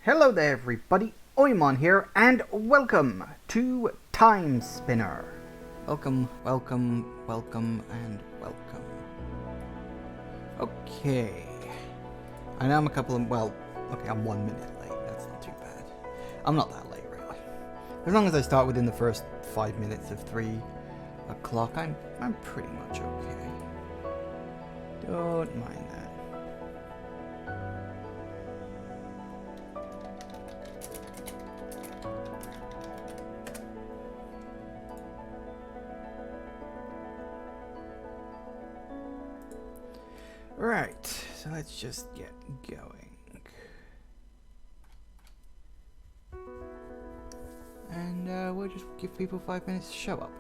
Hello there everybody, Oimon here, and welcome to Timespinner. Welcome, and welcome. Okay. I know I'm I'm 1 minute late, that's not too bad. I'm not that late really. As long as I start within the first 5 minutes of 3 o'clock, I'm pretty much okay. Don't mind that. Right, so let's just get going. And we'll just give people 5 minutes to show up.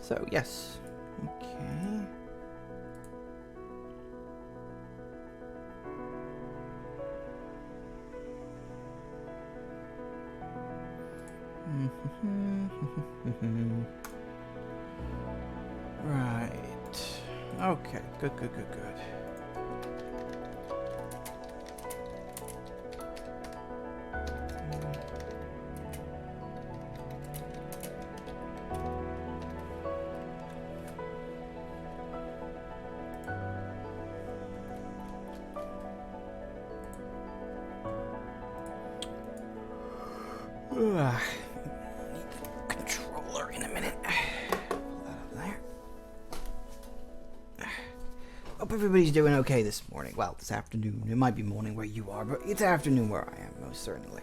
So, yes. Okay. Right. Okay. Good. Need the controller in a minute. Pull that up there. Hope everybody's doing okay this morning. Well, this afternoon. It might be morning where you are, but it's afternoon where I am, most certainly.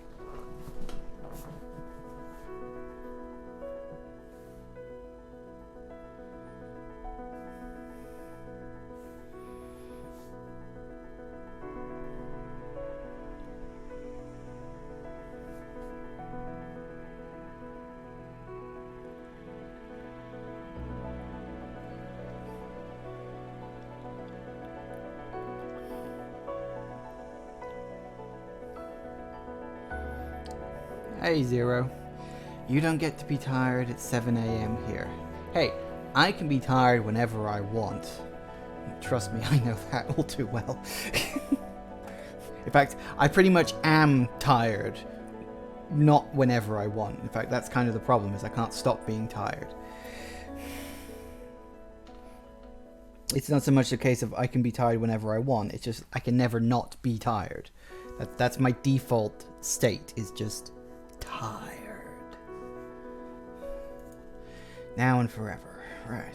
Hey, Zero. You don't get to be tired at 7 a.m. here. Hey, I can be tired whenever I want. Trust me, I know that all too well. In fact, I pretty much am tired, not whenever I want. In fact, that's kind of the problem, is I can't stop being tired. It's not so much a case of I can be tired whenever I want, it's just I can never not be tired. That's my default state, is just tired. Now and forever. Right.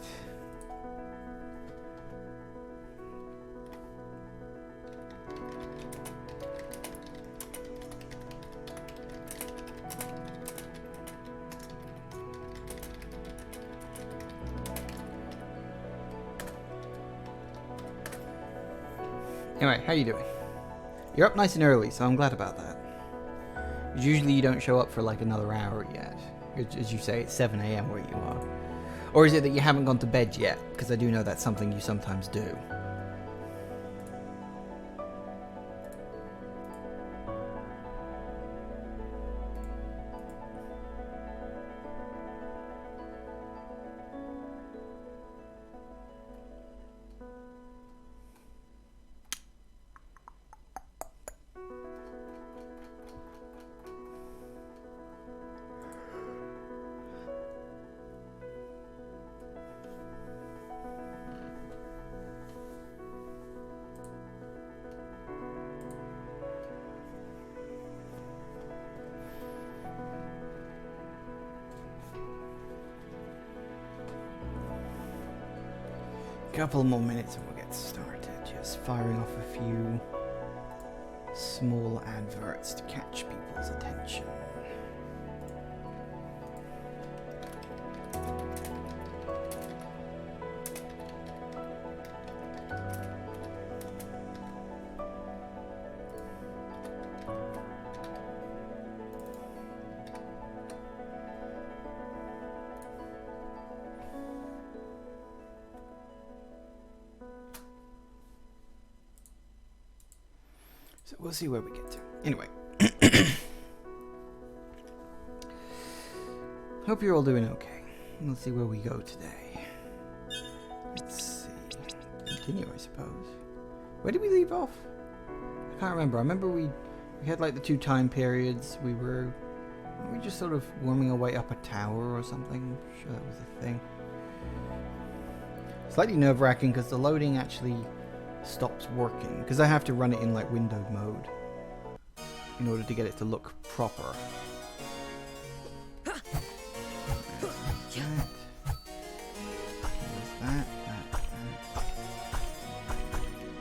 Anyway, how you doing? You're up nice and early, so I'm glad about that. Usually you don't show up for like another hour yet. As you say, it's 7 a.m. where you are. Or is it that you haven't gone to bed yet? Because I do know that's something you sometimes do. Couple more minutes and we'll get started. Just firing off a few small adverts to catch people's attention. So we'll see where we get to. Anyway. Hope you're all doing okay. We'll see where we go today. Let's see. Continue, I suppose. Where did we leave off? I can't remember. I remember we had like the 2 time periods. We were just sort of worming our way up a tower or something. I'm sure that was a thing. Slightly nerve-wracking because the loading actually stops working because I have to run it in like windowed mode in order to get it to look proper. That.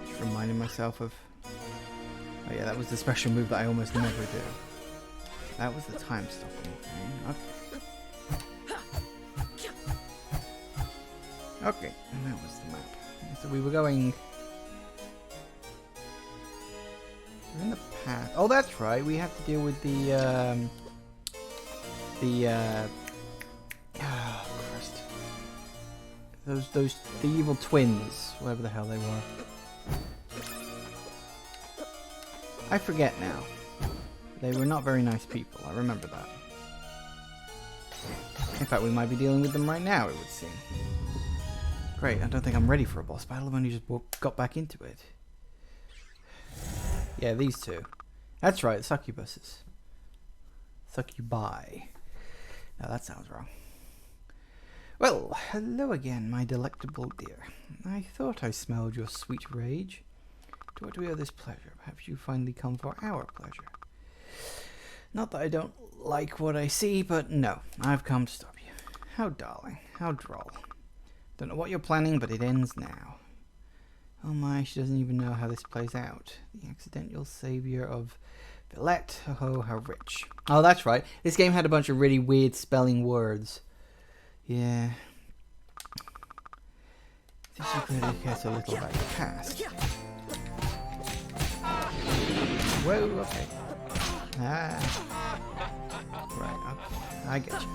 Just reminding myself of. Oh yeah, that was the special move that I almost never do. That was the time stopping thing. Okay, and that was the map. So we were going. We're in the path. Oh, that's right. We have to deal with the Christ. The evil twins, whatever the hell they were. I forget now. They were not very nice people. I remember that. In fact, we might be dealing with them right now, it would seem. Great, I don't think I'm ready for a boss battle. I've only just got back into it. Yeah, these two. That's right, succubuses. Succubi. Now that sounds wrong. Well, hello again, my delectable dear. I thought I smelled your sweet rage. To what do we owe this pleasure? Perhaps you finally come for our pleasure. Not that I don't like what I see, but no, I've come to stop you. How darling, how droll. Don't know what you're planning, but it ends now. Oh my, she doesn't even know how this plays out. The accidental savior of Villette. Oh, how rich. Oh, that's right. This game had a bunch of really weird spelling words. Yeah. I think you better guess a little about your past. Whoa, okay. Ah. Right, okay. I get you.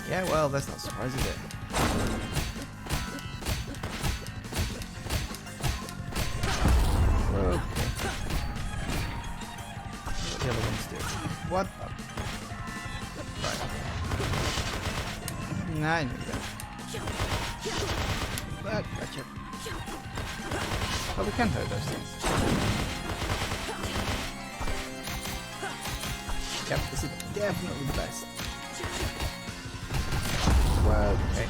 Yeah, well, that's not surprising, is it? Okay. What the other ones do? What the? Right. I knew that. But, gotcha. Oh, we can hurt those things. Yep, this is definitely the best. Well, okay.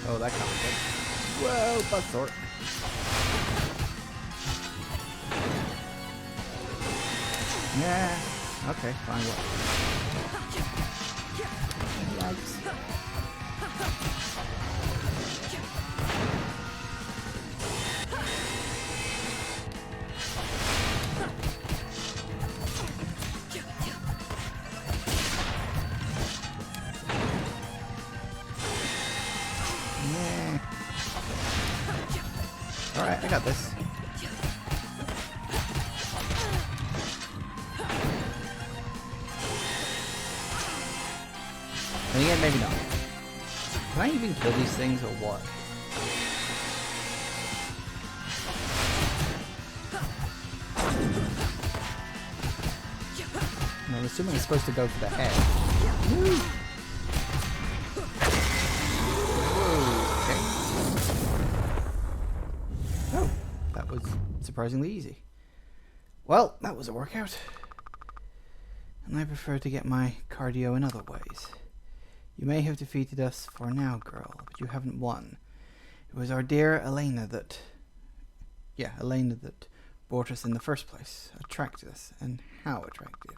Oh, that can't be good. Whoa, buzzsaw. Yeah. Okay, fine. What? Yikes. Alright, I got this. And again, maybe not. Can I even kill these things or what? And I'm assuming it's supposed to go for the head. Woo! Surprisingly easy. Well, that was a workout. And I prefer to get my cardio in other ways. You may have defeated us for now, girl, but you haven't won. It was our dear Elena that... Yeah, Elena that brought us in the first place. Attracted us. And how attractive.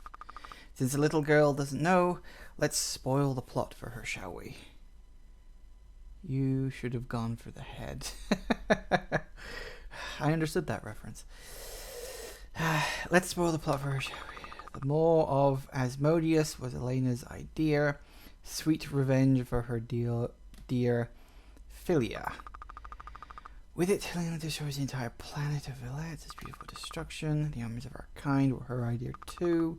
Since the little girl doesn't know, let's spoil the plot for her, shall we? You should have gone for the head. I understood that reference. Let's spoil the plot for her, shall we? The more of Asmodeus was Elena's idea. Sweet revenge for her dear Philia. With it, Elena destroys the entire planet of Villette. This beautiful destruction. The armies of our kind were her idea too.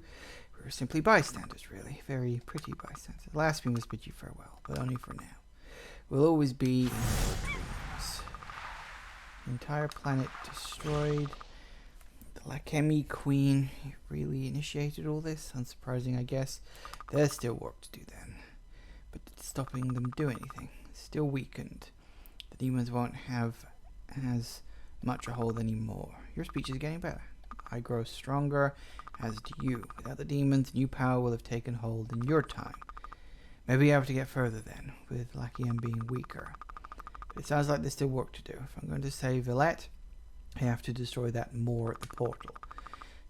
We were simply bystanders, really. Very pretty bystanders. At last we must bid you farewell, but only for now. We'll always be in your dreams. The entire planet destroyed. The Lakemi Queen really initiated all this. Unsurprising, I guess. There's still work to do then. but it's stopping them do anything. Still weakened. The demons won't have as much a hold anymore. Your speech is getting better. I grow stronger, as do you. Without the demons, new power will have taken hold in your time. Maybe I have to get further then, with Lachiem being weaker. But it sounds like there's still work to do. If I'm going to save Villette, I have to destroy that Moor at the portal.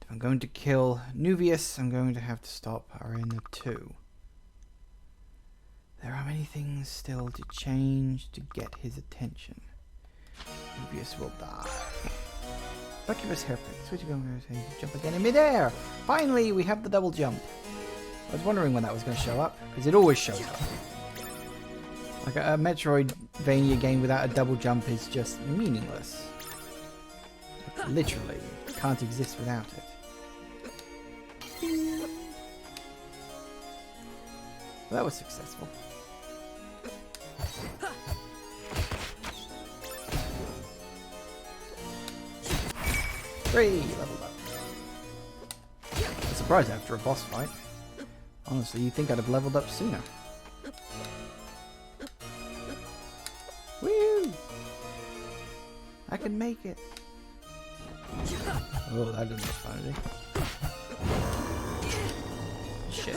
If I'm going to kill Nuvius, I'm going to have to stop Arena too. There are many things still to change to get his attention. Nuvius will die. Succubus hairpin. Switch going to jump again in midair. Finally, we have the double jump. I was wondering when that was going to show up, because it always shows up. Like a Metroidvania game without a double jump is just meaningless. Like, literally, it can't exist without it. Well, that was successful. 3 leveled up. I'm surprised after a boss fight. Honestly, you'd think I'd have leveled up sooner. Woo! I can make it. Oh, that doesn't look fun, is it? Shit.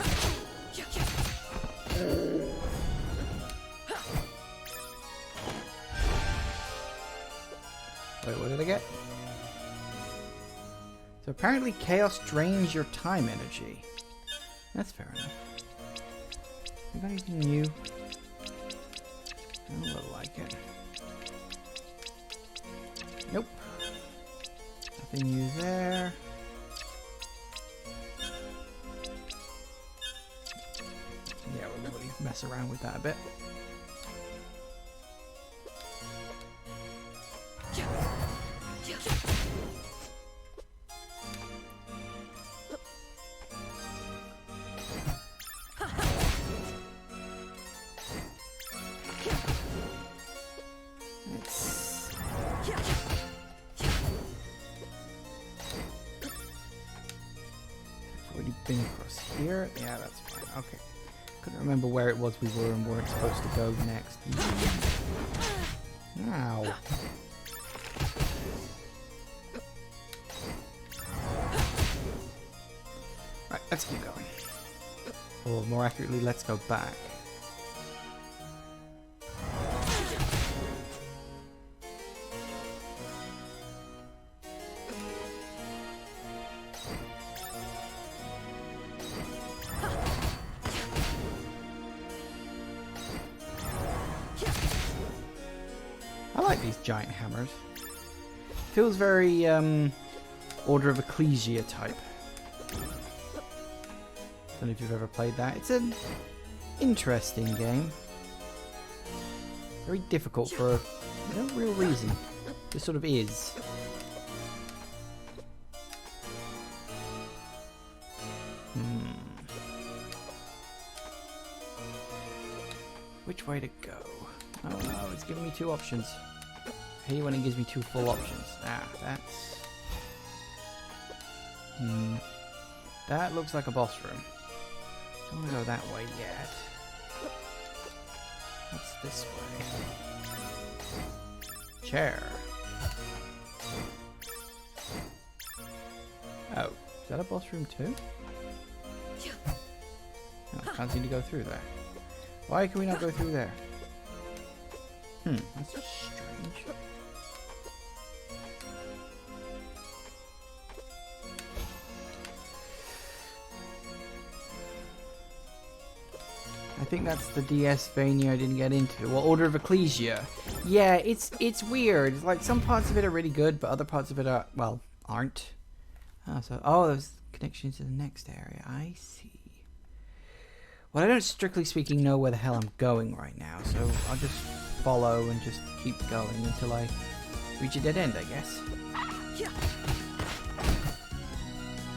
Wait, what did I get? So apparently chaos drains your time energy. That's fair enough. You got anything new? I don't look like it. Nope. Nothing new there. Yeah, we'll really mess around with that a bit. Across here? Yeah, that's fine. Okay. Couldn't remember where it was we were and weren't supposed to go next. Ow. Right, let's keep going. Or more accurately, let's go back. I like these giant hammers. Feels very Order of Ecclesia type. Don't know if you've ever played that. It's an interesting game. Very difficult for no real reason. Just sort of is. Which way to go? Oh no, it's giving me 2 options. I hate when it gives me 2 full options. Ah, that's... That looks like a boss room. Don't want to go that way yet. What's this way? Chair. Oh, is that a boss room too? No, I can't seem to go through there. Why can we not go through there? That's strange. I think that's the DS Vania I didn't get into. Well, Order of Ecclesia. Yeah, it's weird. It's like some parts of it are really good, but other parts of it are, well, aren't. Oh, there's connections to the next area. I see. Well, I don't, strictly speaking, know where the hell I'm going right now, so I'll just follow and just keep going until I reach a dead end, I guess.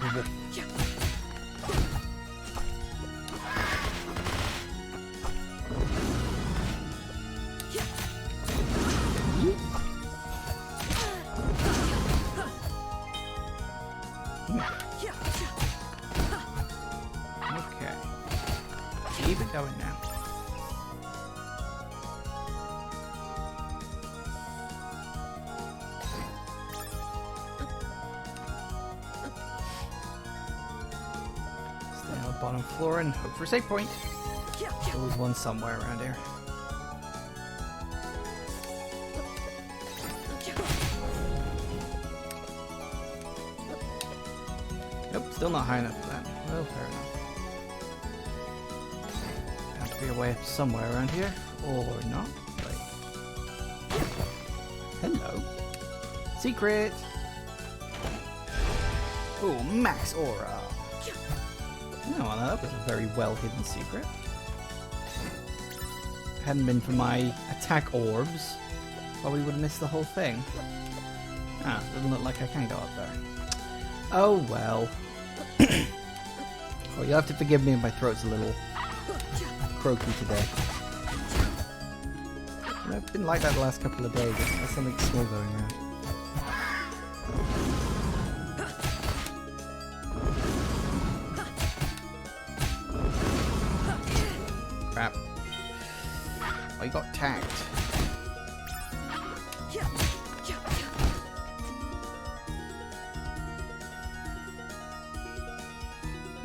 Okay. Keep it going now. floor and hope for a save point. There's always one somewhere around here. Nope, still not high enough for that. Well, fair enough. Has to be a way up somewhere around here, or not. Wait. Hello. Secret! Oh, max aura! No, well, that was a very well hidden secret. If it hadn't been for my attack orbs, probably would have missed the whole thing. Ah, doesn't look like I can go up there. Oh well. Well, you'll have to forgive me if my throat's a little croaky today. I've been like that the last couple of days. There's something small going around. Crap. I got tagged.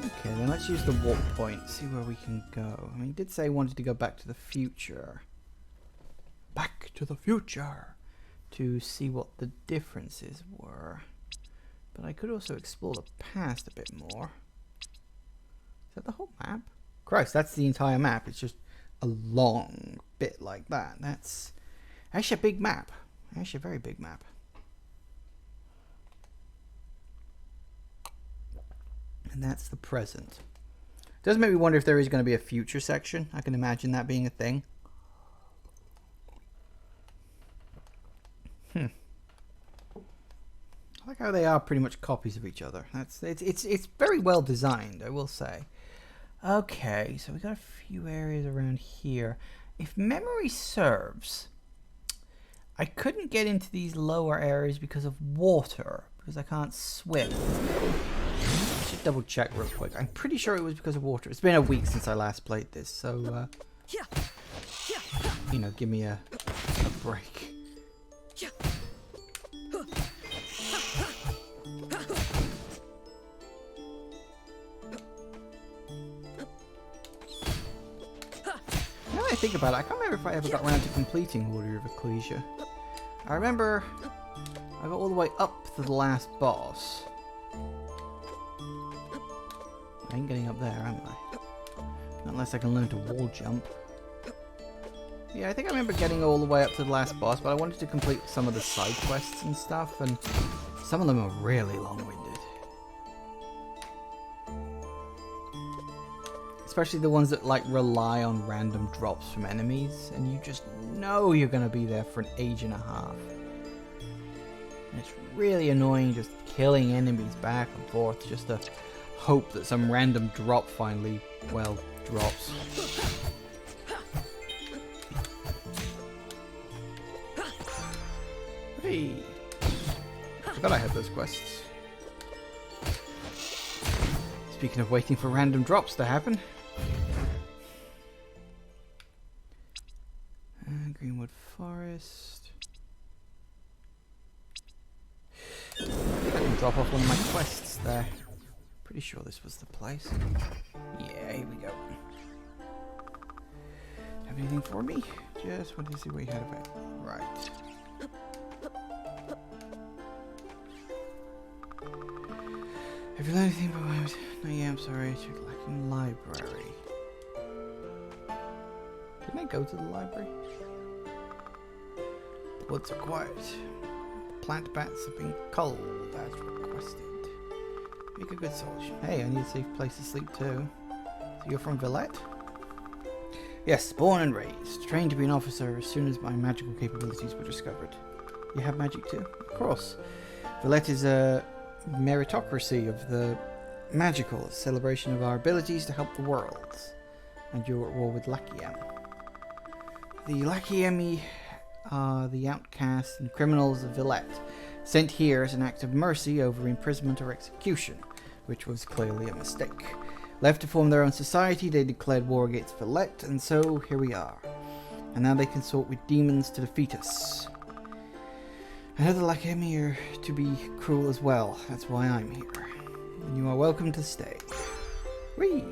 Okay, then let's use the warp point, see where we can go. I mean, he did say he wanted to go back to the future. Back to the future! To see what the differences were. But I could also explore the past a bit more. Is that the whole map? Christ, that's the entire map. It's just a long bit like that. That's actually a big map. Actually a very big map. And that's the present. It does make me wonder if there is going to be a future section. I can imagine that being a thing. I like how they are pretty much copies of each other. It's very well designed, I will say. Okay, so we got a few areas around here. If memory serves, I couldn't get into these lower areas because of water, because I can't swim. I should double check real quick. I'm pretty sure it was because of water. It's been a week since I last played this, so you know, give me a break. Now that I think about it, I can't remember if I ever got around to completing Order of Ecclesia. I remember I got all the way up to the last boss. I ain't getting up there, am I? Not unless I can learn to wall jump. Yeah, I think I remember getting all the way up to the last boss, but I wanted to complete some of the side quests and stuff, and some of them are really long-winded. Especially the ones that like rely on random drops from enemies, and you just know you're going to be there for an age and a half. And it's really annoying just killing enemies back and forth just to hope that some random drop finally, well, drops. Hey! Forgot I had those quests. Speaking of waiting for random drops to happen. Greenwood Forest. I think I can drop off one of my quests there. Pretty sure this was the place. Yeah, here we go. Have anything for me? Just want to see what you had of it. Right. Have you learned anything about... No, yeah, I'm sorry. Check lacking library. Didn't I go to the library? The woods are quiet. Plant bats have been culled as requested. Make a good soldier. Hey, I need a safe place to sleep too. So you're from Villette? Yes, born and raised. Trained to be an officer as soon as my magical capabilities were discovered. You have magic too? Of course. Villette is a meritocracy of the magical, a celebration of our abilities to help the world. And you're at war with Lachiam. The Lachiemi are the outcasts and criminals of Villette, sent here as an act of mercy over imprisonment or execution, which was clearly a mistake. Left to form their own society, they declared war against Villette, and so here we are. And now they consort with demons to defeat us. I know the Lachiemi are to be cruel as well, that's why I'm here. And you are welcome to stay. Whee!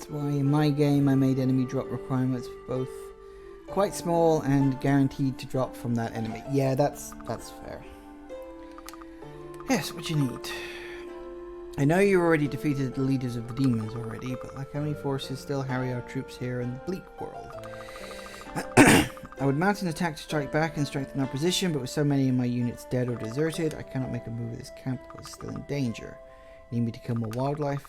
why in my game I made enemy drop requirements both quite small and guaranteed to drop from that enemy. Yeah, that's fair. Yes, what you need. I know you already defeated the leaders of the demons already, but like how many forces still harry our troops here in the bleak world? I would mount an attack to strike back and strengthen our position, but with so many of my units dead or deserted, I cannot make a move with this camp that is still in danger. Need me to kill more wildlife?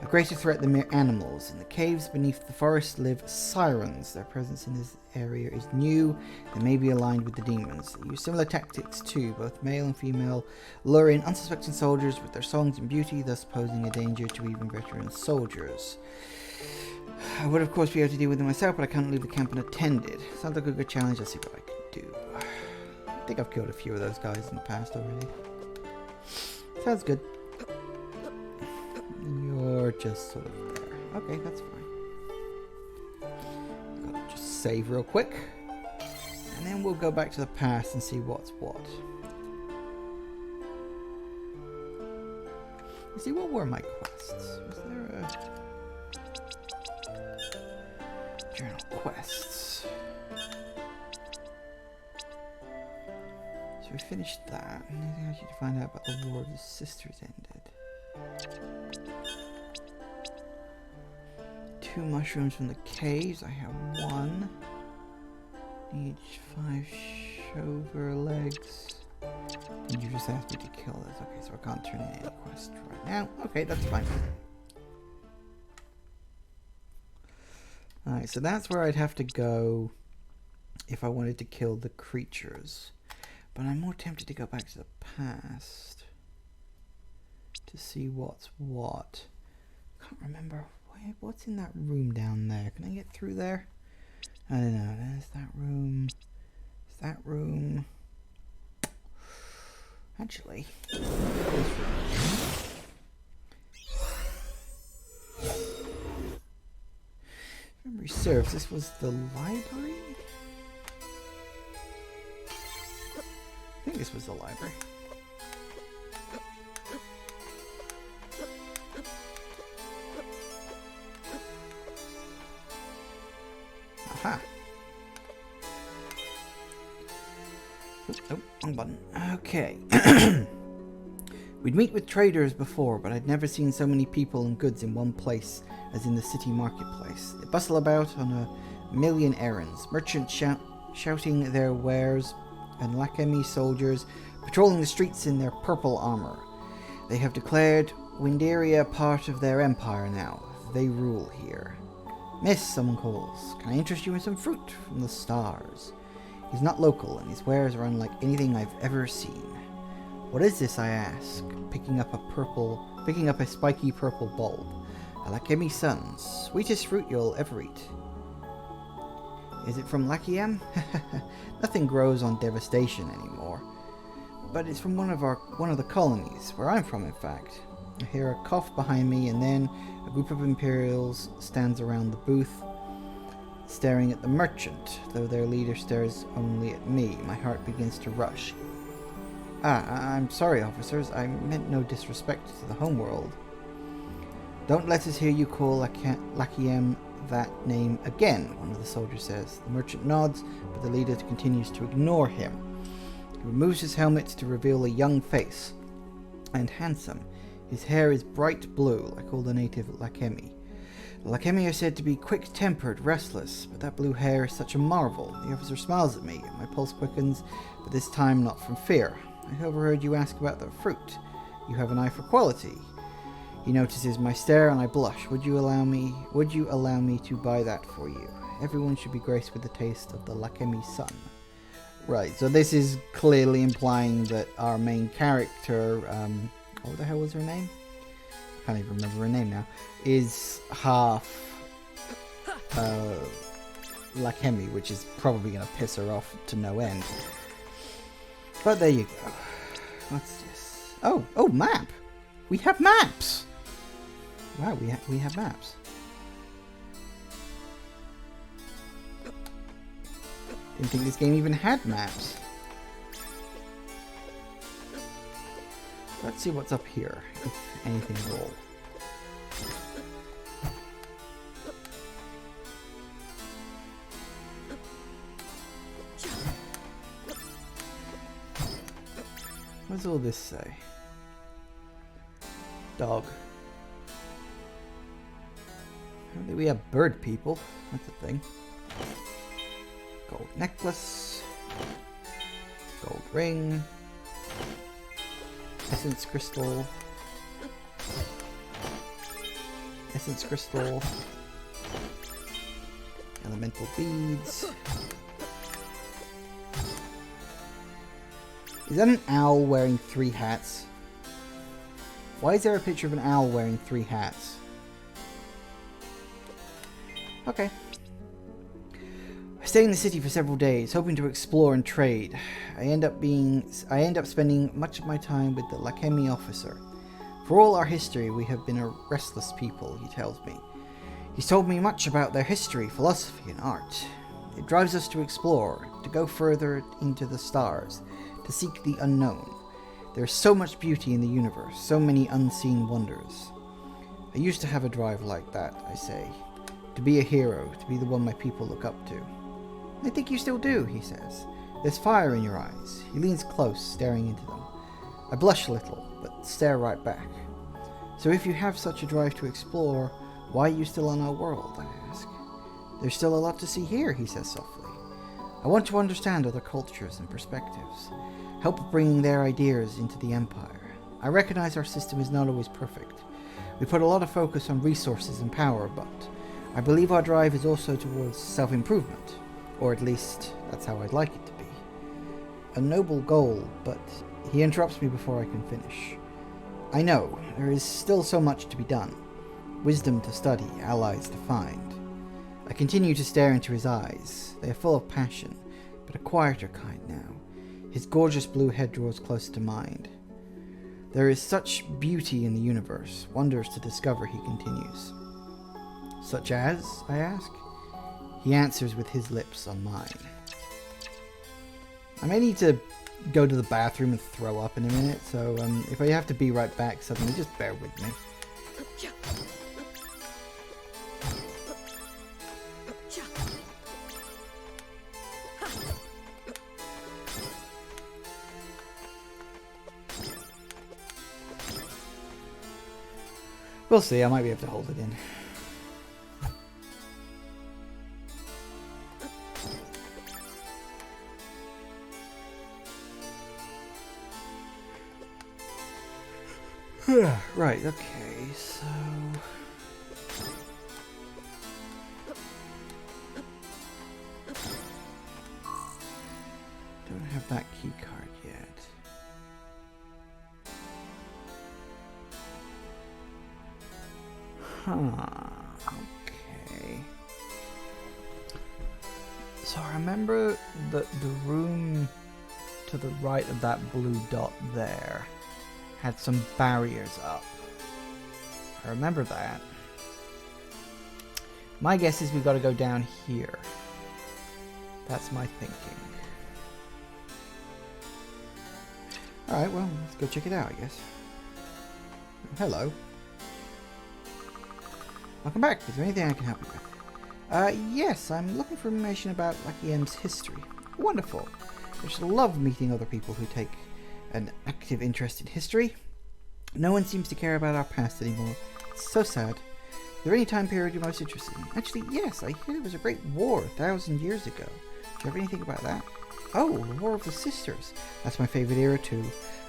A greater threat than mere animals. In the caves beneath the forest live sirens. Their presence in this area is new. They may be aligned with the demons. They use similar tactics too, both male and female, lure in unsuspecting soldiers with their songs and beauty, thus posing a danger to even veteran soldiers. I would of course be able to deal with them myself, but I can't leave the camp unattended. Sounds like a good challenge. Let's see what I can do. I think I've killed a few of those guys in the past already. Sounds good. You're just sort of there. Okay, that's fine. Gotta just save real quick. And then we'll go back to the past and see what's what. Let's see, what were my quests? Was there a... journal quests. So we finished that. Anything else you to find out about the War of the Sisters ended? 2 mushrooms from the caves. I have 1. Need 5 shover legs. And you just asked me to kill this. Okay, so I can't turn in any quest right now. Okay, that's fine. Alright, so that's where I'd have to go if I wanted to kill the creatures. But I'm more tempted to go back to the past to see what's what. Can't remember. What's in that room down there? Can I get through there? I don't know. There's that room. There's that room. Actually, if memory serves, this was the library? I think this was the library. Aha. Oh, wrong button. Okay. We'd meet with traders before, but I'd never seen so many people and goods in one place as in the city marketplace. They bustle about on a million errands, merchants shouting their wares, and Lakemi soldiers patrolling the streets in their purple armor. They have declared Windaria part of their empire now. They rule here. Miss, someone calls. Can I interest you in some fruit from the stars? He's not local, and his wares are unlike anything I've ever seen. What is this, I ask, picking up a spiky purple bulb. A Lakemi sun, sweetest fruit you'll ever eat. Is it from Lakiam? Nothing grows on Devastation anymore. But it's from one of the colonies, where I'm from, in fact. I hear a cough behind me, and then a group of Imperials stands around the booth, staring at the merchant. Though their leader stares only at me, my heart begins to rush. I'm sorry, officers. I meant no disrespect to the homeworld. Don't let us hear you call Lakiam that name again, one of the soldiers says. The merchant nods, but the leader continues to ignore him. He removes his helmet to reveal a young face, and handsome. His hair is bright blue, like all the native Lakemi. The Lakemi are said to be quick-tempered, restless, but that blue hair is such a marvel. The officer smiles at me, and my pulse quickens, but this time not from fear. I overheard you ask about the fruit. You have an eye for quality. He notices my stare, and I blush. Would you allow me to buy that for you? Everyone should be graced with the taste of the Lakemi sun. Right, so this is clearly implying that our main character, what the hell was her name? I can't even remember her name now. Is half Lakemi, which is probably going to piss her off to no end. But there you go. What's this? Oh, map! We have maps! Wow, we have maps. Didn't think this game even had maps. Let's see what's up here, if anything at all. What does all this say? Dog. Apparently we have bird people. That's a thing. Gold necklace. Gold ring. Essence crystal. Essence crystal. Elemental beads. Is that an owl wearing 3 hats? Why is there a picture of an owl wearing 3 hats? Okay. I stay in the city for several days, hoping to explore and trade. I end up spending much of my time with the Lakemi officer. For all our history, we have been a restless people, he tells me. He's told me much about their history, philosophy, and art. It drives us to explore, to go further into the stars, to seek the unknown. There is so much beauty in the universe, so many unseen wonders. I used to have a drive like that, I say. To be a hero, to be the one my people look up to. I think you still do, he says. There's fire in your eyes. He leans close, staring into them. I blush a little, but stare right back. So if you have such a drive to explore, why are you still on our world, I ask. There's still a lot to see here, he says softly. I want to understand other cultures and perspectives. Help bringing their ideas into the Empire. I recognize our system is not always perfect. We put a lot of focus on resources and power, but I believe our drive is also towards self-improvement. Or at least, that's how I'd like it to be. A noble goal, but he interrupts me before I can finish. I know, there is still so much to be done. Wisdom to study, allies to find. I continue to stare into his eyes. They are full of passion, but a quieter kind now. His gorgeous blue head draws closer to mine. There is such beauty in the universe, wonders to discover, he continues. Such as, I ask? He answers with his lips on mine. I may need to go to the bathroom and throw up in a minute, so if I have to be right back suddenly, just bear with me. We'll see, I might be able to hold it in. Right, okay, so... Don't have that key card yet. Okay. So I remember that the room to the right of that blue dot there had some barriers up. I remember that. My guess is we've got to go down here. That's my thinking. Alright, well, let's go check it out, I guess. Hello. Welcome back. Is there anything I can help you with? Yes, I'm looking for information about Lucky M's history. Wonderful. I just love meeting other people who take an active interest in history. No one seems to care about our past anymore. It's so sad. Is there any time period you're most interested in? Actually, yes, I hear there was a great war 1,000 years ago. Do you have anything about that? Oh, the War of the Sisters. That's my favorite era too.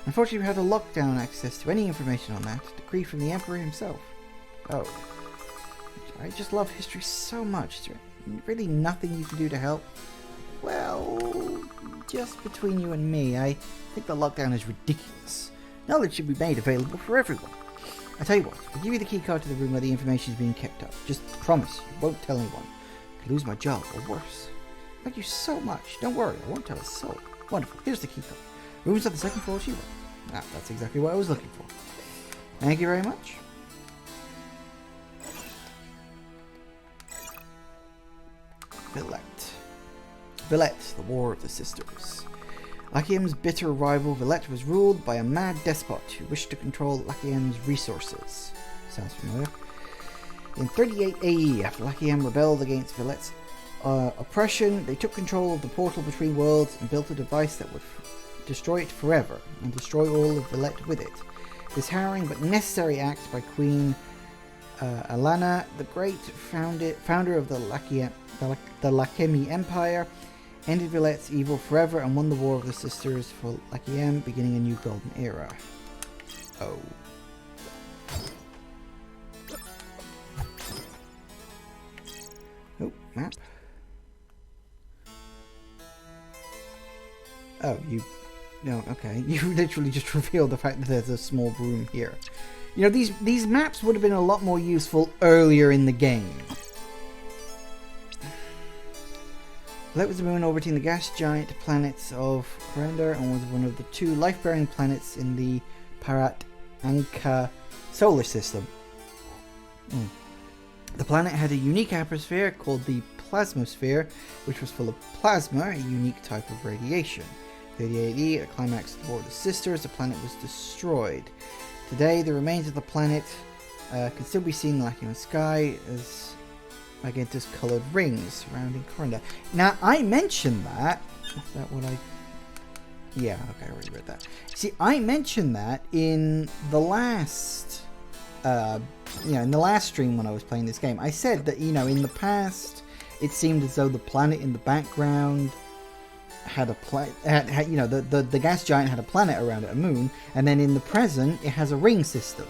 Unfortunately, we had to lock down access to any information on that. Decree from the Emperor himself. Oh. I just love history so much. Is there really nothing you can do to help? Well, just between you and me, I think the lockdown is ridiculous. Knowledge should be made available for everyone. I tell you what, I'll give you the key card to the room where the information is being kept up. Just promise you won't tell anyone. I could lose my job or worse. Thank you so much. Don't worry, I won't tell a soul. Wonderful. Here's the key card. Room's on the second floor, she wrote. Ah, that's exactly what I was looking for. Thank you very much. Villette, the War of the Sisters. Lachiem's bitter rival Villette was ruled by a mad despot who wished to control Lachiem's resources. Sounds familiar. In 38 AE, after Lachiem rebelled against Villette's oppression, they took control of the portal between worlds and built a device that would destroy it forever, and destroy all of Villette with it. This harrowing but necessary act by Queen Alana, the Great, founder of the Lakemi Empire, ended Villette's evil forever and won the War of the Sisters for Lakiem, beginning a new golden era. Oh. Oh, map. Oh, you... No, okay. You literally just revealed the fact that there's a small room here. You know, these maps would have been a lot more useful earlier in the game. That was the moon orbiting the gas giant planets of Corendor and was one of the 2 life-bearing planets in the Parat Anka solar system. The planet had a unique atmosphere called the plasmosphere, which was full of plasma, a unique type of radiation. 38 AD, at the climax of the War of the Sisters, the planet was destroyed. Today, the remains of the planet can still be seen lacking in the sky as magenta-coloured rings surrounding Corendor. Now, I mentioned that. Is that what I... Yeah, okay, I already read that. See, I mentioned that in the last... in the last stream when I was playing this game. I said that, in the past, it seemed as though the planet in the background had a the gas giant had a planet around it, a moon, and then in the present it has a ring system.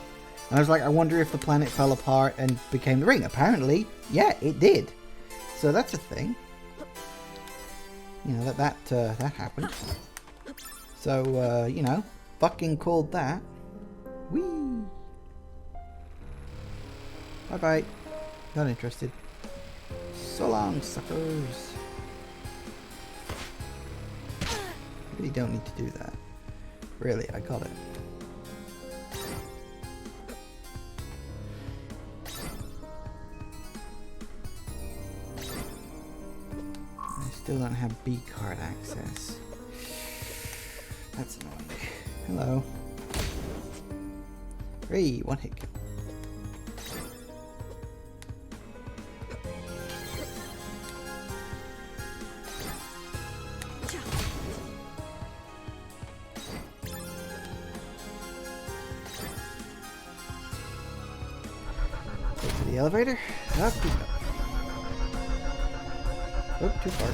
And I was like, I wonder if the planet fell apart and became the ring. Apparently, yeah, it did. So that's a thing. That happened. So fucking called that. Whee! Bye bye. Not interested. So long, suckers. Really don't need to do that. Really, I got it. I still don't have B card access. That's annoying. Hello. Hey, one hit kill. The elevator? Up we go. Oh, too far.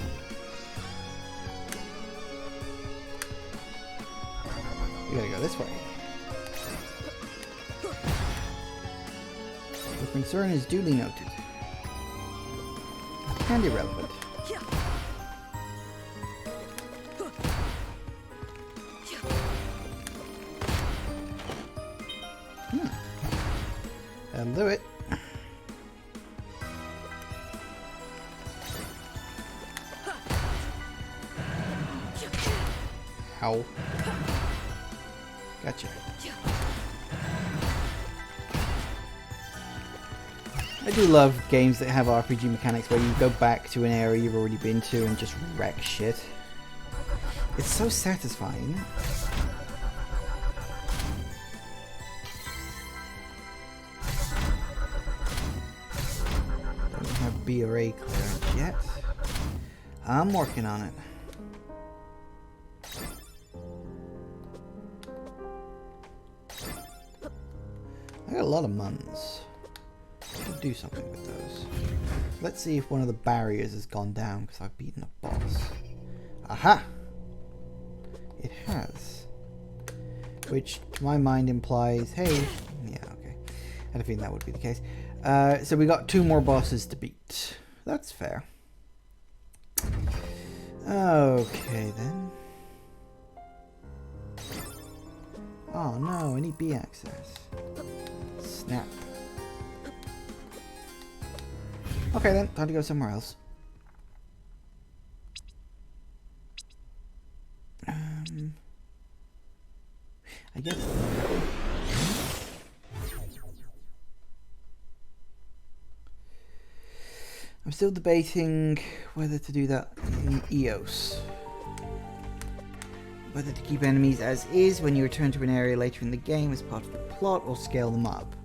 We gotta go this way. The concern is duly noted. And irrelevant. That'll do it. Ow. Gotcha. I do love games that have RPG mechanics where you go back to an area you've already been to and just wreck shit. It's so satisfying. Don't have B or A clearance yet. I'm working on it. I got a lot of muns. I should do something with those. Let's see if one of the barriers has gone down because I've beaten a boss. Aha! It has. Which, to my mind, implies, hey... Yeah, okay. I had a feeling that would be the case. So we got 2 more bosses to beat. That's fair. Okay, then. Oh no, I need B access. Snap. Okay then, time to go somewhere else. I guess. I'm still debating whether to do that in EOS. Whether to keep enemies as is when you return to an area later in the game as part of the plot, or scale them up.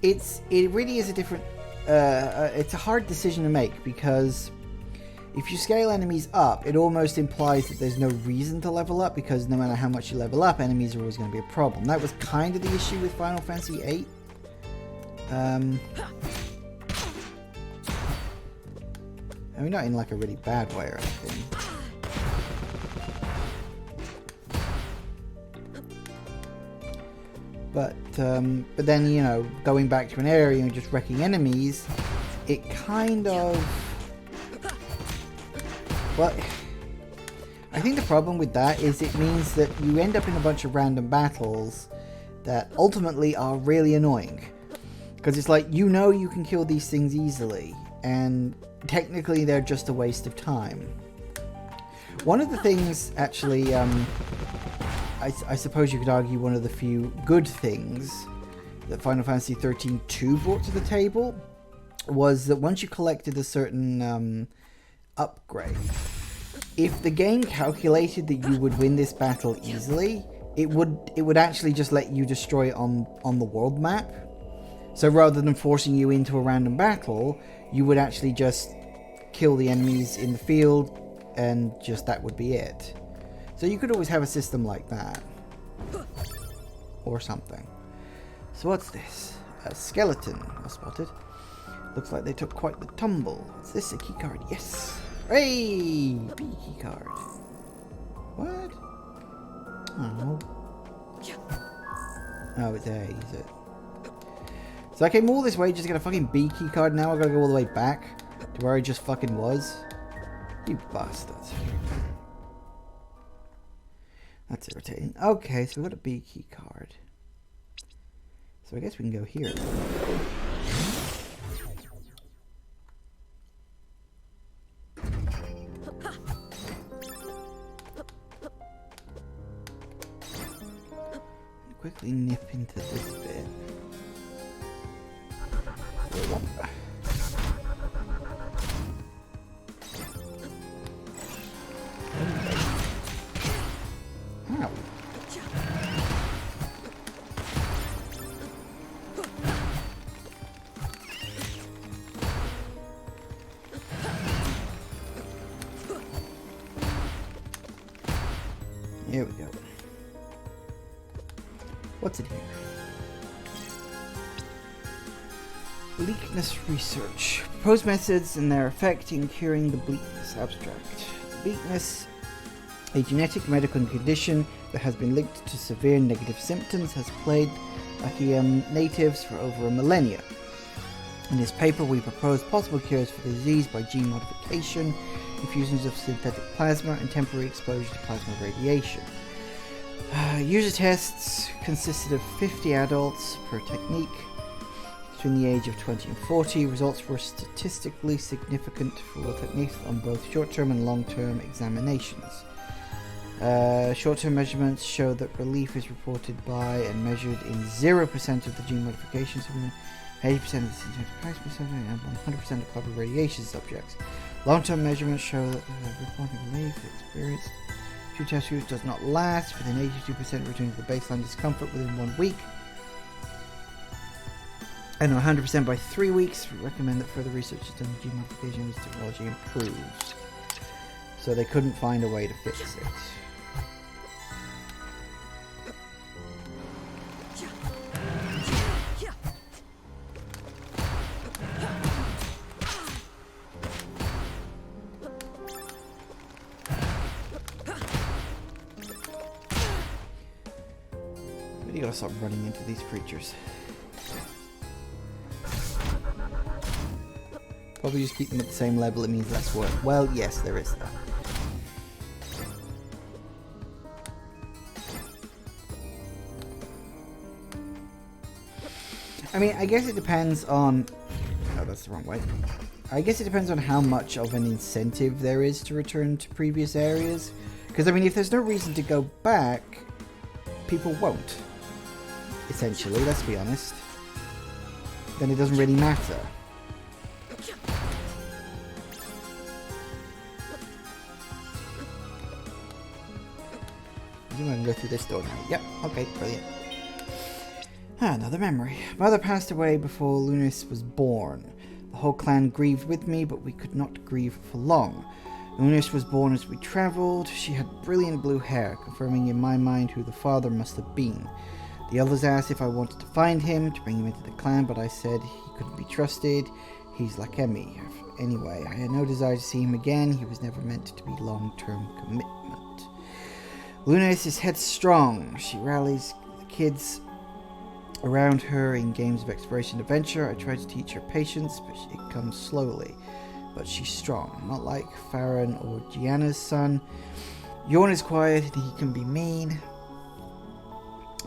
It really is a different... it's a hard decision to make, because If you scale enemies up, it almost implies that there's no reason to level up, because no matter how much you level up, enemies are always going to be a problem. That was kind of the issue with Final Fantasy VIII. I mean, not in like a really bad way or anything. But then, you know, going back to an area and just wrecking enemies, it kind of... Well, I think the problem with that is it means that you end up in a bunch of random battles that ultimately are really annoying. Because it's like, you know you can kill these things easily, and technically they're just a waste of time. One of the things, actually, I suppose you could argue one of the few good things that Final Fantasy 13-2 brought to the table was that once you collected a certain upgrade, if the game calculated that you would win this battle easily, it would actually just let you destroy it on the world map. So rather than forcing you into a random battle, you would actually just kill the enemies in the field, and just that would be it. So you could always have a system like that. Or something. So what's this? A skeleton, I spotted. Looks like they took quite the tumble. What's this? A keycard? Yes! Hey! B keycard. What? Oh. Oh, it's A, is it? So I came all this way just to get a fucking B keycard. Now I gotta go all the way back to where I just fucking was. You bastards. That's irritating. Okay, so we got a B key card. So I guess we can go here. Quickly nip into this bit. Ow. Here we go. What's in here? Bleakness research. Proposed methods and their effect in curing the bleakness. Abstract. Bleakness, a genetic medical condition that has been linked to severe negative symptoms, has plagued Achaean natives for over a millennia. In this paper, we propose possible cures for the disease by gene modification, infusions of synthetic plasma, and temporary exposure to plasma radiation. User tests consisted of 50 adults per technique between the age of 20 and 40. Results were statistically significant for techniques on both short-term and long-term examinations. Short-term measurements show that relief is reported by and measured in 0% of the gene modifications, 80% of the synthetic plasma subjects, and 100% of copper radiation subjects. Long-term measurements show that the reported relief experienced two test groups does not last, with an 82% return to the baseline discomfort within 1 week, and 100% by 3 weeks. We recommend that further research is done on gene modification as technology improves. So they couldn't find a way to fix it. You gotta stop running into these creatures. Probably just keep them at the same level, it means less work. Well, yes, there is that. I mean, I guess it depends on... Oh, that's the wrong way. I guess it depends on how much of an incentive there is to return to previous areas. Because, I mean, if there's no reason to go back, people won't. Essentially, let's be honest. Then it doesn't really matter. I think I can go through this door now. Yep, okay, brilliant. Another memory. Mother passed away before Lunis was born. The whole clan grieved with me, but we could not grieve for long. Lunas was born as we travelled. She had brilliant blue hair, confirming in my mind who the father must have been. The others asked if I wanted to find him, to bring him into the clan, but I said he couldn't be trusted. He's like Emmy. Anyway, I had no desire to see him again. He was never meant to be long-term commitment. Lunas is headstrong. She rallies the kids around her in games of exploration and adventure. I try to teach her patience, but it comes slowly. But she's strong, not like Farron or Gianna's son. Yorn is quiet and he can be mean,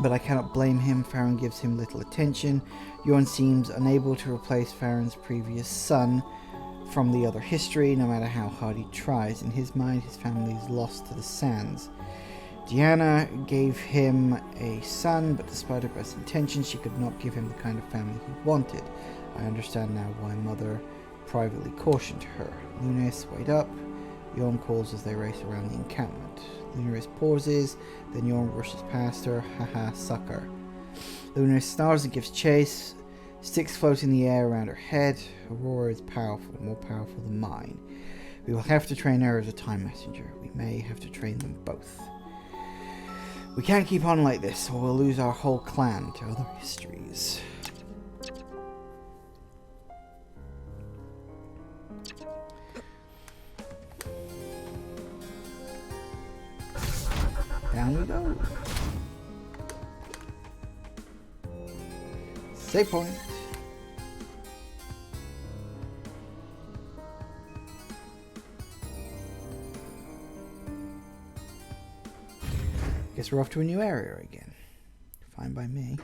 but I cannot blame him. Farron gives him little attention. Yorn seems unable to replace Farron's previous son from the other history, no matter how hard he tries. In his mind, his family is lost to the sands. Gianna gave him a son, but despite her best intentions, she could not give him the kind of family he wanted. I understand now why Mother privately cautioned her. Lunas, wait up. Yorn calls as they race around the encampment. Lunas pauses, then Yorn rushes past her. Haha, sucker. Lunas snarls and gives chase. Sticks float in the air around her head. Aurora is powerful, more powerful than mine. We will have to train her as a time messenger. We may have to train them both. We can't keep on like this, or we'll lose our whole clan to other histories. Down we go. Save point. Guess we're off to a new area again. Fine by me.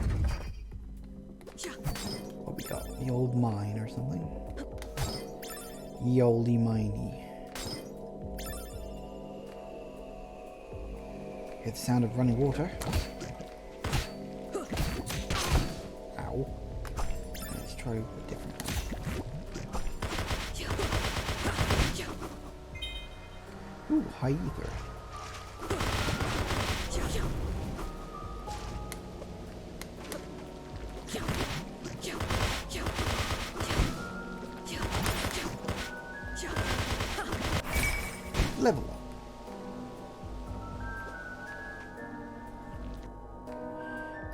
What we got? The old mine or something? Ye olde miney. Hear the sound of running water. Ow. Let's try a different one. Ooh, high ether. Level up.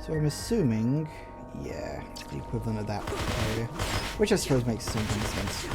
So I'm assuming, yeah, the equivalent of that area, which I suppose makes some sense.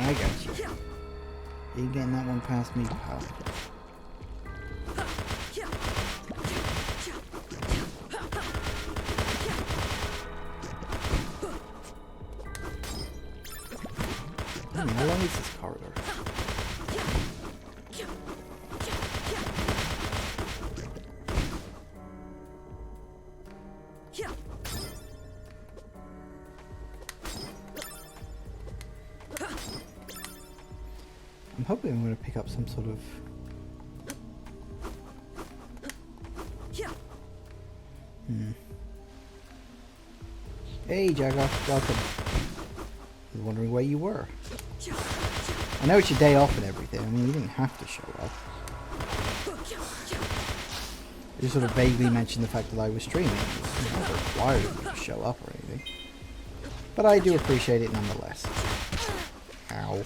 I got you. You ain't getting that one past me, pal. How long is this corridor? I'm hoping I'm going to pick up some sort of... Hey, Jagoff, welcome. I was wondering where you were. I know it's your day off and everything. I mean, you didn't have to show up. You just sort of vaguely mentioned the fact that I was streaming. It's not required of me to show up or anything. But I do appreciate it nonetheless. Ow.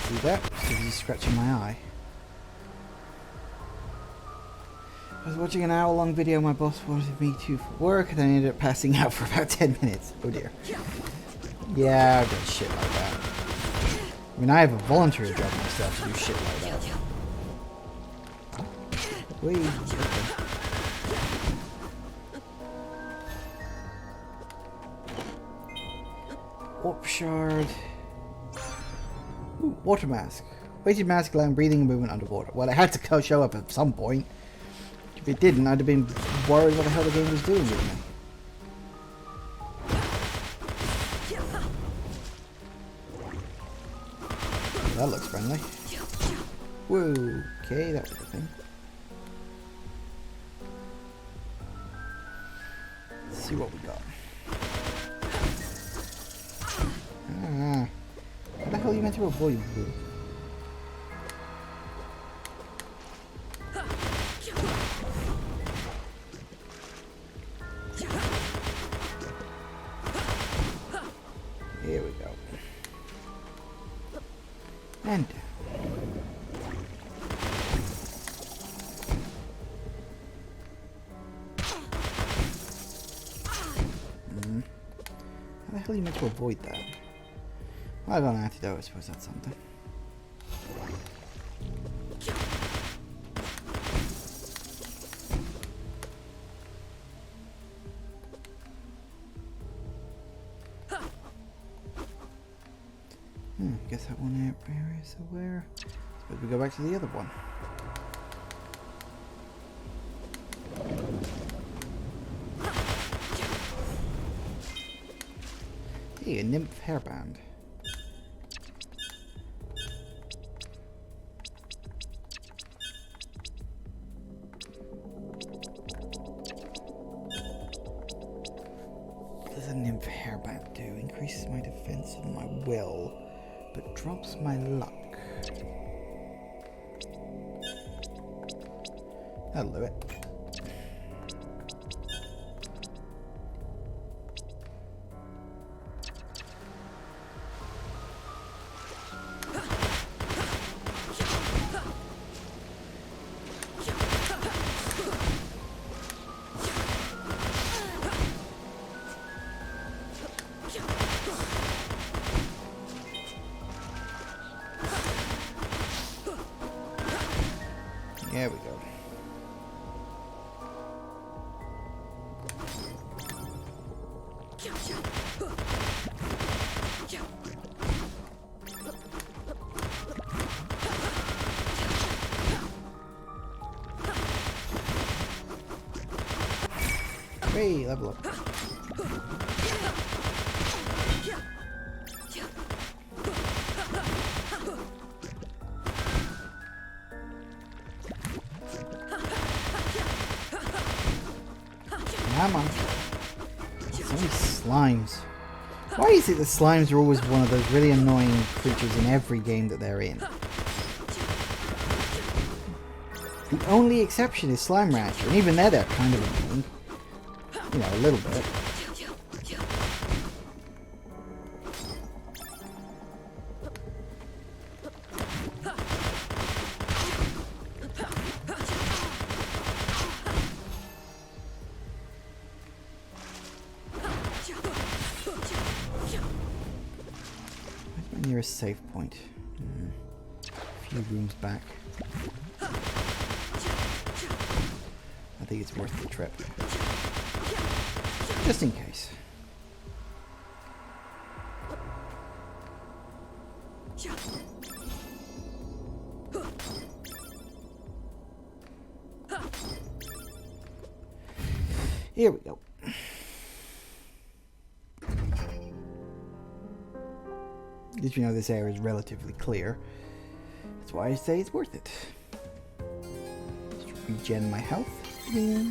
See that? He's scratching my eye. I was watching an hour-long video my boss wanted me to for work, and then I ended up passing out for about 10 minutes. Oh dear. Yeah, I've done shit like that. I mean, I have a voluntary job myself to do shit like that. Wait. Okay. Warp shard. Ooh, water mask. Weighted mask allowing breathing and movement underwater. Well, it had to show up at some point. If it didn't, I'd have been worried what the hell the game was doing with me. That looks friendly. Whoa, okay, that was the thing. Let's see what we got. Ah, what the hell are you meant to avoid? Here we go. And down. How the hell are you meant to avoid that? Well, I got an antidote, I suppose that's something. I guess that one area is where. Suppose we go back to the other one. Hey, a nymph hairband. What does a nymph hairband do? Increases my defense on my will, but drops my luck. That'll do it. There we go. Hey, level up. Come on. So many slimes. Why is it that slimes are always one of those really annoying creatures in every game that they're in? The only exception is Slime Rancher, and even they're kind of annoying. You know, a little bit. Nearest save point. A few rooms back. I think it's worth the trip. Just in case. Here we go. At least you know this area is relatively clear. That's why I say it's worth it. Just regen my health. Yeah.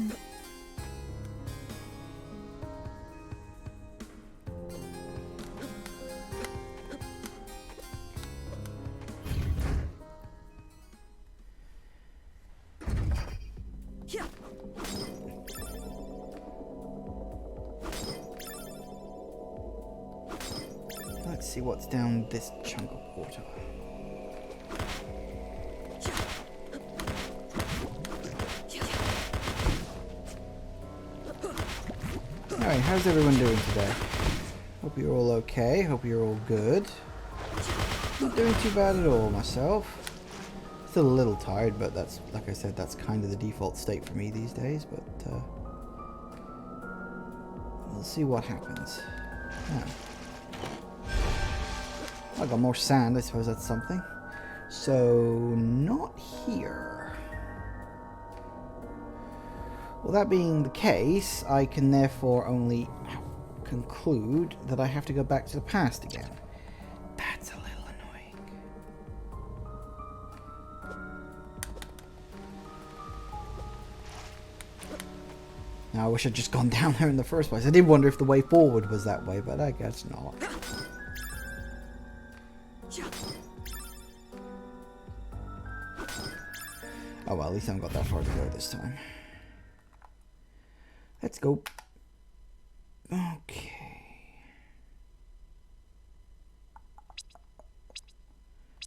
Let's see what's down this chunk of water. Alright, how's everyone doing today? Hope you're all okay, hope you're all good. Not doing too bad at all myself. Still a little tired, but that's, like I said, that's kind of the default state for me these days, but we'll see what happens. Oh. I got more sand, I suppose that's something. So, not here. Well, that being the case, I can therefore only conclude that I have to go back to the past again. That's a little annoying. Now, I wish I'd just gone down there in the first place. I did wonder if the way forward was that way, but I guess not. Oh well, at least I haven't got that far to go this time. Let's go. Okay.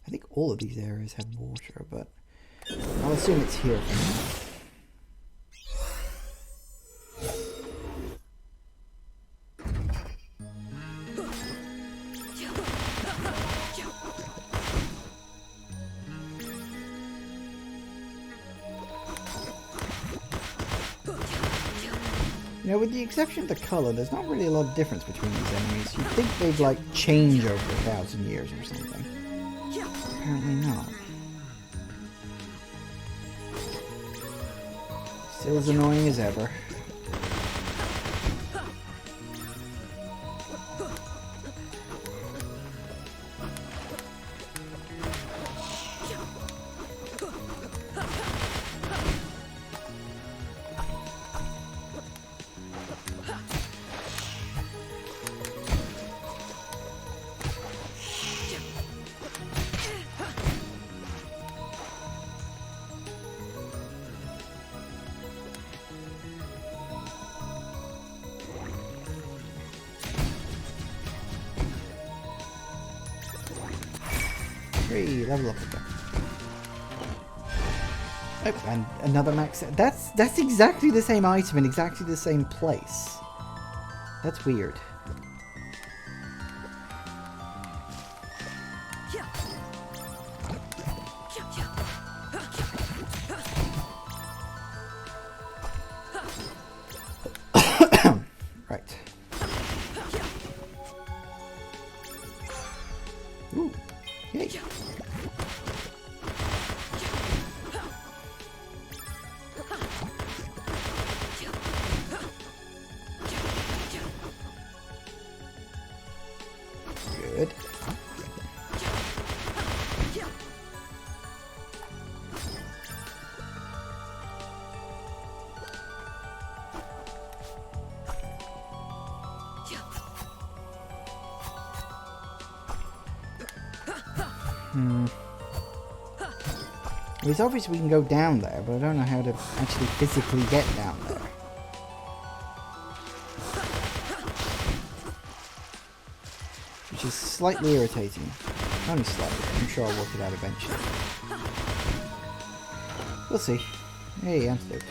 I think all of these areas have water, but I'll assume it's here for now. You know, with the exception of the colour, there's not really a lot of difference between these enemies. You'd think they'd, like, change over 1,000 years or something. Apparently not. Still as annoying as ever. Level up again. Oh, and another max. That's exactly the same item in exactly the same place. That's weird. Right. Ooh. Yay. Good. It's obvious we can go down there, but I don't know how to actually physically get down there. Which is slightly irritating. Only slightly. I'm sure I'll work it out eventually. We'll see. Hey, antidote.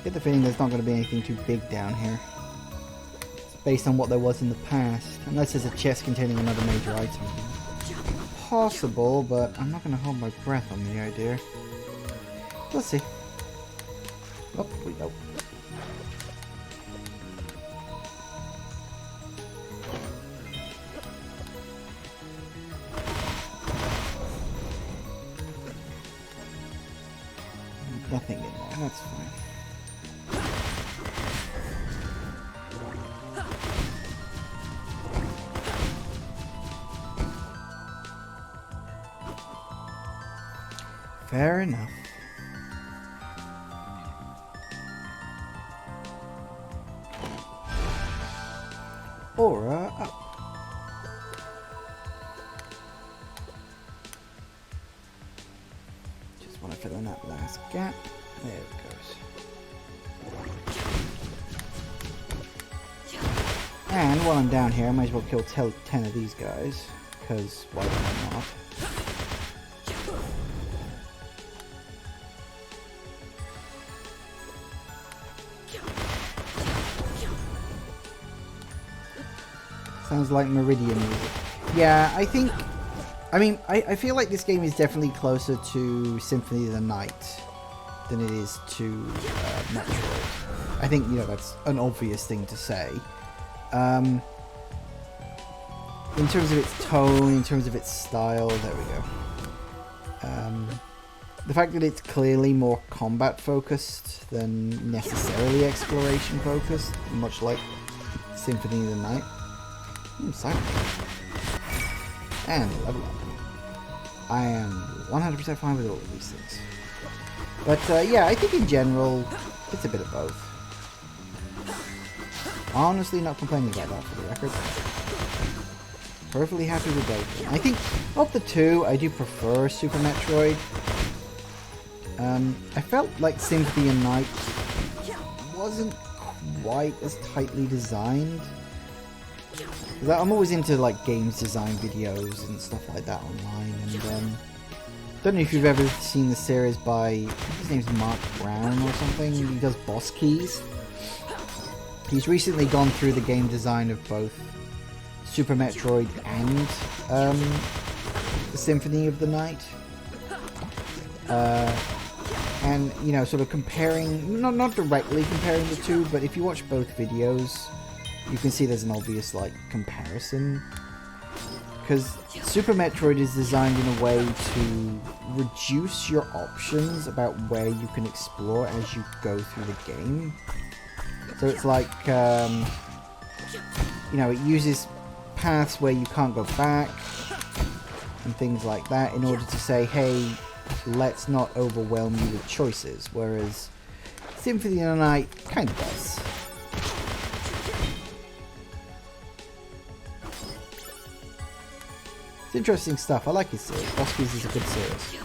Get the feeling there's not going to be anything too big down here. Based on what there was in the past. Unless there's a chest containing another major item. Possible, but I'm not going to hold my breath on the idea. Let's see. Up we go. Nothing in there, that's fine. Fair enough. Aura up. Just want to fill in that last gap. There it goes. And while I'm down here, I might as well kill 10 of these guys, because why would I not? Sounds like Meridian music. Yeah, I feel like this game is definitely closer to Symphony of the Night than it is to Metroid. I think, that's an obvious thing to say. In terms of its tone, in terms of its style, there we go. The fact that it's clearly more combat focused than necessarily exploration focused, much like Symphony of the Night. Silent. And level up. I am 100% fine with all of these things. But yeah, I think in general, it's a bit of both. Honestly, not complaining about that for the record. Perfectly happy with both. I think of the two, I do prefer Super Metroid. I felt like Symphony of the Night wasn't quite as tightly designed. I'm always into like games design videos and stuff like that online, and don't know if you've ever seen the series by, I think his name's Mark Brown or something. He does Boss Keys. He's recently gone through the game design of both Super Metroid and the Symphony of the Night. And, sort of comparing, not directly comparing the two, but if you watch both videos, you can see there's an obvious, comparison. Because Super Metroid is designed in a way to reduce your options about where you can explore as you go through the game. So it's like, it uses paths where you can't go back and things like that in order to say, hey, let's not overwhelm you with choices. Whereas Symphony of the Night kind of does. It's interesting stuff. I like his series. Boss Keys is a good series.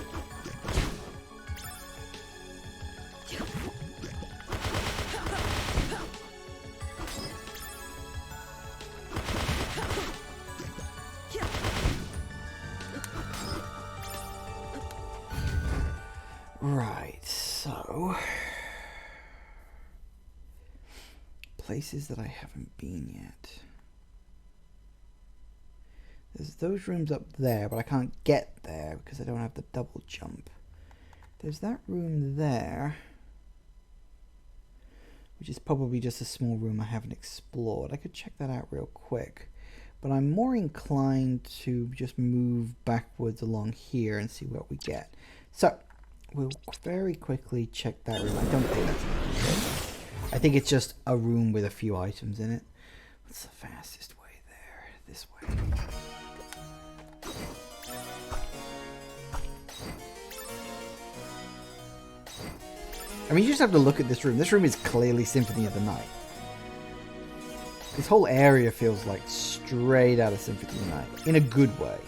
Right, so places that I haven't been yet. There's those rooms up there, but I can't get there because I don't have the double jump. There's that room there, which is probably just a small room I haven't explored. I could check that out real quick, but I'm more inclined to just move backwards along here and see what we get. So we'll very quickly check that room. I don't think that's anything. I think it's just a room with a few items in it. What's the fastest way there? This way. I mean, you just have to look at this room. This room is clearly Symphony of the Night. This whole area feels like straight out of Symphony of the Night. In a good way.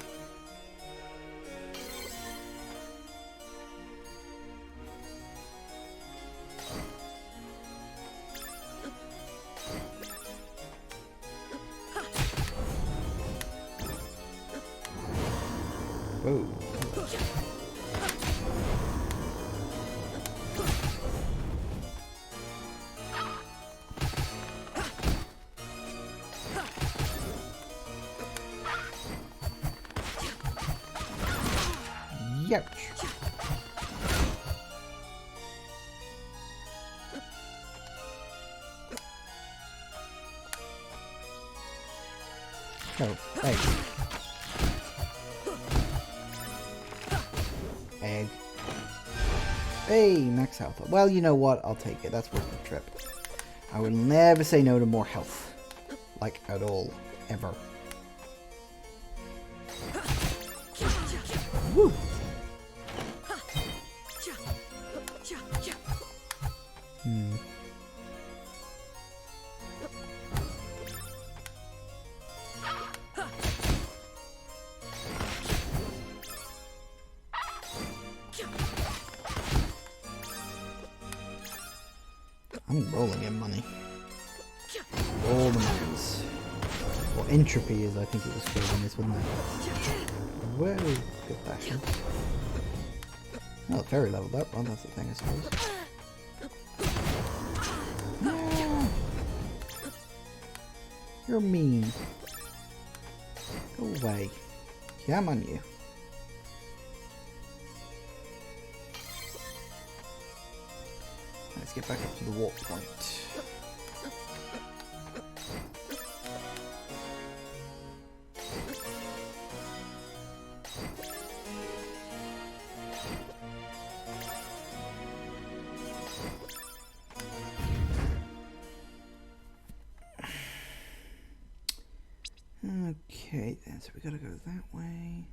Whoa. Ouch. Oh, egg. Egg. Hey, max health. Well, you know what? I'll take it. That's worth the trip. I will never say no to more health. Like, at all. Ever. Woo! I'm rolling in money. All the monies. Or entropy, as I think it was called in this, wasn't it? Whoa, good fashion. Oh, very leveled up. Well, that's the thing, I suppose. No. You're mean. Go away. Yeah, I'm on you. Let's get back up to the warp point. Okay, then, so we gotta go that way.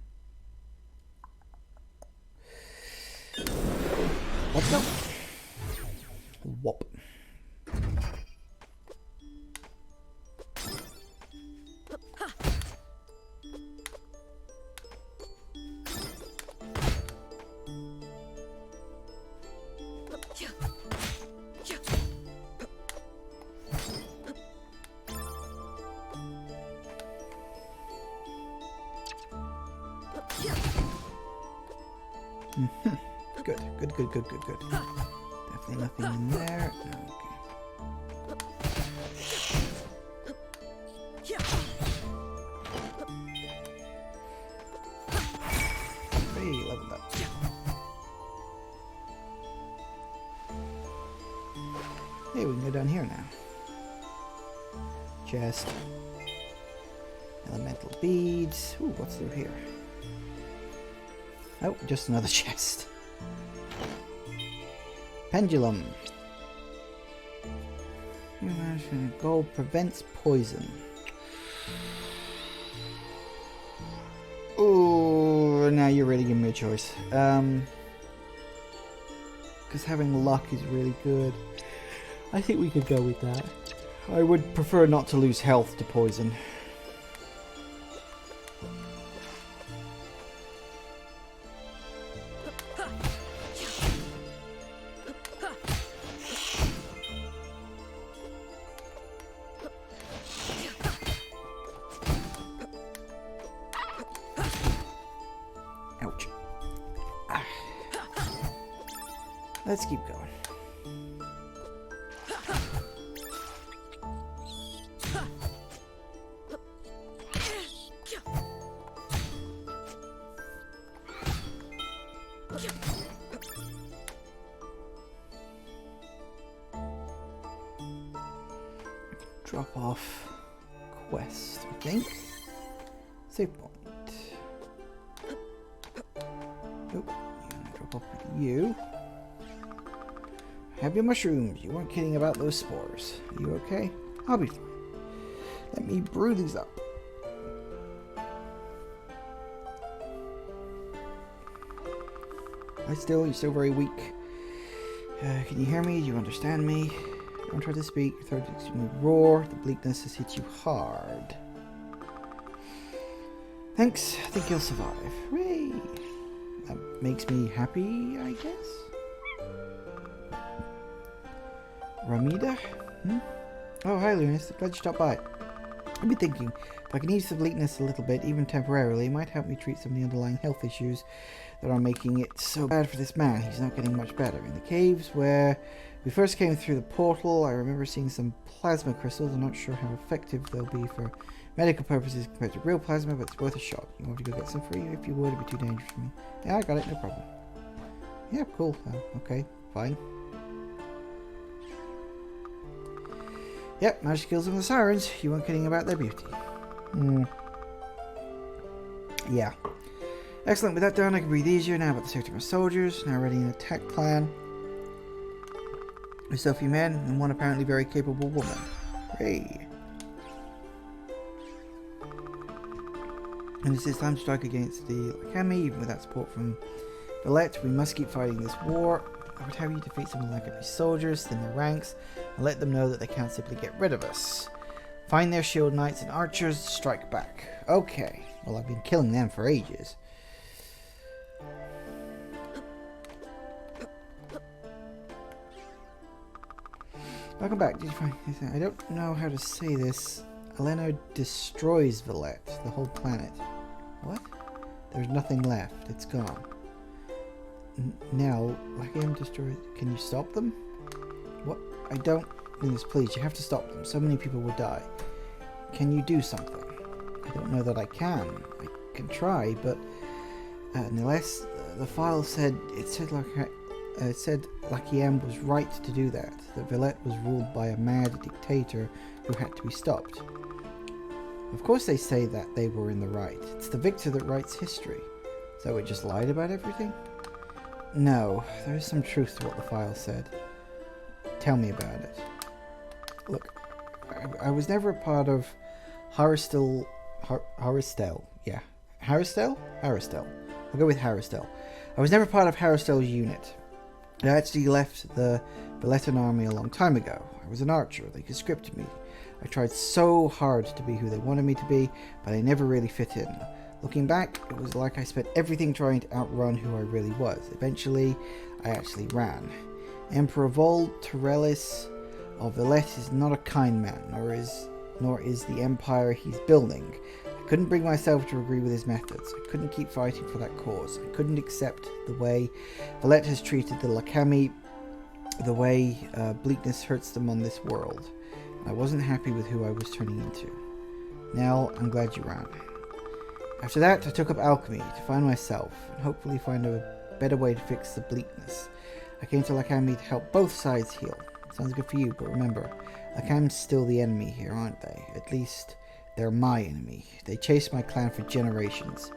What's up? Whoop. Good. Definitely nothing in there. Okay. Hey, leveled up. Hey, we can go down here now. Chest. Elemental beads. Ooh, what's through here? Oh, just another chest. Pendulum. Gold prevents poison. Oh, now you're really giving me a choice. Because having luck is really good. I think we could go with that. I would prefer not to lose health to poison. Ouch. Ah. Let's keep going. Drop off quest, I think. Save point. Nope. Drop off with you. Have your mushrooms. You weren't kidding about those spores. Are you okay? I'll be fine. Let me brew these up. You're still very weak. Can you hear me? Do you understand me? Don't try to speak. Your throat is extremely raw. The bleakness has hit you hard. Thanks. I think you'll survive. Hooray! That makes me happy, I guess. Ramida? Oh, hi, Lunas. Glad you stopped by. I've been thinking, if I can ease the bleakness a little bit, even temporarily, it might help me treat some of the underlying health issues that are making it so bad for this man. He's not getting much better. In the caves where we first came through the portal, I remember seeing some plasma crystals. I'm not sure how effective they'll be for medical purposes compared to real plasma, but it's worth a shot. You want me to go get some for you? If you would, it'd be too dangerous for me. Yeah, I got it. No problem. Yeah, cool. Okay, fine. Yep, managed to kill some of the sirens. You weren't kidding about their beauty. Yeah. Excellent. With that done, I can breathe easier now about the safety of my soldiers. Now ready an attack plan. With so few men and one apparently very capable woman. Hooray. And it's this time to strike against the Lakami, even without support from Villette. We must keep fighting this war. I would have you defeat some of the Lakami soldiers, thin their ranks, and let them know that they can't simply get rid of us. Find their shield knights and archers, strike back. Okay. Well, I've been killing them for ages. Welcome back. Did you find anything? I don't know how to say this. Eleno destroys Valette, the whole planet. What? There's nothing left. It's gone. Now, like I'm destroyed. Can you stop them? What? I don't mean this, please. You have to stop them. So many people would die. Can you do something? I don't know that I can. I can try, but unless the file said it said Lucky M was right to do that. That Valette was ruled by a mad dictator who had to be stopped. Of course they say that they were in the right. It's the victor that writes history. So it just lied about everything? No, there is some truth to what the file said. Tell me about it. Look, I was never a part of Harristel. Yeah. Harristel? Harristel. I'll go with Harristel. I was never part of Harristel's unit. I actually left the Valettan army a long time ago. I was an archer. They conscripted me. I tried so hard to be who they wanted me to be, but I never really fit in. Looking back, it was like I spent everything trying to outrun who I really was. Eventually, I actually ran. Emperor Vol Torellis of Valette is not a kind man, nor is the empire he's building. I couldn't bring myself to agree with his methods. I couldn't keep fighting for that cause. I couldn't accept the way Valette has treated the Lakami, the way bleakness hurts them on this world. I wasn't happy with who I was turning into. Now, I'm glad you ran. After that, I took up alchemy to find myself, and hopefully find a better way to fix the bleakness. I came to Lakami to help both sides heal. Sounds good for you, but remember, Lakami's still the enemy here, aren't they? At least, they're my enemy. They chased my clan for generations.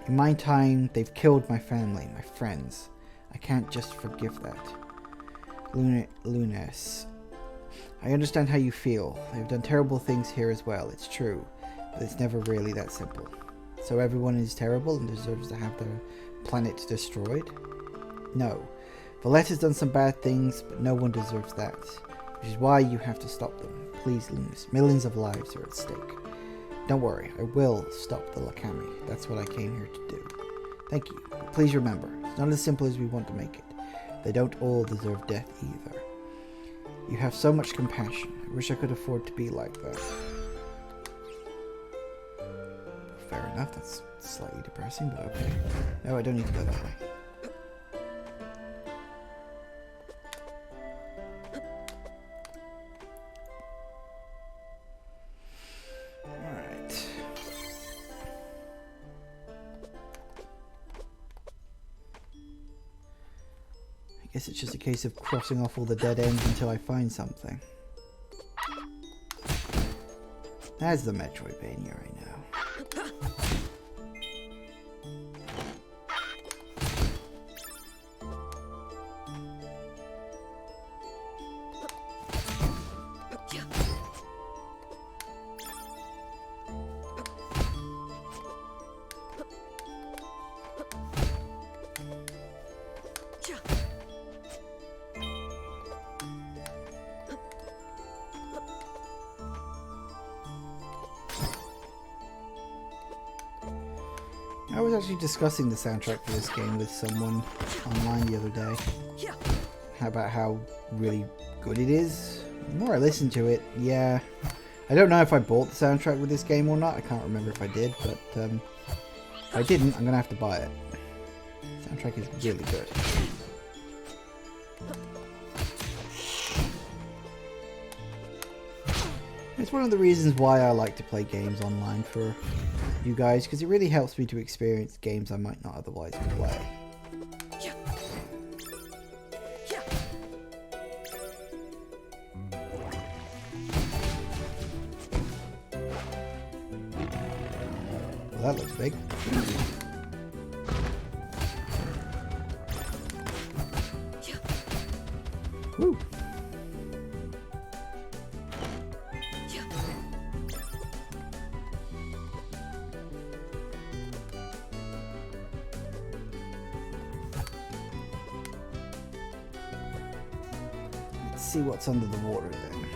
In my time, they've killed my family, my friends. I can't just forgive that. Lunes. I understand how you feel. They've done terrible things here as well, it's true. But it's never really that simple. So everyone is terrible and deserves to have their planet destroyed? No. Valette has done some bad things, but no one deserves that. Which is why you have to stop them. Please, Lunas. Millions of lives are at stake. Don't worry, I will stop the Lakami. That's what I came here to do. Thank you. But please remember, it's not as simple as we want to make it. They don't all deserve death either. You have so much compassion. I wish I could afford to be like that. Fair enough, that's slightly depressing, but okay. No, I don't need to go that way. Alright. I guess it's just a case of crossing off all the dead ends until I find something. That's the Metroidvania I know. I was actually discussing the soundtrack for this game with someone online the other day. About how really good it is. The more I listen to it, yeah. I don't know if I bought the soundtrack with this game or not. I can't remember if I did, but if I didn't, I'm gonna have to buy it. The soundtrack is really good. It's one of the reasons why I like to play games online for you guys, because it really helps me to experience games I might not otherwise play. Well, that looks big. Woo! See what's under the water then.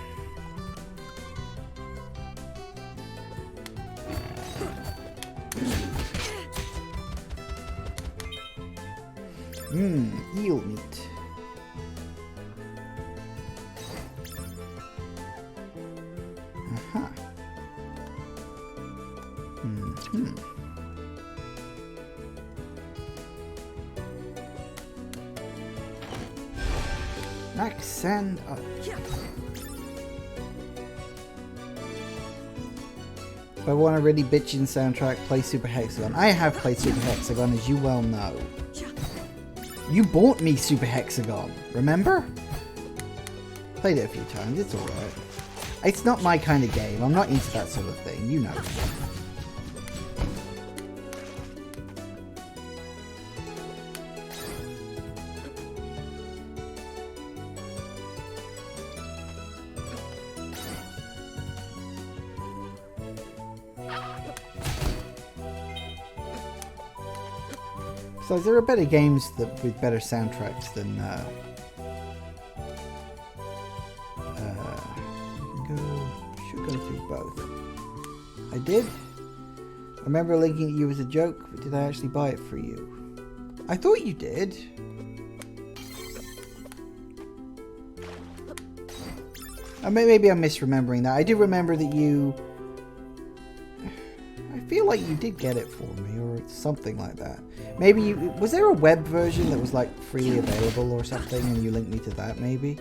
Eel meat. Huh. Hmm. Max and if I want a really bitchin' soundtrack, play Super Hexagon. I have played Super Hexagon, as you well know. You bought me Super Hexagon, remember? Played it a few times, it's alright. It's not my kind of game, I'm not into that sort of thing, you know. So there are better games that with better soundtracks than should go through both. I did. I remember linking at you as a joke, but did I actually buy it for you? I thought you did. Maybe I'm misremembering that. I do remember that you... I feel like you did get it for me, or something like that. Maybe you... Was there a web version that was like freely available or something, and you linked me to that, maybe?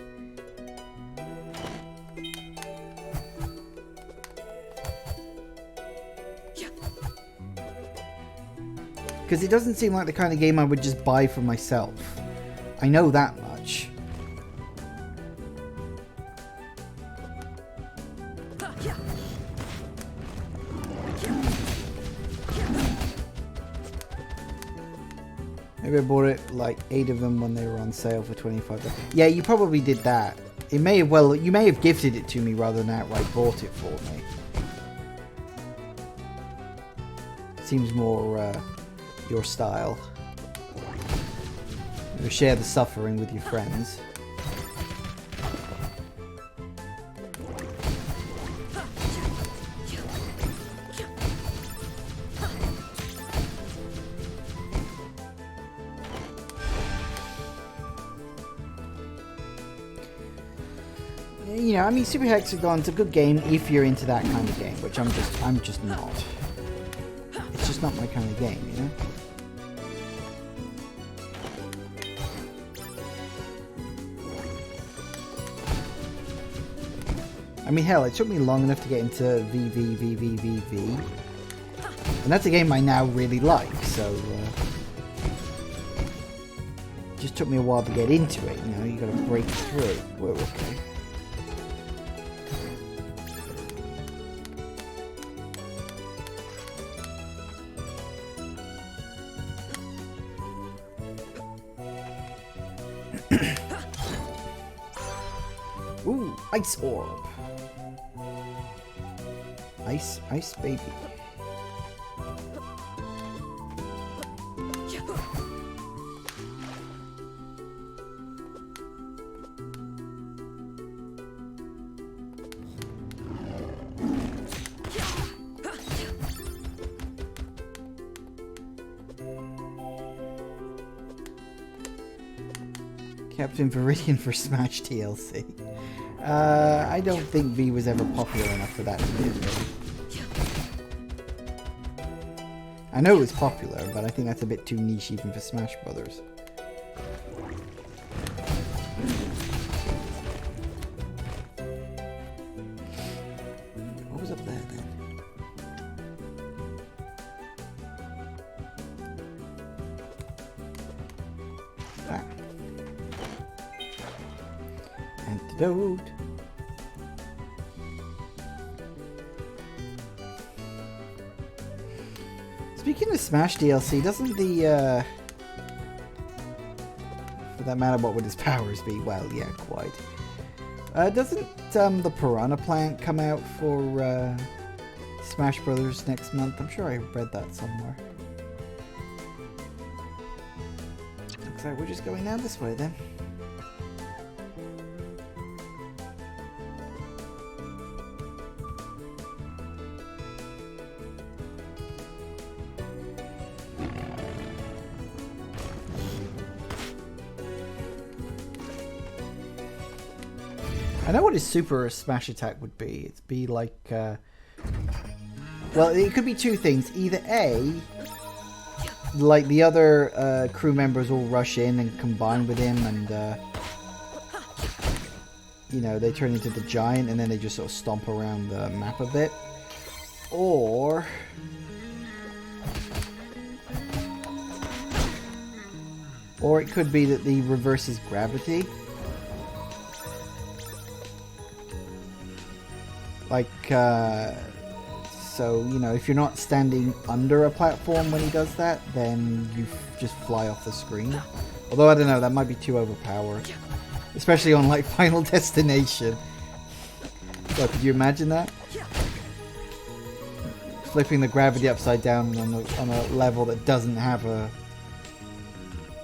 Because it doesn't seem like the kind of game I would just buy for myself. I know that much. Maybe I bought it like 8 of them when they were on sale for $25. Yeah, you probably did that. It may have you may have gifted it to me rather than outright bought it for me. Seems more your style. You share the suffering with your friends. You know, I mean, Super Hexagon's a good game if you're into that kind of game, which I'm just not. It's just not my kind of game, you know? I mean, hell, it took me long enough to get into VVVVVV. And that's a game I now really like, so... it just took me a while to get into it, you know? You gotta break through. Whoa, okay. Ooh, ice orb. Ice baby. Captain Viridian for Smash TLC. I don't think V was ever popular enough for that to be a thing. I know it was popular, but I think that's a bit too niche even for Smash Brothers. What was up there then? Ah. Antidote. Speaking of Smash DLC, doesn't the, for that matter, what would his powers be? Well, yeah, quite. Doesn't the Piranha Plant come out for Smash Brothers next month? I'm sure I read that somewhere. Looks like we're just going down this way then. I know what his super smash attack would be. It'd be like... well, it could be two things. Either A, like the other crew members all rush in and combine with him and... you know, they turn into the giant and then they just sort of stomp around the map a bit. Or... or it could be that he reverses gravity. Like, so, you know, if you're not standing under a platform when he does that, then you just fly off the screen. Although, I don't know, that might be too overpowered. Especially on, like, Final Destination. So, could you imagine that? Flipping the gravity upside down on a level that doesn't have a...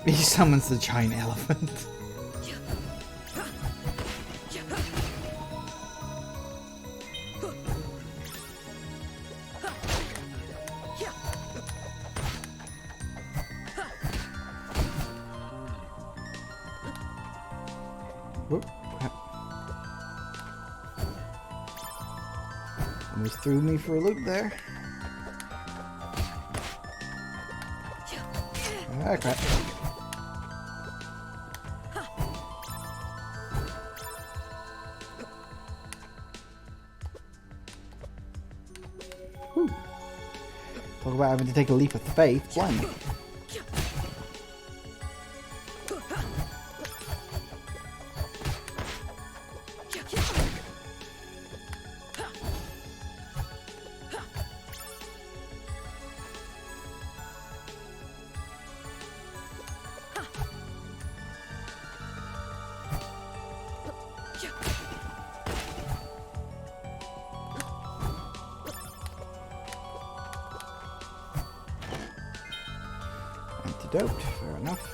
He summons the giant elephant. Whoop, crap. Almost threw me for a loop there. Ah, crap. Whew. Talk about having to take a leap of faith. Blimey. Antidote, fair enough.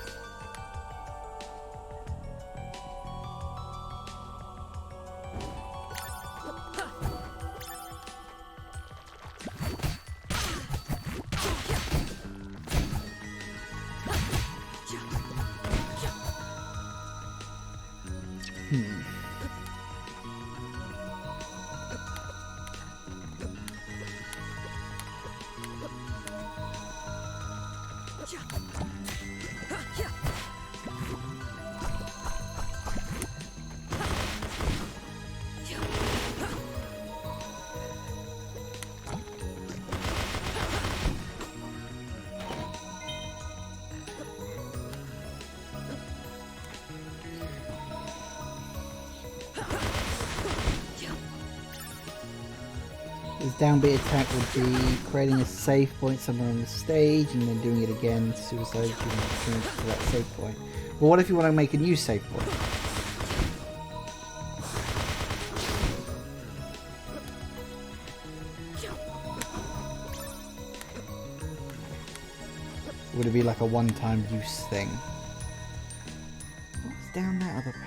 His downbeat attack would be creating a save point somewhere on the stage and then doing it again, suicide, you return to that save point. But what if you want to make a new save point? Would it be like a one-time use thing? What's down that other path?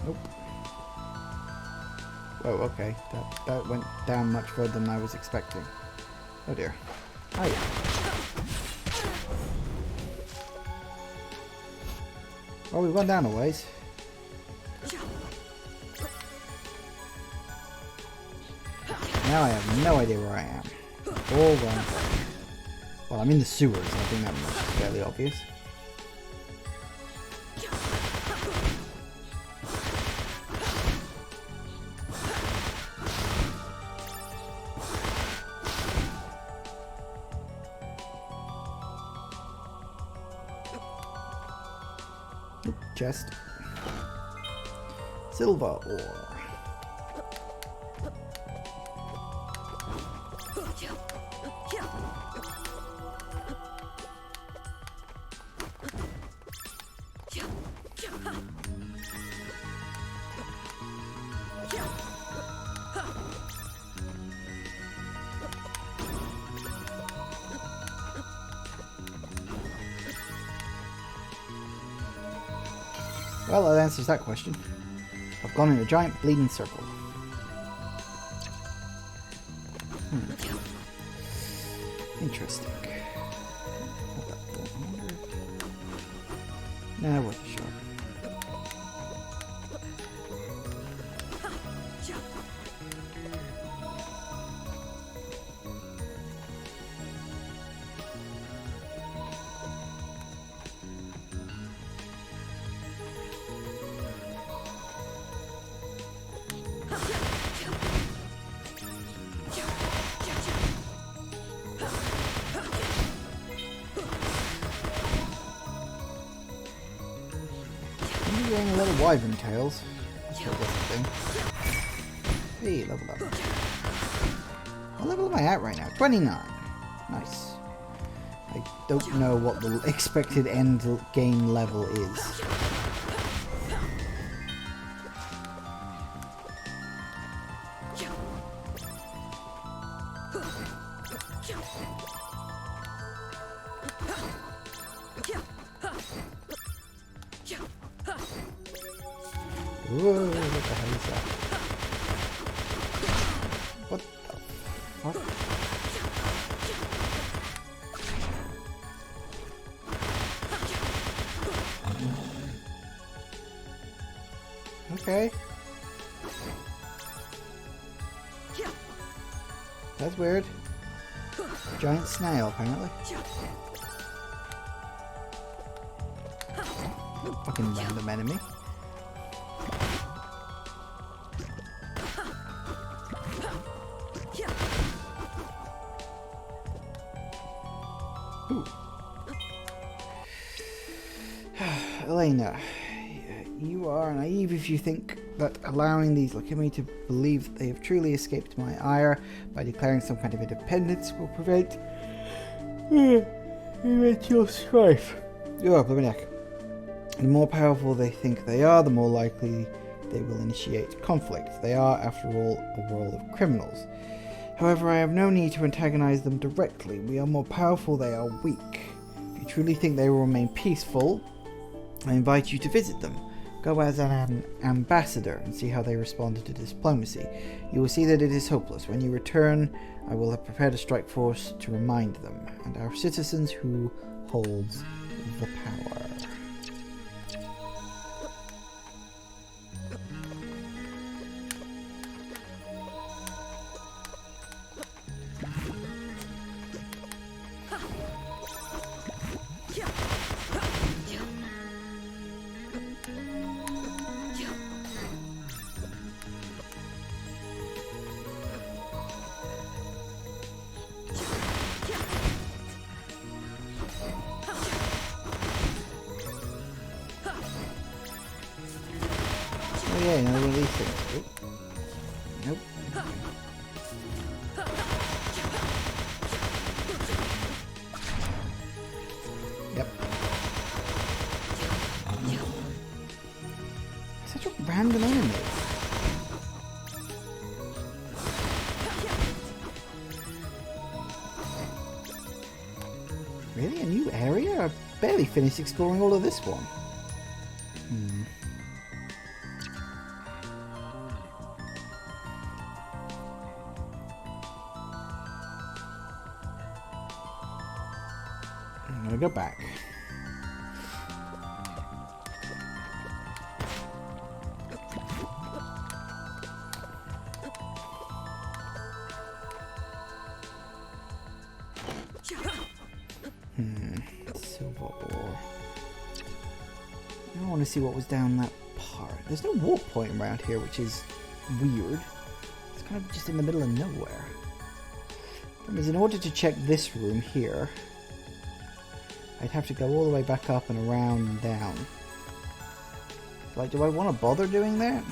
Nope. Oh, okay. That went down much further than I was expecting. Oh dear. Oh yeah. Well, we've gone down a ways. Now I have no idea where I am. All wrong. Well, I'm in the sewers. I think that much is fairly obvious. Chest. Silver ore. Well, that answers that question. I've gone in a giant bleeding circle. Interesting. Hold that 400. Nah, worth a shot. Getting a lot of wyvern tails. That's what that's the thing. Hey, level up. What level am I at right now? 29. Nice. I don't know what the expected end game level is. Whoa, what the hell is that? What the fuck? Okay. That's weird. Giant snail, apparently. Fucking random enemy. Ooh. Elena, you are naive if you think that allowing these Lakimi to believe that they have truly escaped my ire by declaring some kind of independence will prevent eventual strife. Oh, bloody neck. The more powerful they think they are, the more likely they will initiate conflict. They are, after all, a world of criminals. However, I have no need to antagonize them directly. We are more powerful, they are weak. If you truly think they will remain peaceful, I invite you to visit them. Go as an ambassador and see how they respond to diplomacy. You will see that it is hopeless. When you return, I will have prepared a strike force to remind them, and our citizens who holds the power. Oh yeah, another one of these things. Oop. Nope. Yep. Such a random enemy. Really? A new area? I barely finished exploring all of this one. I'm gonna go back. Silver ore. I want to see what was down that part. There's no warp point around here, which is weird. It's kind of just in the middle of nowhere. Because in order to check this room here, I'd have to go all the way back up and around and down. Like, do I want to bother doing that?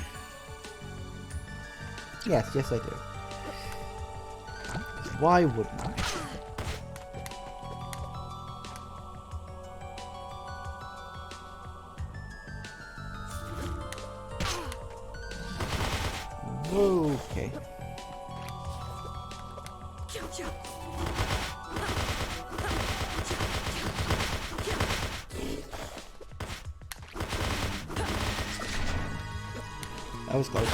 Yes, I do. Why wouldn't I? Okay. That was close.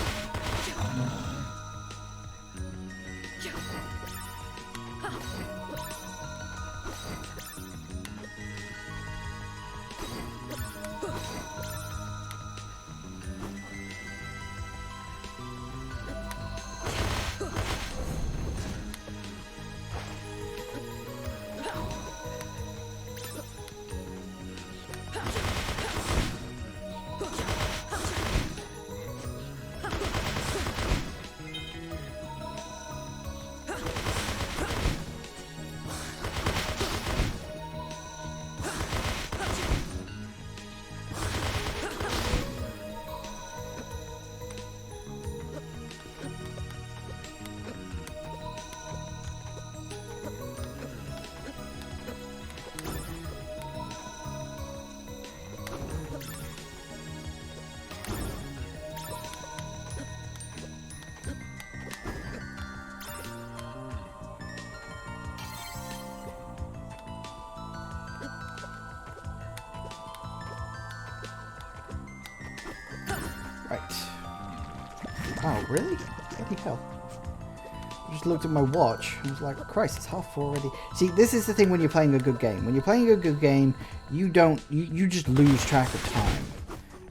Oh, really? Bloody hell. I just looked at my watch and was like, Christ, it's 4:30 already. See, this is the thing when you're playing a good game. When you're playing a good game, you just lose track of time.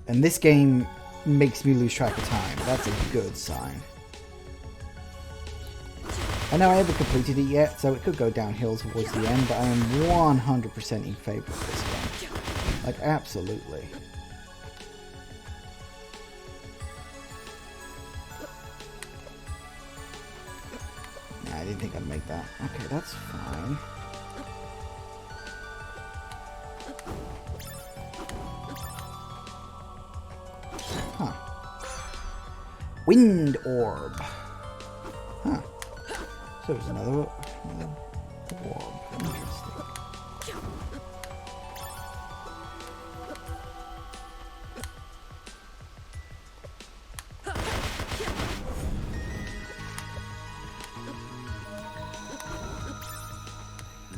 And this game makes me lose track of time. That's a good sign. I know I haven't completed it yet, so it could go downhill towards the end, but I am 100% in favor of this game. Like, absolutely. Nah, I didn't think I'd make that. Okay, that's fine. Huh. Wind orb. Huh. So there's another orb. Interesting.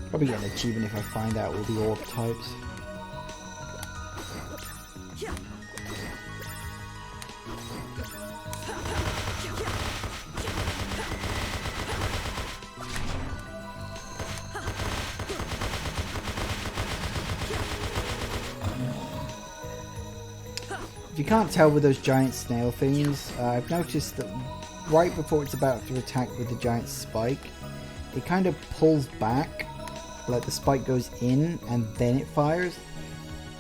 Probably get an achievement if I find out all the orb types. If you can't tell with those giant snail things, I've noticed that right before it's about to attack with the giant spike, it kind of pulls back, like the spike goes in and then it fires.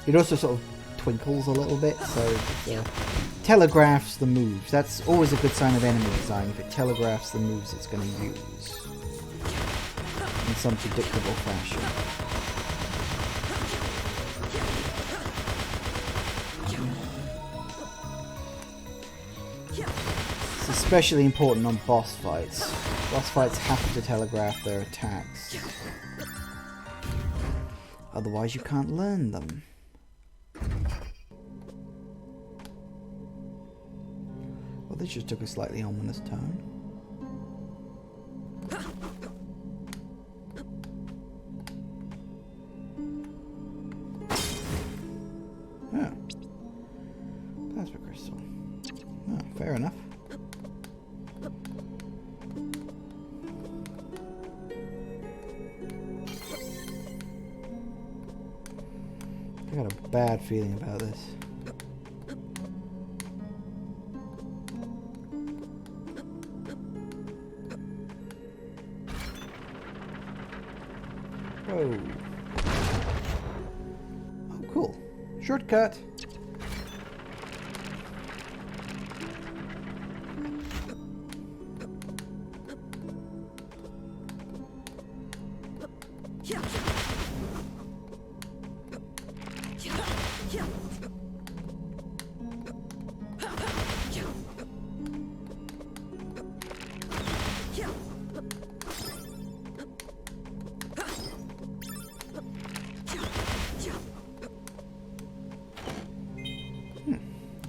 It also sort of twinkles a little bit, so it telegraphs the moves. That's always a good sign of enemy design, if it telegraphs the moves it's going to use in some predictable fashion. Especially important on boss fights. Boss fights have to telegraph their attacks. Otherwise you can't learn them. Well, this just took a slightly ominous turn. Oh. Plasma crystal. Oh, fair enough. I got a bad feeling about this. Whoa. Oh, cool. Shortcut.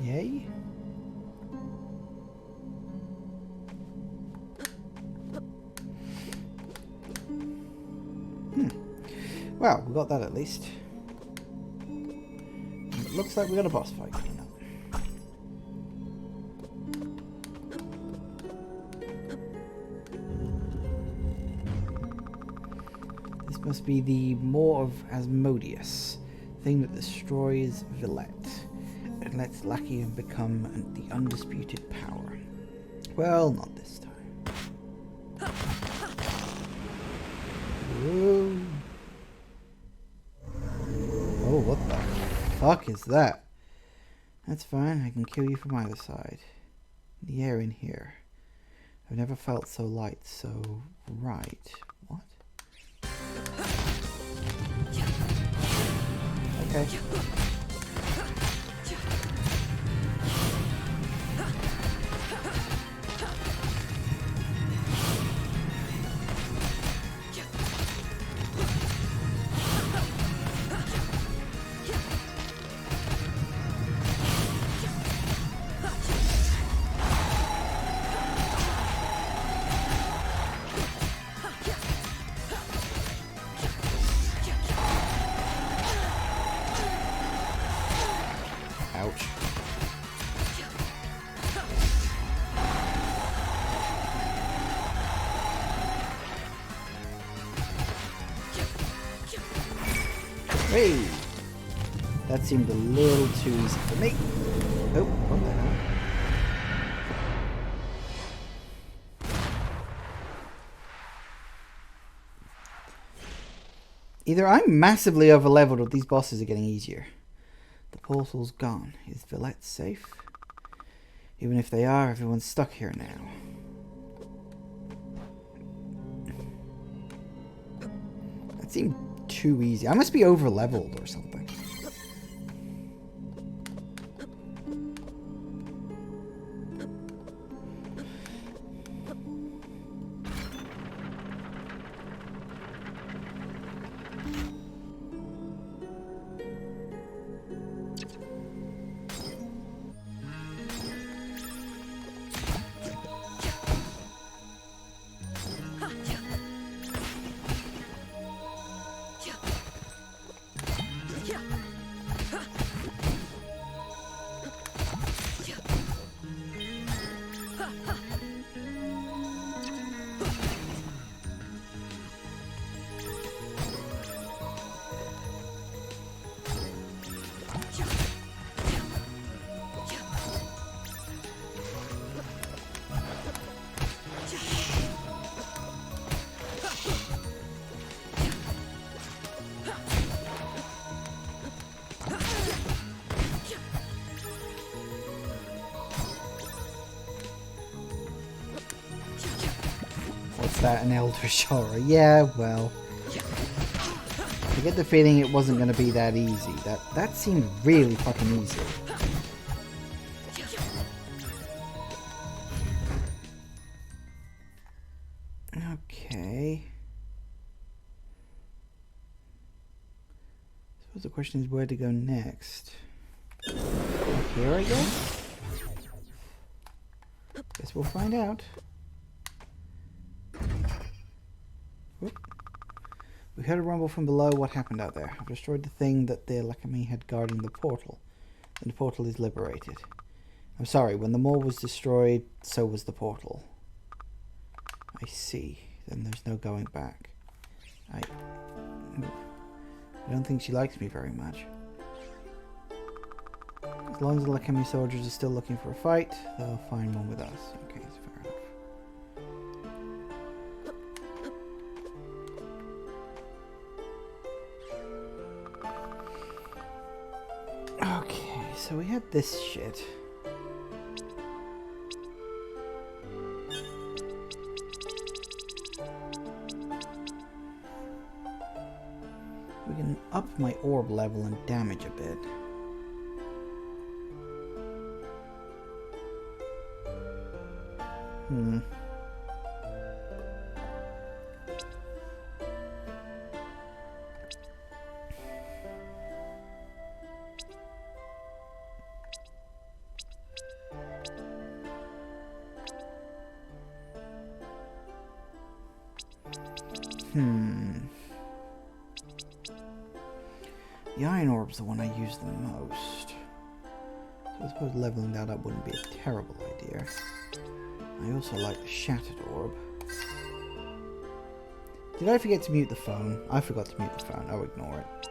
Yay. Well, we got that at least. And it looks like we got a boss fight coming up. This must be the Maw of Asmodeus, thing that destroys Villette and lets Lachian become the undisputed power. Well, not this time. Whoa. Oh, what the fuck is that? That's fine, I can kill you from either side. The air in here. I've never felt so light, so right. What? Okay. Hey! That seemed a little too easy for me. Oh, what the hell? Either I'm massively overleveled or these bosses are getting easier. The portal's gone. Is Villette safe? Even if they are, everyone's stuck here now. That seemed too easy. I must be overleveled or something. That an Eldritch Horror. Yeah, well. I get the feeling it wasn't going to be that easy. That seemed really fucking easy. Okay. I suppose the question is where to go next. Up here, I guess? Guess we'll find out. Whoop. We heard a rumble from below. What happened out there? I've destroyed the thing that the Alchemy had guarding the portal. And the portal is liberated. I'm sorry, when the mall was destroyed, so was the portal. I see. Then there's no going back. I don't think she likes me very much. As long as the Alchemy soldiers are still looking for a fight, they'll find one with us. Okay, it's fair enough. So we had this shit. We can up my orb level and damage a bit. The iron orb's the one I use the most. So I suppose leveling that up wouldn't be a terrible idea. I also like the shattered orb. Did I forget to mute the phone? I forgot to mute the phone. I'll ignore it.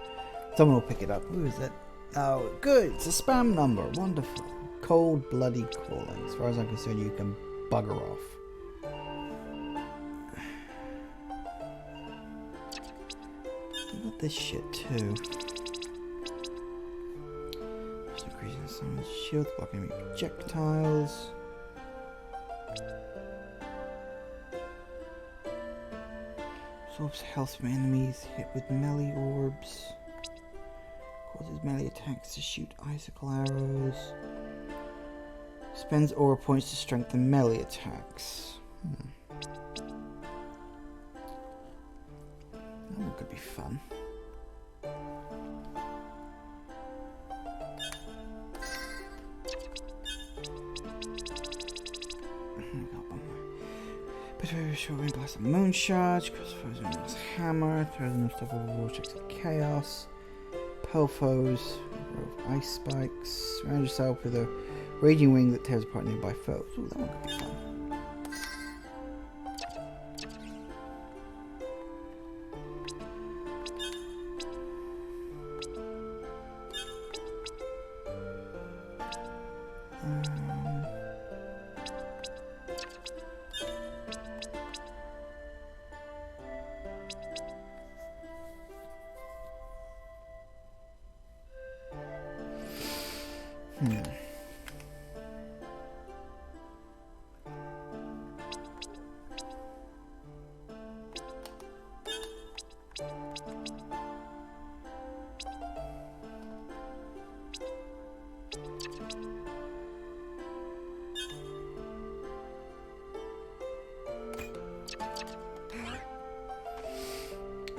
Someone will pick it up. Who is it? Oh, good. It's a spam number. Wonderful. Cold, bloody calling. As far as I'm concerned, you can bugger off. I got this shit too. Just increasing someone's shield, blocking enemy projectiles. Absorbs health from enemies hit with melee orbs. Causes melee attacks to shoot icicle arrows. Spends aura points to strengthen melee attacks. That one could be fun. Short blast of moonshot, crossfires with hammer, throws an unstoppable vortex of chaos, pelfos, ice spikes, surround yourself with a raging wing that tears apart nearby foes. Ooh, that one could be fun.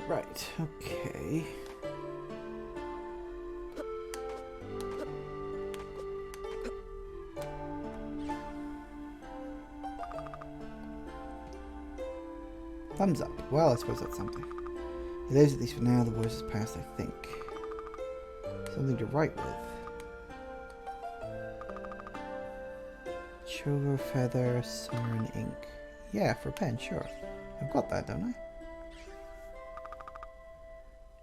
Right, okay. Thumbs up. Well, I suppose that's something. It is, at least for now, the worst is past, I think. Something to write with. Chover, feather, siren, ink. Yeah, for a pen, sure. I've got that, don't I?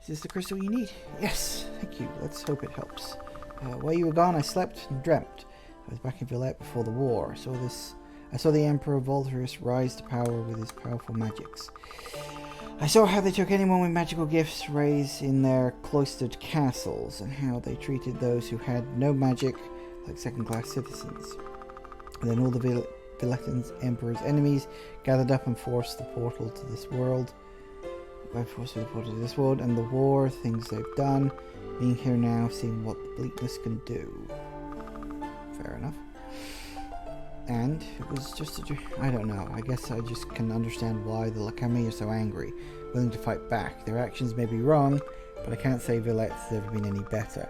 Is this the crystal you need? Yes, thank you. Let's hope it helps. While you were gone, I slept and dreamt. I was back in Villette before the war. I saw the Emperor Volturius rise to power with his powerful magics. I saw how they took anyone with magical gifts raised in their cloistered castles, and how they treated those who had no magic like second-class citizens. And then all the Villettan Emperor's enemies gathered up and forced the portal to this world. And the war, things they've done, being here now, seeing what the bleakness can do. Fair enough. And it was just a... I don't know. I guess I just can understand why the Lakami are so angry, willing to fight back. Their actions may be wrong, but I can't say Villette's ever been any better.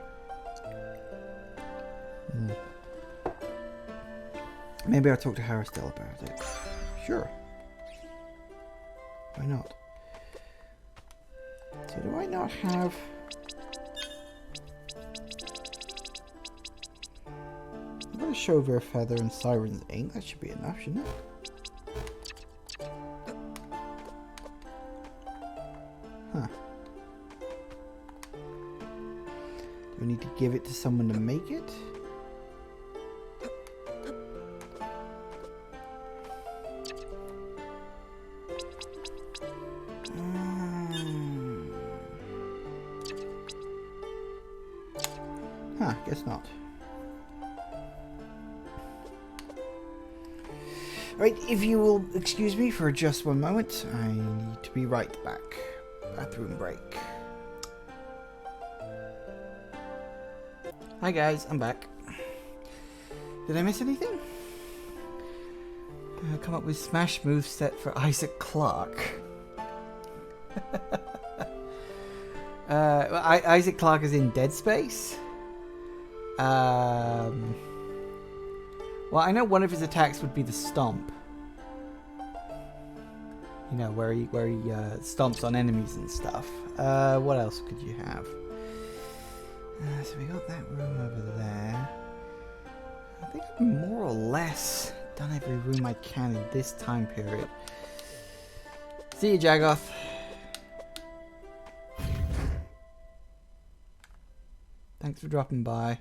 Maybe I'll talk to Harrisdale about it. Sure. Why not? So do I not have... I've got a Chover feather and siren's ink. That should be enough, shouldn't it? Huh. Do I need to give it to someone to make it? Huh, guess not. Right, if you will excuse me for just one moment, I need to be right back. Bathroom break. Hi guys, I'm back. Did I miss anything? Come up with smash move set for Isaac Clarke. Isaac Clarke is in Dead Space. Well, I know one of his attacks would be the stomp. You know, where he stomps on enemies and stuff. What else could you have? So we got that room over there. I think I've more or less done every room I can in this time period. See you, Jagoth. Thanks for dropping by.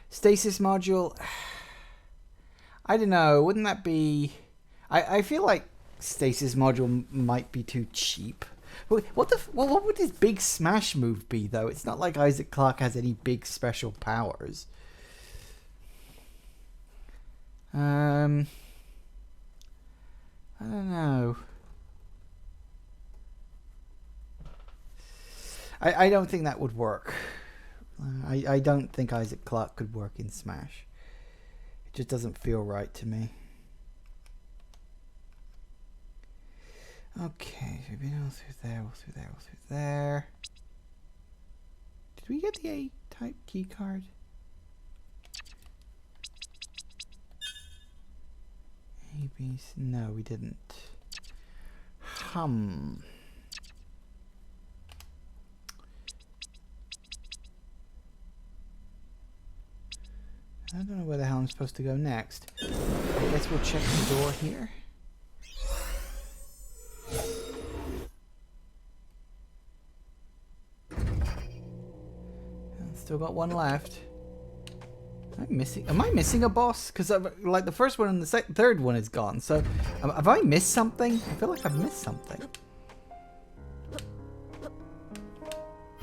Stasis module. I don't know. Wouldn't that be... I feel like stasis module might be too cheap. What would his big smash move be, though? It's not like Isaac Clarke has any big special powers. I don't know. I don't think that would work. I don't think Isaac Clarke could work in Smash. It just doesn't feel right to me. Okay, so we've been all through there, all through there, all through there. Did we get the A-type key card? AB's, no, we didn't. I don't know where the hell I'm supposed to go next. I guess we'll check the door here. Still got one left. Am I missing a boss? Because like the first one and the third one is gone. So have I missed something? I feel like I've missed something.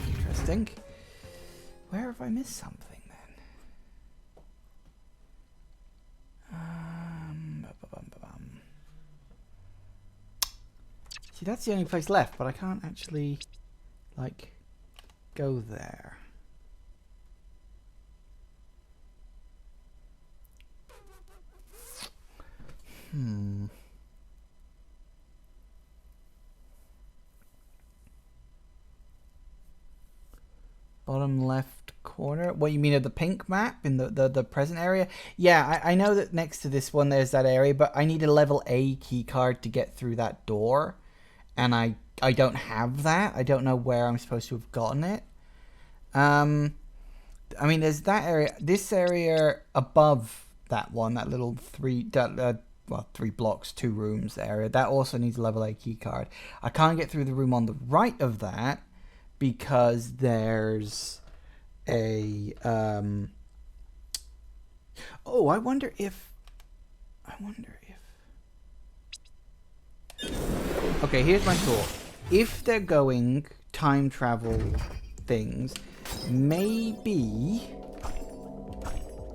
Interesting. Where have I missed something then? See, that's the only place left, but I can't actually like go there. Bottom left corner. What you mean of the pink map in the present area? Yeah, I know that next to this one there's that area, but I need a level A key card to get through that door. And I don't have that. I don't know where I'm supposed to have gotten it. I mean, there's that area. This area above that one, that little 3 blocks, 2 rooms area, that also needs a level A key card. I can't get through the room on the right of that because there's a oh, I wonder if okay, here's my thought. If they're going time travel things, maybe,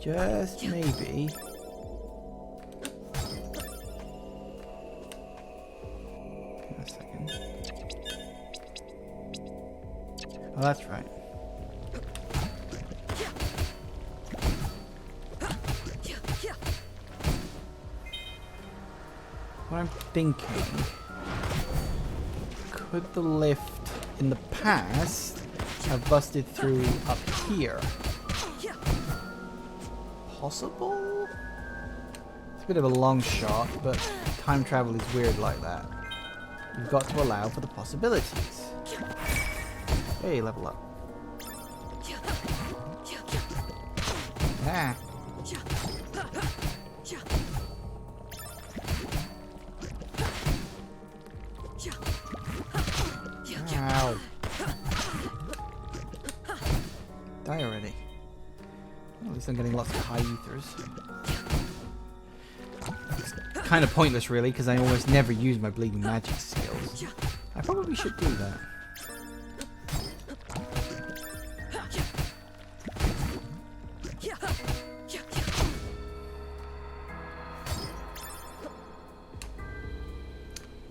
just maybe, a second. Oh, that's right. What I'm thinking, could the lift in the past have busted through up here? Possible? It's a bit of a long shot, but time travel is weird like that. You've got to allow for the possibilities. Hey, level up. Ah. Ow. Die already. Well, at least I'm getting lots of high ethers. It's kind of pointless really, because I almost never use my bleeding magic skills. I probably should do that.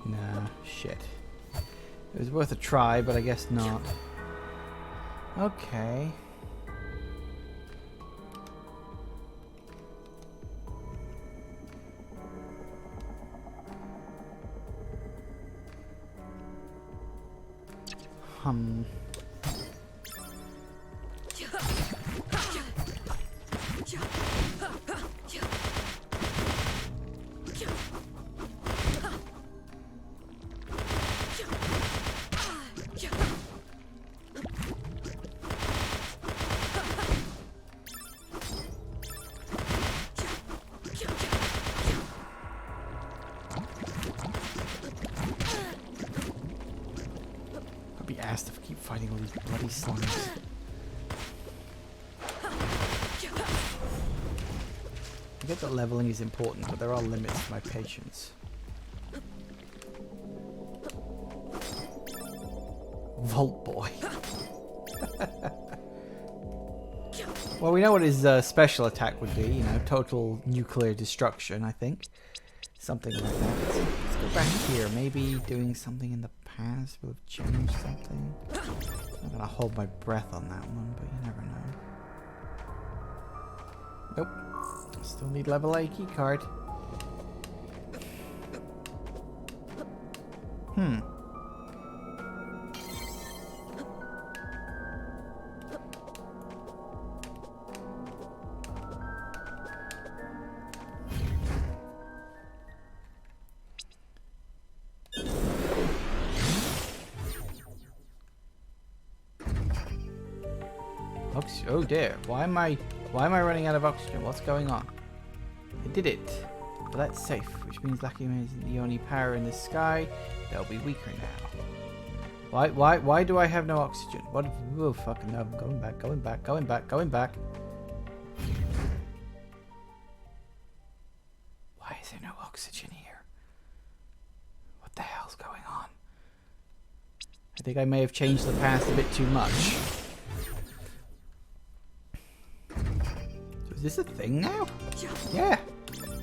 Nah, shit. It was worth a try, but I guess not. Okay. I'd be asked if I keep fighting all these bloody slimes. I get that leveling is important, but there are limits to my patience. Vault Boy. Well, we know what his special attack would be, you know, total nuclear destruction, I think. Something like that. Let's go back here. Maybe doing something in the past will have changed something. I'm gonna hold my breath on that one, but you never know. Nope. Still need level A key card. Oh dear, why am I running out of oxygen? What's going on? I did it. But that's safe, which means Lacumen isn't the only power in the sky. They'll be weaker now. Why do I have no oxygen? What? Oh fucking no, I'm going back. Why is there no oxygen here? What the hell's going on? I think I may have changed the past a bit too much. Is this a thing now? Yeah.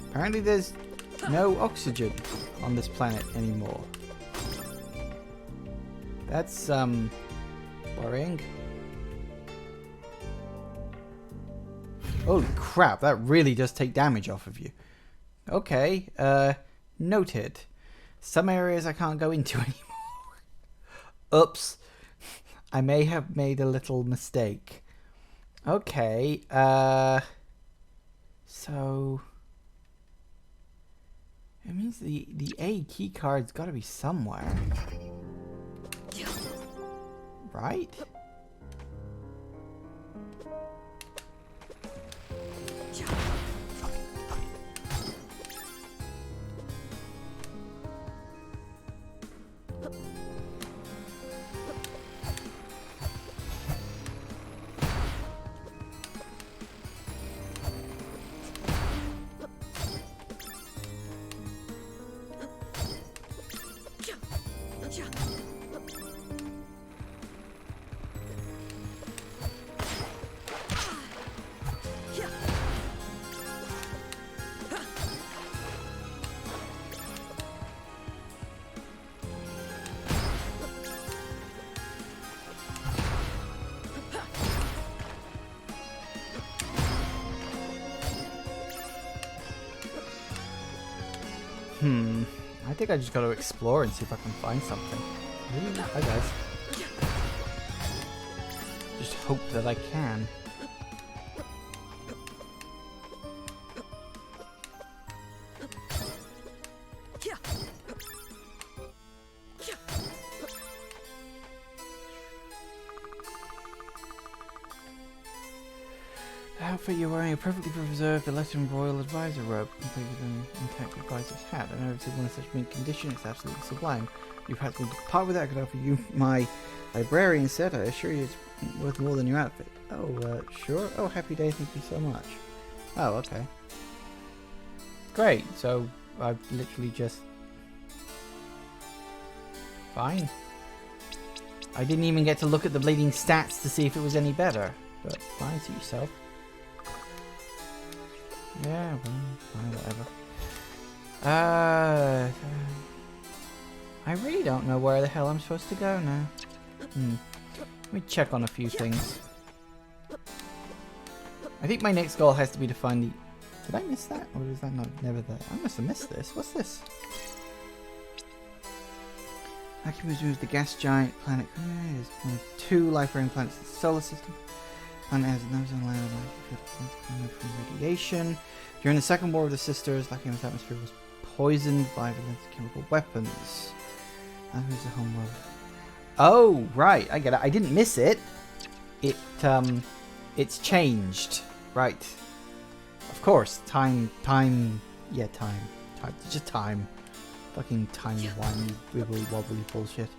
Apparently there's no oxygen on this planet anymore. That's, worrying. Holy crap, that really does take damage off of you. Okay, noted. Some areas I can't go into anymore. Oops. I may have made a little mistake. Okay, so it means the A key card's got to be somewhere, right? I think I just gotta explore and see if I can find something. Ooh, hi guys. Just hope that I can. The outfit you're wearing a perfectly preserved Electron Royal Advisor robe, complete with an intact advisor's hat. I never seen one in such mint condition. It's absolutely sublime. You've had to part with that. I could offer you my librarian set. I assure you it's worth more than your outfit. Oh, sure. Oh, happy day. Thank you so much. Oh, okay. Great. So I've literally just... Fine. I didn't even get to look at the bleeding stats to see if it was any better. But fine, suit yourself. Yeah, well, fine, whatever. I really don't know where the hell I'm supposed to go now. Let me check on a few things. I think my next goal has to be to find the... Did I miss that? Or is that not never there? I must have missed this. What's this? Vacuum removes the gas giant planet. There's one of 2 life-bearing planets in the solar system. Planet has no zone land from radiation. During the Second War of the Sisters, Lakium's atmosphere was poisoned by the chemical weapons. That was the home world. Oh, right, I get it. I didn't miss it. It's changed. Right. Of course, time, just time. Fucking timey-wimey, wibbly-wobbly bullshit.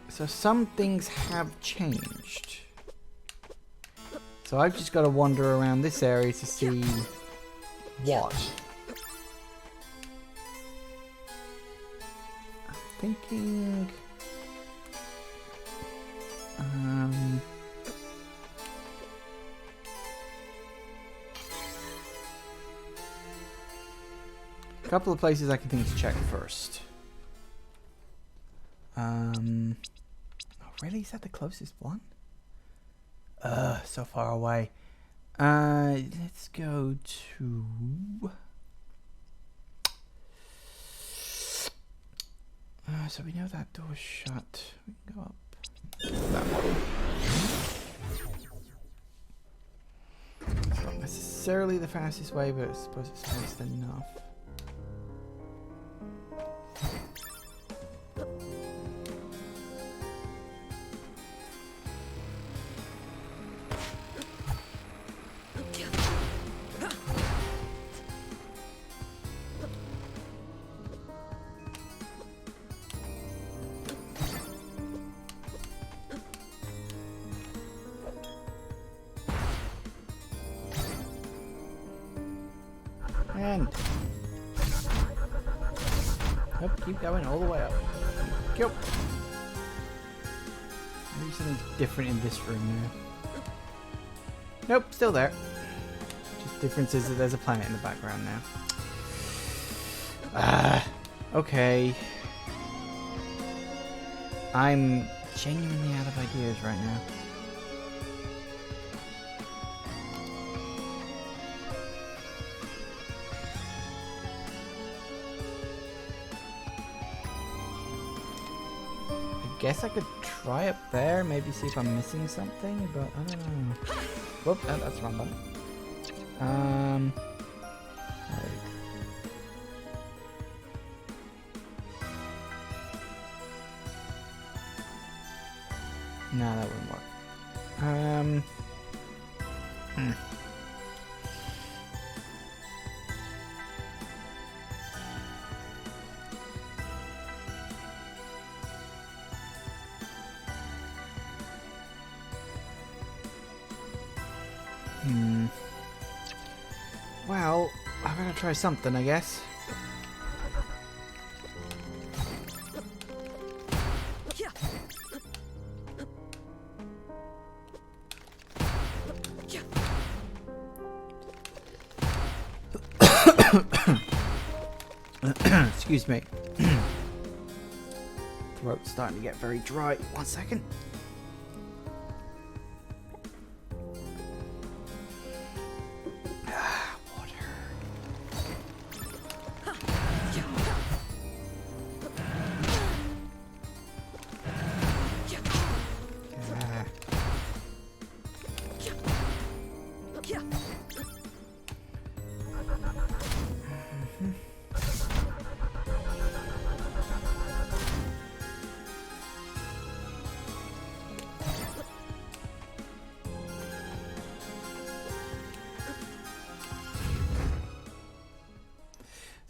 So some things have changed. So I've just got to wander around this area to see what. I'm thinking... a couple of places I can think to check first. Oh, really? Is that the closest one? So far away. Let's go to... so we know that door's shut. We can go up that way. It's not necessarily the fastest way, but I suppose it's fast enough. And nope, keep going all the way up. Go. Maybe something's different in this room now. Nope, still there. Just difference is that there's a planet in the background now. Okay. I'm genuinely out of ideas right now. guess I could try up there, maybe see if I'm missing something, but I don't know. Whoop, that's the wrong button. Right. No, that wouldn't work. Well, I'm gonna try something, I guess. Excuse me. Throat's starting to get very dry. 1 second.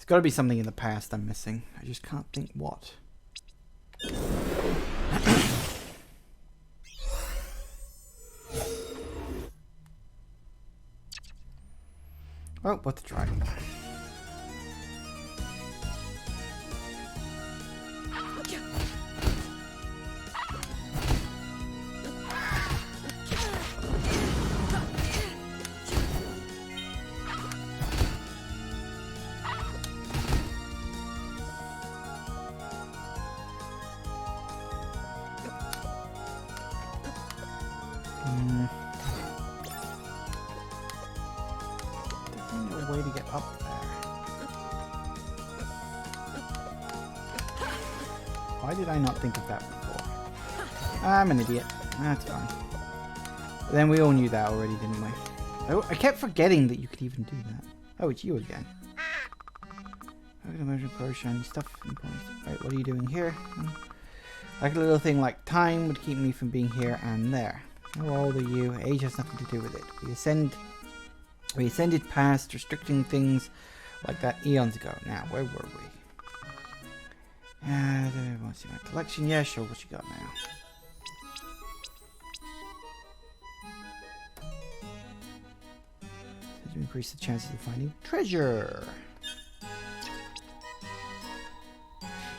Got to be something in the past I'm missing. I just can't think what. Oh, what to try? Definitely no way to get up there. Why did I not think of that before? I'm an idiot. That's fine. But then we all knew that already, didn't we? Oh, I kept forgetting that you could even do that. Oh, it's you again. I can imagine pro shiny stuff. Right, what are you doing here? Like a little thing like time would keep me from being here and there. How old are you? Age has nothing to do with it. We ascended past restricting things like that eons ago. Now, where were we? Want to see my collection? Yeah, sure. What you got now? To increase the chances of finding treasure.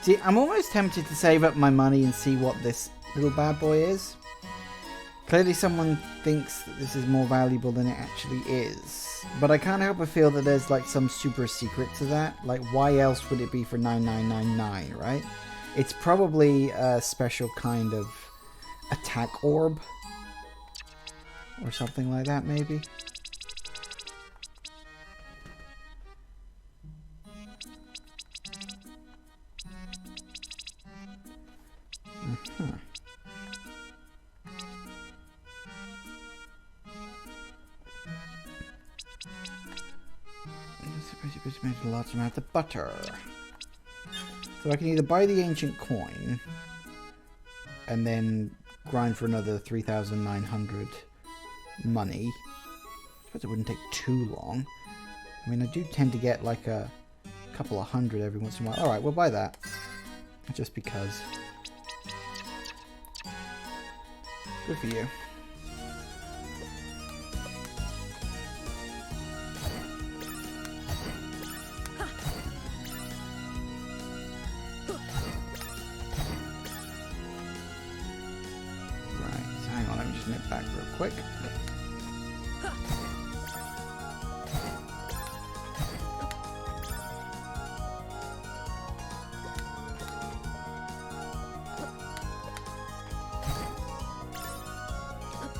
See, I'm almost tempted to save up my money and see what this little bad boy is. Clearly someone thinks that this is more valuable than it actually is. But I can't help but feel that there's like some super secret to that. Like, why else would it be for 9999, right? It's probably a special kind of attack orb. Or something like that, maybe. Made a large amount of butter. So I can either buy the ancient coin and then grind for another 3,900 money. I suppose it wouldn't take too long. I mean, I do tend to get like a couple of hundred every once in a while. Alright, we'll buy that. Just because. Good for you. Back real quick.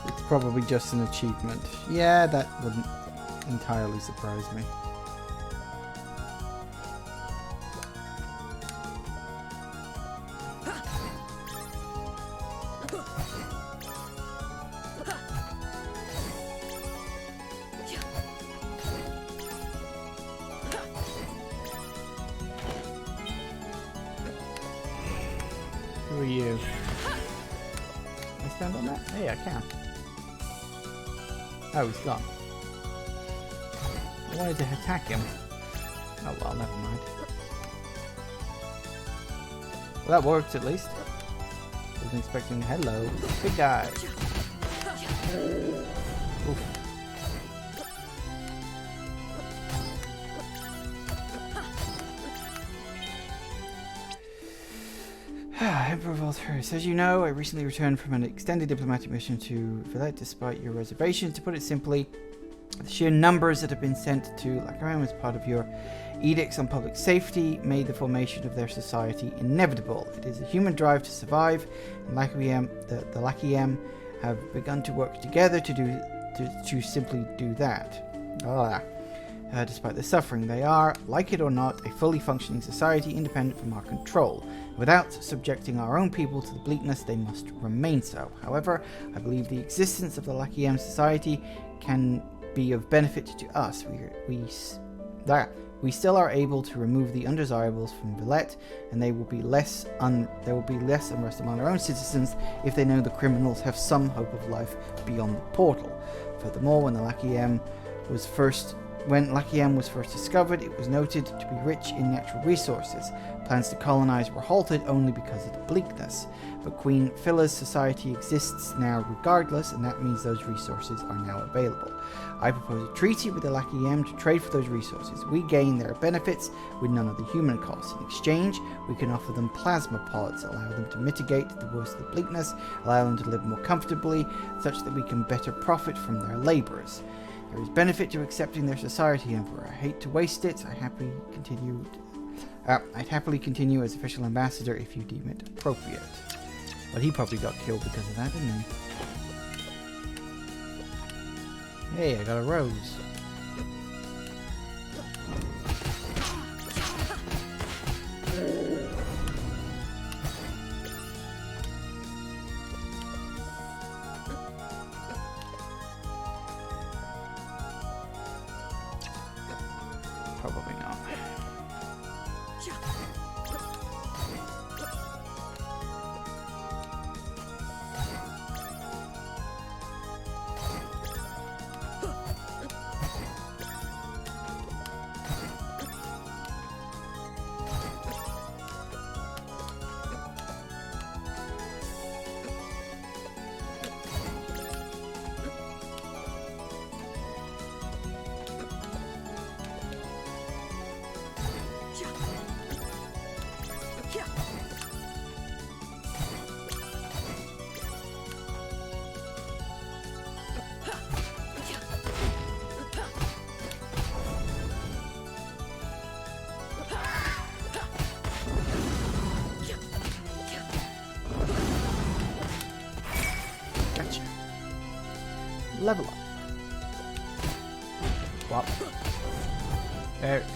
It's probably just an achievement. Yeah, that wouldn't entirely surprise me. Who are you? Can I stand on that? Hey, I can. Oh, he's gone. I wanted to attack him. Oh well, never mind. Well, that worked at least. Wasn't expecting. Hello, big guy. Oof. Emperor Voltaire, as you know, I recently returned from an extended diplomatic mission to Villette despite your reservations. To put it simply, the sheer numbers that have been sent to Lacaram as part of your edicts on public safety made the formation of their society inevitable. It is a human drive to survive, and the Lachiem have begun to work together to simply do that. Despite the suffering, they are, like it or not, a fully functioning society independent from our control. Without subjecting our own people to the bleakness, they must remain so. However, I believe the existence of the Lachiem society can be of benefit to us. We still are able to remove the undesirables from Villette, and there will be less unrest among our own citizens if they know the criminals have some hope of life beyond the portal. Furthermore, when Lachiem was first discovered, it was noted to be rich in natural resources. Plans to colonize were halted only because of the bleakness. But Queen Phila's society exists now regardless, and that means those resources are now available. I propose a treaty with the Lachiem to trade for those resources. We gain their benefits with none of the human costs. In exchange, we can offer them plasma pods, allow them to mitigate the worst of the bleakness, allow them to live more comfortably, such that we can better profit from their labors. There is benefit to accepting their society, Emperor. I hate to waste it. I'd happily continue as official ambassador if you deem it appropriate. But he probably got killed because of that, didn't he? Hey, I got a rose. Probably not. Level up. Swap. There it goes.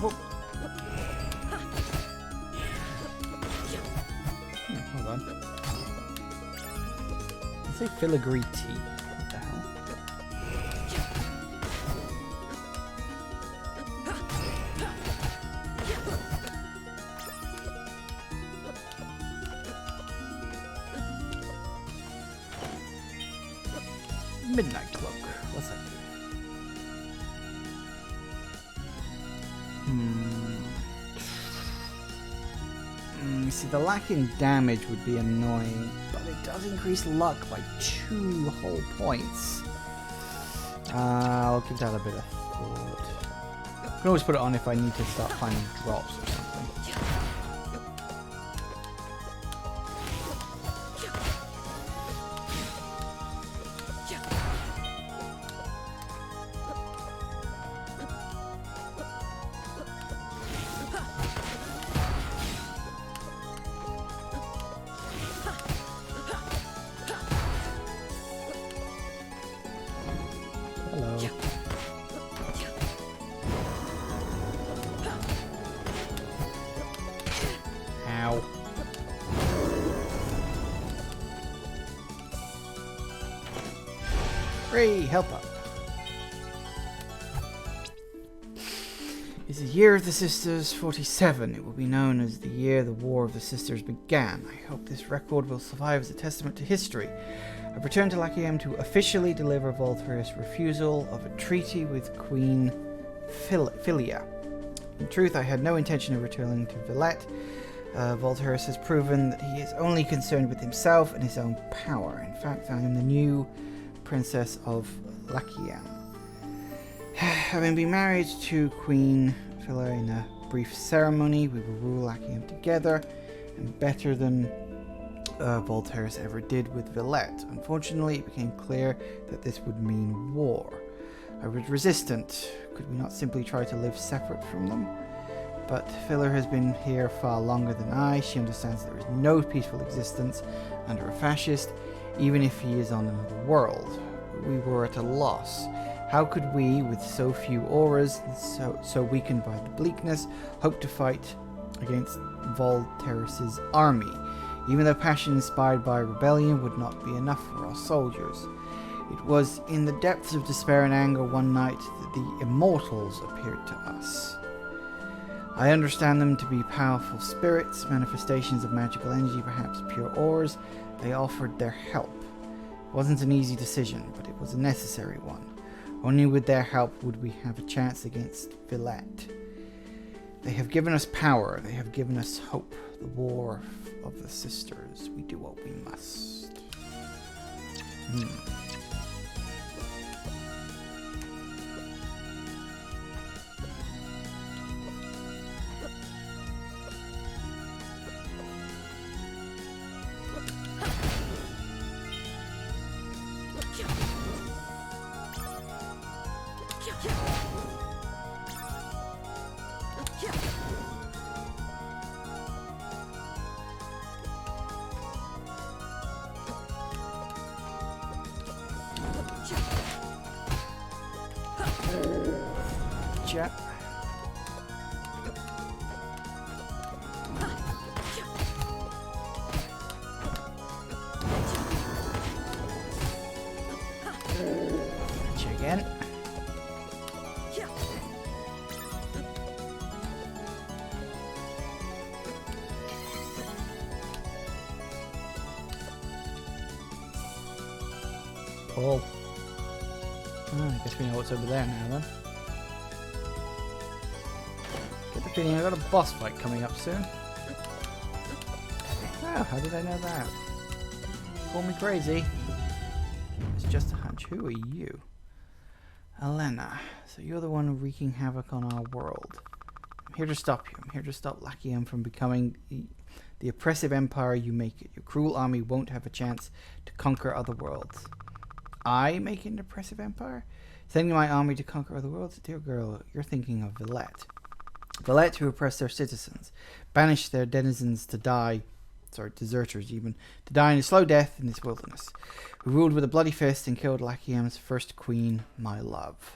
Whoop. Hold on. Let's say filigree tea. What the hell? Midnight Cloak. What's that do? See, the lacking damage would be annoying, but it does increase luck by 2 whole points. I'll give that a bit of thought. I can always put it on if I need to start finding drops or something. Hooray, help up. It's the year of the Sisters 47. It will be known as the year the War of the Sisters began. I hope this record will survive as a testament to history. I've returned to Lachiem to officially deliver Volthair's refusal of a treaty with Queen Philia. In truth, I had no intention of returning to Villette. Volthair has proven that he is only concerned with himself and his own power. In fact, I am the new Princess of Lachiem. Having been married to Queen Philia in a brief ceremony, we will rule Lachiem together, and better than Volthair ever did with Villette. Unfortunately, it became clear that this would mean war. I was resistant. Could we not simply try to live separate from them? But Philia has been here far longer than I. She understands there is no peaceful existence under a fascist, even if he is on another world. We were at a loss. How could we, with so few auras, so weakened by the bleakness, hope to fight against Volthair's army? Even though passion inspired by rebellion would not be enough for our soldiers. It was in the depths of despair and anger one night that the immortals appeared to us. I understand them to be powerful spirits, manifestations of magical energy, perhaps pure auras. They offered their help. It wasn't an easy decision, but it was a necessary one. Only with their help would we have a chance against Villette. They have given us power. They have given us hope. The war of the sisters. We do what we must. Gotcha. Gotcha again. Pull. I guess we know what's over there now then. Get the feeling I've got a boss fight coming up soon. Oh, how did I know that? Call me crazy. It's just a hunch. Who are you? Elena. So you're the one wreaking havoc on our world. I'm here to stop you. I'm here to stop Lachiem from becoming the oppressive empire you make it. Your cruel army won't have a chance to conquer other worlds. I make an oppressive empire? Sending my army to conquer other worlds? Dear girl, you're thinking of Villette. Villette who oppressed their citizens, banished their denizens to die, deserters even, to die in a slow death in this wilderness, who ruled with a bloody fist and killed Lachiem's first queen, my love.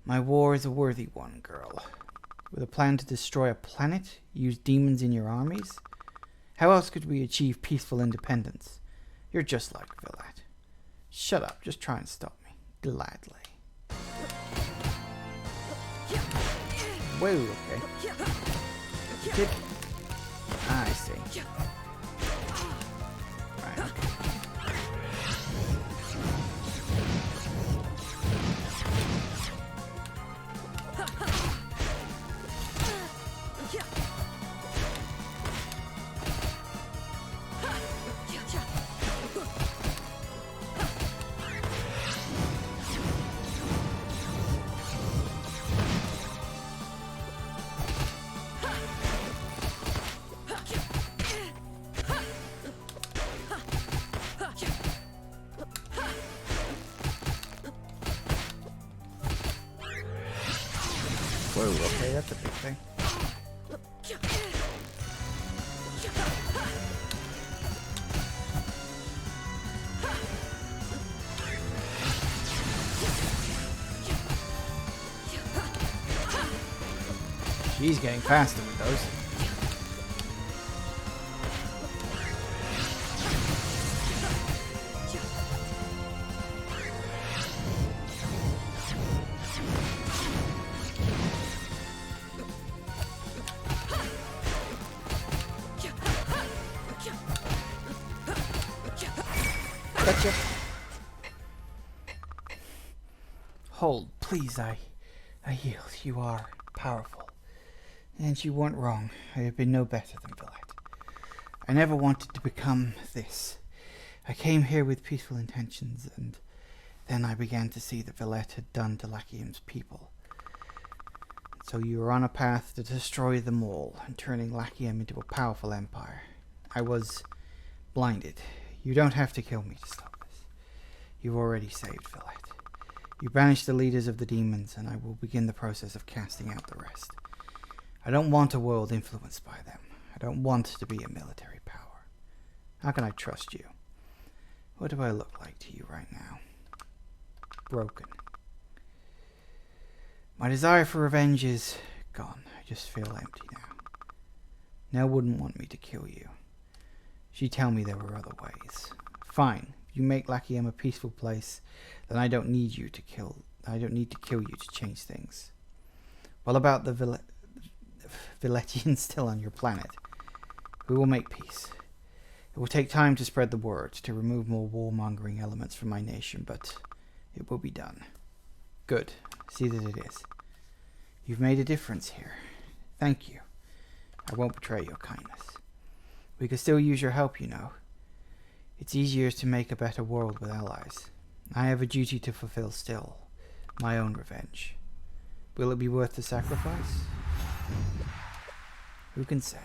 My war is a worthy one, girl. With a plan to destroy a planet, use demons in your armies? How else could we achieve peaceful independence? You're just like Villette. Shut up, just try and stop me. Gladly. Whoa, okay. Tip. I see. Right, okay. Whoa, okay, that's a big thing. She's getting faster with those. Gotcha. Hold, please, I yield. You are powerful. And you weren't wrong. I have been no better than Villette. I never wanted to become this. I came here with peaceful intentions, and then I began to see that Villette had done to Lachium's people. So you were on a path to destroy them all, and turning Lachium into a powerful empire. I was blinded. You don't have to kill me to stop this. You've already saved Villette. You banished the leaders of the demons, and I will begin the process of casting out the rest. I don't want a world influenced by them. I don't want to be a military power. How can I trust you? What do I look like to you right now? Broken. My desire for revenge is gone. I just feel empty now. Nell wouldn't want me to kill you. She'd tell me there were other ways. Fine. If you make Lachium a peaceful place, then I don't need you to kill. I don't need to kill you to change things. What about the Villettians still on your planet? We will make peace. It will take time to spread the word, to remove more warmongering elements from my nation, but it will be done. Good. See that it is. You've made a difference here. Thank you. I won't betray your kindness. We could still use your help, you know. It's easier to make a better world with allies. I have a duty to fulfill still. My own revenge. Will it be worth the sacrifice? Who can say?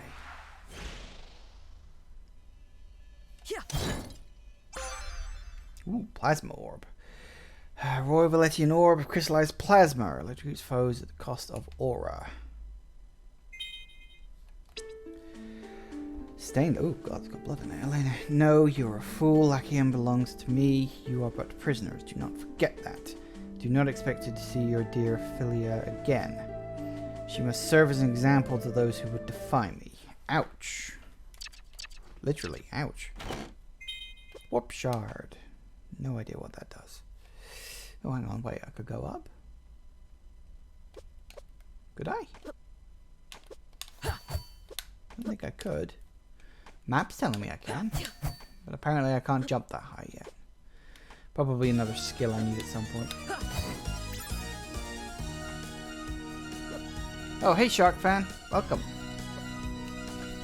Ooh, plasma orb. Royal Villettian orb of crystallized plasma. Electrocutes foes at the cost of aura. Stained. Oh god, it's got blood in it. Elena. No, you're a fool. Lachium belongs to me. You are but prisoners. Do not forget that. Do not expect to see your dear Philia again. She must serve as an example to those who would defy me. Ouch. Literally, ouch. Warp shard. No idea what that does. Oh, hang on, wait, I could go up? Could I? I don't think I could. Map's telling me I can. But apparently I can't jump that high yet. Probably another skill I need at some point. Oh, hey Shark fan. Welcome.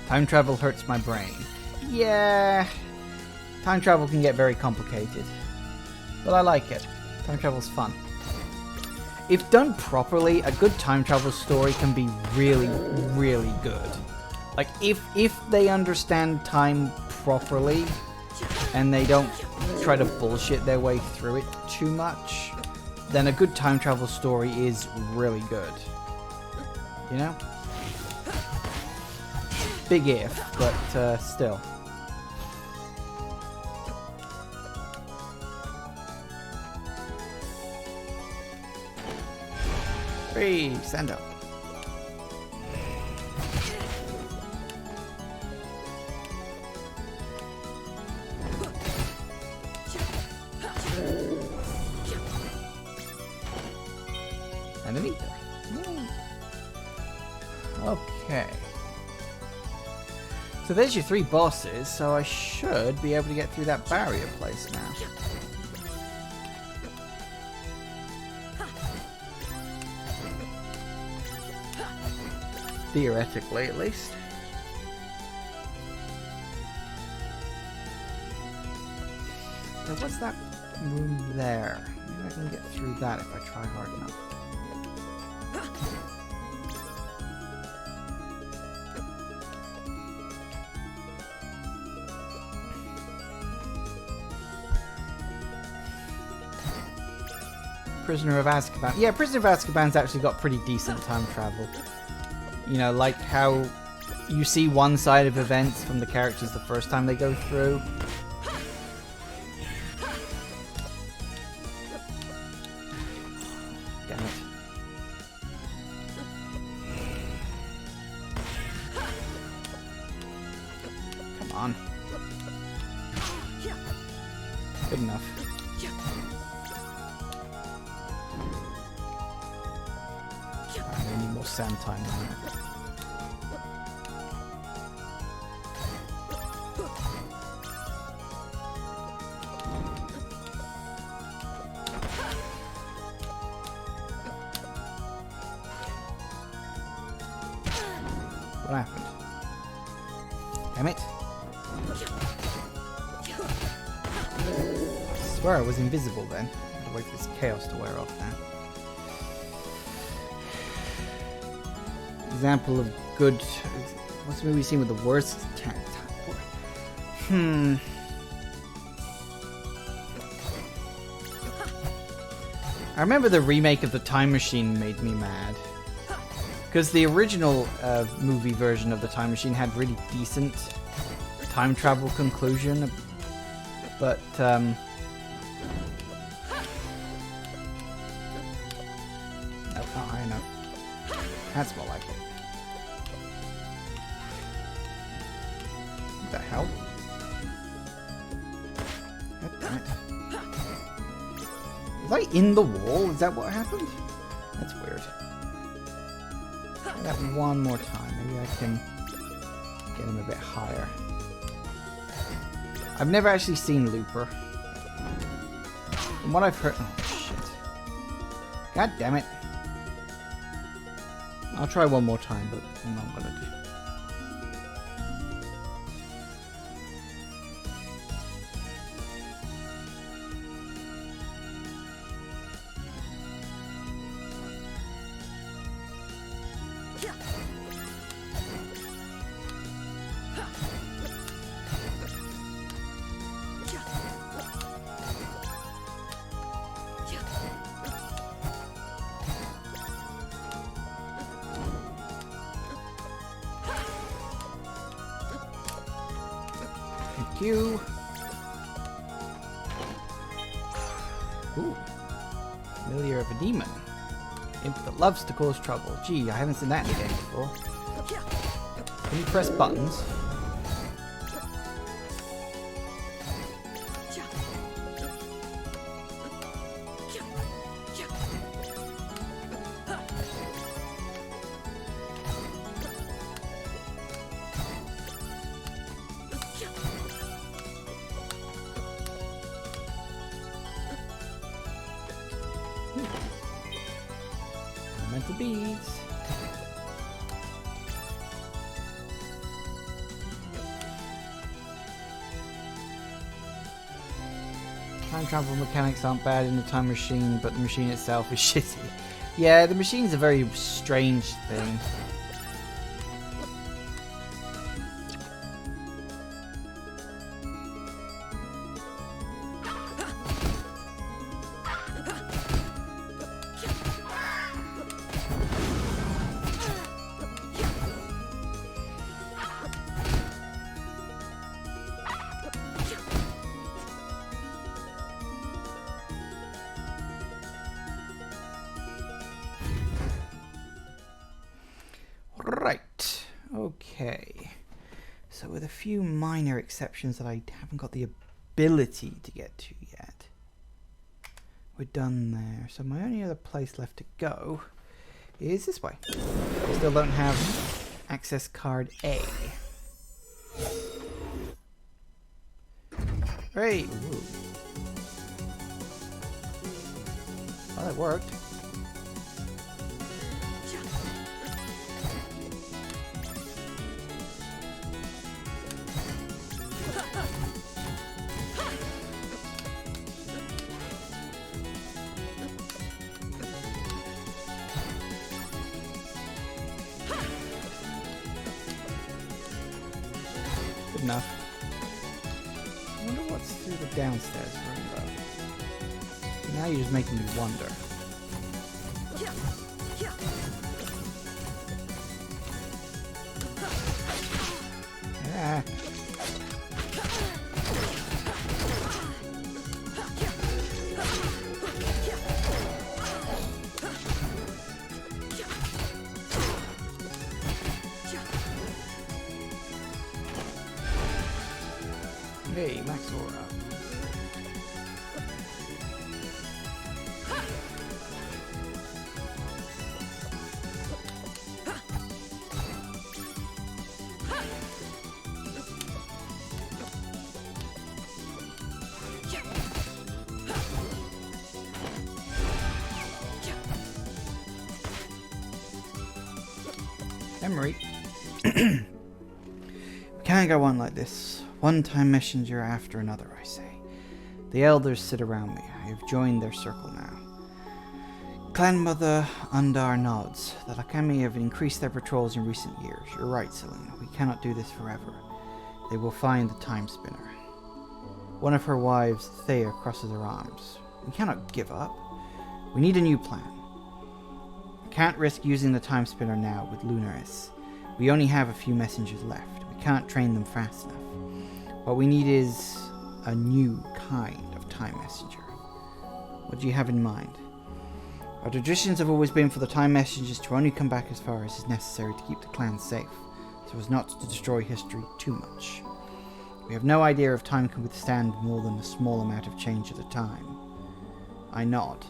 Time travel hurts my brain. Yeah. Time travel can get very complicated. But I like it. Time travel's fun. If done properly, a good time travel story can be really, really good. Like, if they understand time properly, and they don't try to bullshit their way through it too much, then a good time travel story is really good. You know? Big if, but still. Free, stand up. Underneath there. Okay. So there's your 3 bosses, so I should be able to get through that barrier place now. Theoretically, at least. So what's that room there? Maybe I can get through that if I try hard enough. Prisoner of Azkaban. Yeah, Prisoner of Azkaban's actually got pretty decent time travel. You know, like how you see one side of events from the characters the first time they go through. Damn it. Come on. Good enough. I need more sand time on it. damn it. I swear I was invisible then. I'm gonna wait for this chaos to wear off now. Example of good... What's the movie scene with the worst... I remember the remake of The Time Machine made me mad. Because the original movie version of The Time Machine had really decent time travel conclusion. But, oh, not high enough. That's more like it. What the hell? God damn it. Was I in the wall? Is that what happened? That's weird. Try that one more time. Maybe I can get him a bit higher. I've never actually seen Looper. From what I've heard... Oh, shit. God damn it. I'll try one more time, but I'm not gonna do. Thank you. Ooh. Familiar of a demon. Imp that loves to cause trouble. Gee, I haven't seen that in the game before. Can you press buttons? Elemental beads. Time travel mechanics aren't bad in the time machine, but the machine itself is shitty. Yeah, the machine's a very strange thing. Right, okay. So with a few minor exceptions that I haven't got the ability to get to yet, we're done there. So my only other place left to go is this way. I still don't have access card A. Great. Ooh. Well, that worked. Enough. I wonder what's through the downstairs room though. Now you're just making me wonder. Ah. Hey, Max Aura. Memory. Can't go on like this. One time messenger after another, I say. The elders sit around me. I have joined their circle now. Clan Mother Undar nods. The Lakami have increased their patrols in recent years. You're right, Selena. We cannot do this forever. They will find the Timespinner. One of her wives, Thea, crosses her arms. We cannot give up. We need a new plan. We can't risk using the Timespinner now with Lunaris. We only have a few messengers left. We can't train them fast enough. What we need is a new kind of time messenger. What do you have in mind? Our traditions have always been for the time messengers to only come back as far as is necessary to keep the clan safe, so as not to destroy history too much. We have no idea if time can withstand more than a small amount of change at a time. I nod,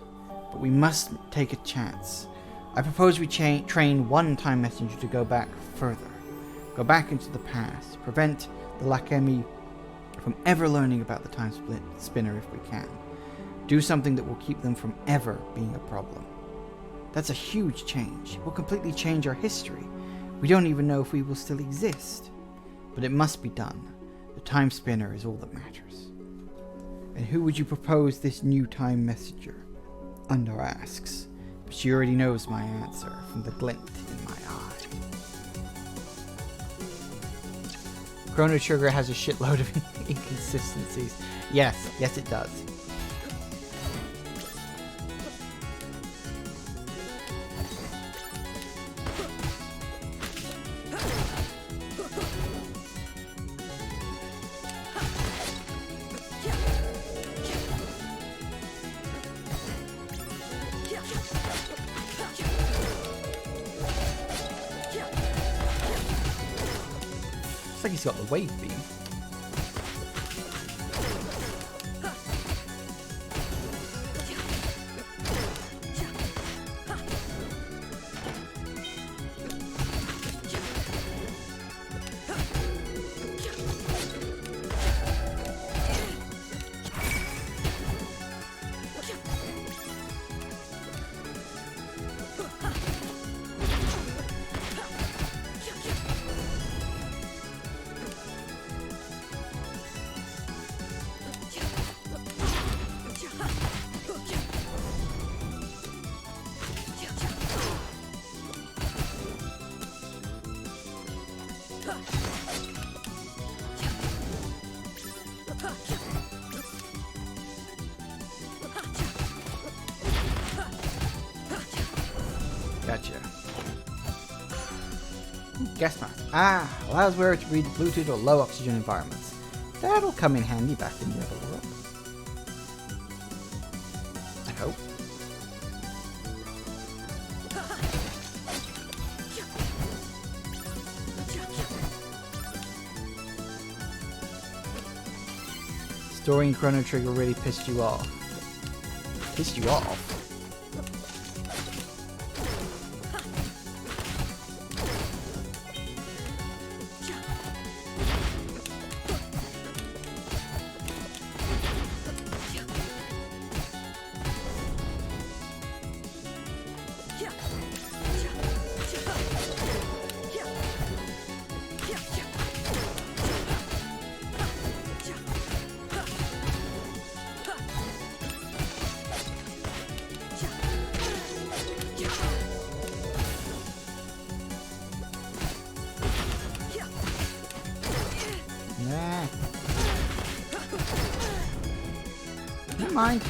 but we must take a chance. I propose we train one time messenger to go back further. Go back into the past, prevent the Lakemi from ever learning about the time spinner if we can. Do something that will keep them from ever being a problem. That's a huge change. It will completely change our history. We don't even know if we will still exist. But it must be done. The time spinner is all that matters. And who would you propose this new time messenger? Undar asks, but she already knows my answer from the glint in my eye. Chrono Trigger has a shitload of inconsistencies. Yes it does. Looks like he's got the wave beam. Gotcha. Gas mask. Allows wearer to breathe polluted or low oxygen environments. That'll come in handy back in the other world. I hope. Storing Chrono Trigger really pissed you off. Pissed you off? Nah. Never mind.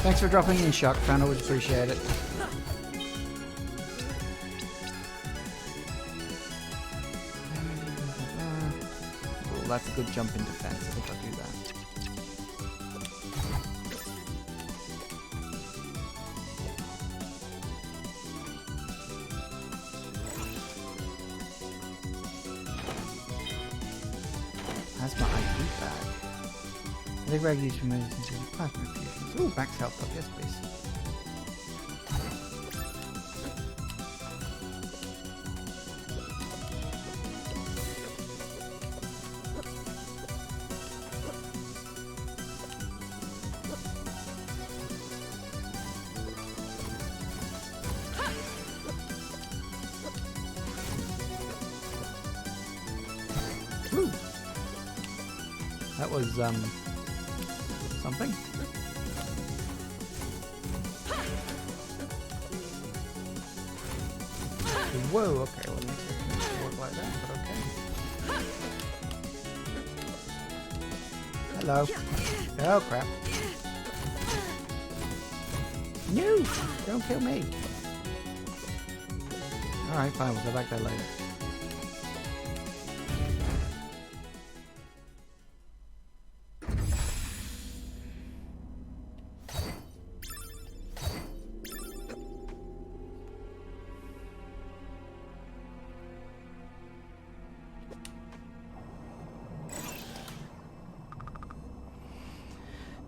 Thanks for dropping in, Shock fan. Always appreciate it. Oh, that's a good jump in defense. I think I'll do that. That's my IP bag. I think rag used for medicine to plasma infusions. Ooh, max health up, yes please. That was, something. Whoa, okay, well, it doesn't work like that, but okay. Hello. Oh, crap. No! Don't kill me. Alright, fine, we'll go back there later.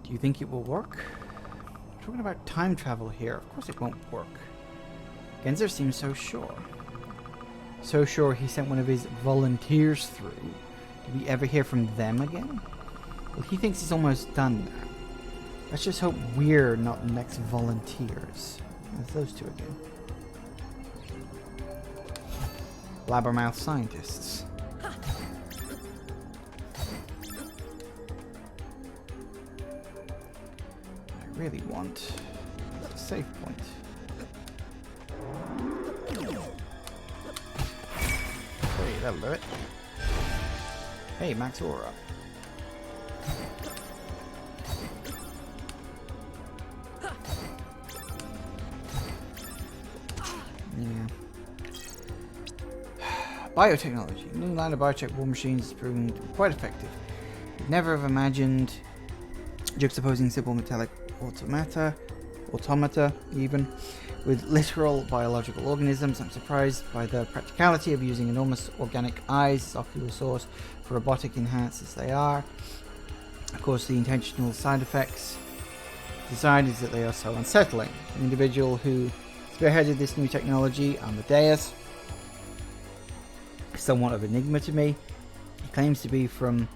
Do you think it will work? We're talking about time travel here. Of course it won't work. Genzer seems so sure. So sure he sent one of his volunteers through. Did we ever hear from them again? Well, he thinks he's almost done now. Let's just hope we're not the next volunteers. There's those two again. Blabbermouth scientists. I really want a save point. Hey, that'll do it. Hey, Max Aura. Yeah. Biotechnology. New line of biocheck war machines is proving to be quite effective. Would never have imagined juxtaposing simple metallic automata even, with literal biological organisms. I'm surprised by the practicality of using enormous organic eyes as ocular source for robotic enhancers they are. Of course, the intentional side effects design is that they are so unsettling. An individual who spearheaded this new technology, Amadeus, is somewhat of an enigma to me. He claims to be from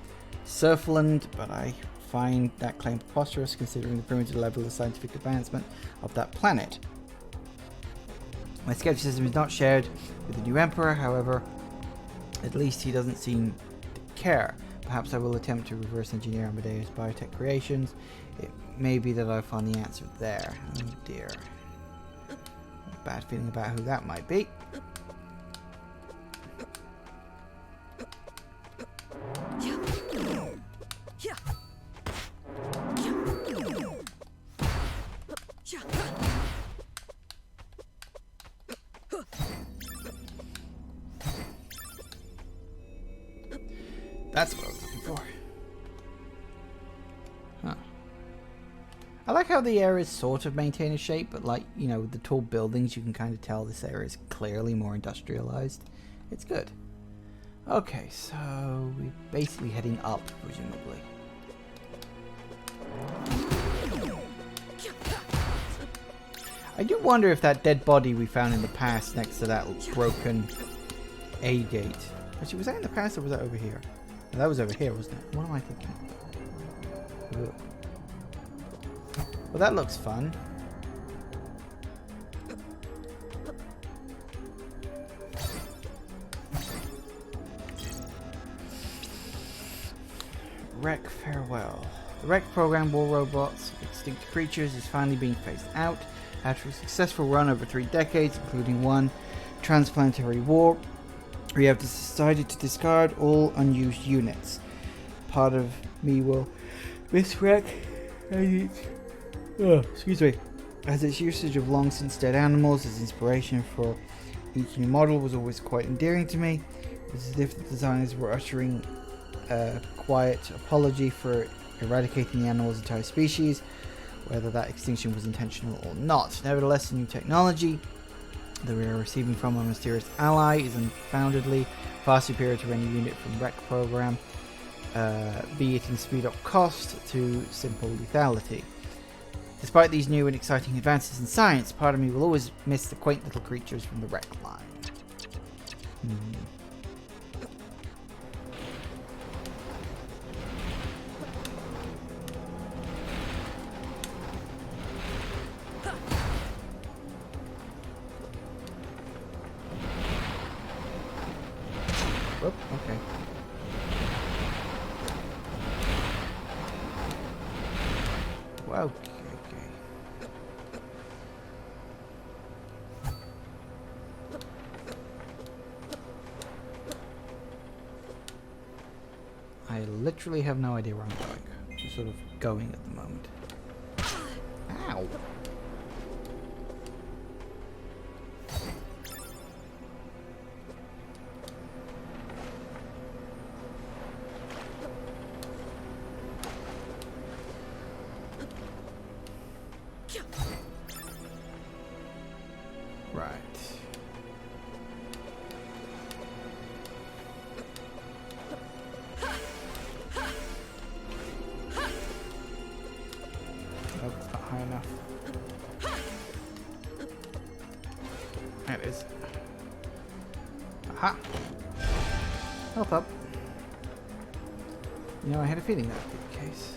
Surfland, but I find that claim preposterous considering the primitive level of scientific advancement of that planet. My skepticism is not shared with the new emperor, however, at least he doesn't seem to care. Perhaps I will attempt to reverse engineer Amadeus' biotech creations. It may be that I find the answer there. Oh dear. Bad feeling about who that might be. That's what I was looking for. Huh. I like how the areas sort of maintain a shape, but like, you know, with the tall buildings, you can kind of tell this area is clearly more industrialized. It's good. Okay, so we're basically heading up, presumably. I do wonder if that dead body we found in the past next to that broken A gate. Actually, was that in the past or was that over here? No, that was over here, wasn't it? What am I thinking? Ugh. Well, that looks fun. Wreck farewell. The Wreck program, war robots, extinct creatures, is finally being phased out. After a successful run over 3 decades, including one transplanetary war, we have decided to discard all unused units. Part of me will miss Wreck as its usage of long since dead animals as inspiration for each new model was always quite endearing to me. It's as if the designers were uttering a quiet apology for eradicating the animal's entire species, whether that extinction was intentional or not. Nevertheless, the new technology that we are receiving from a mysterious ally is unfoundedly far superior to any unit from Wreck program, be it in speed or cost to simple lethality. Despite these new and exciting advances in science, part of me will always miss the quaint little creatures from the Wreck line. Oh, okay. Okay. I literally have no idea where I'm going. Just sort of going at the moment. Ow! Right. Nope, it's not high enough. There it is. Aha! Health up. You know, I had a feeling that would be the case.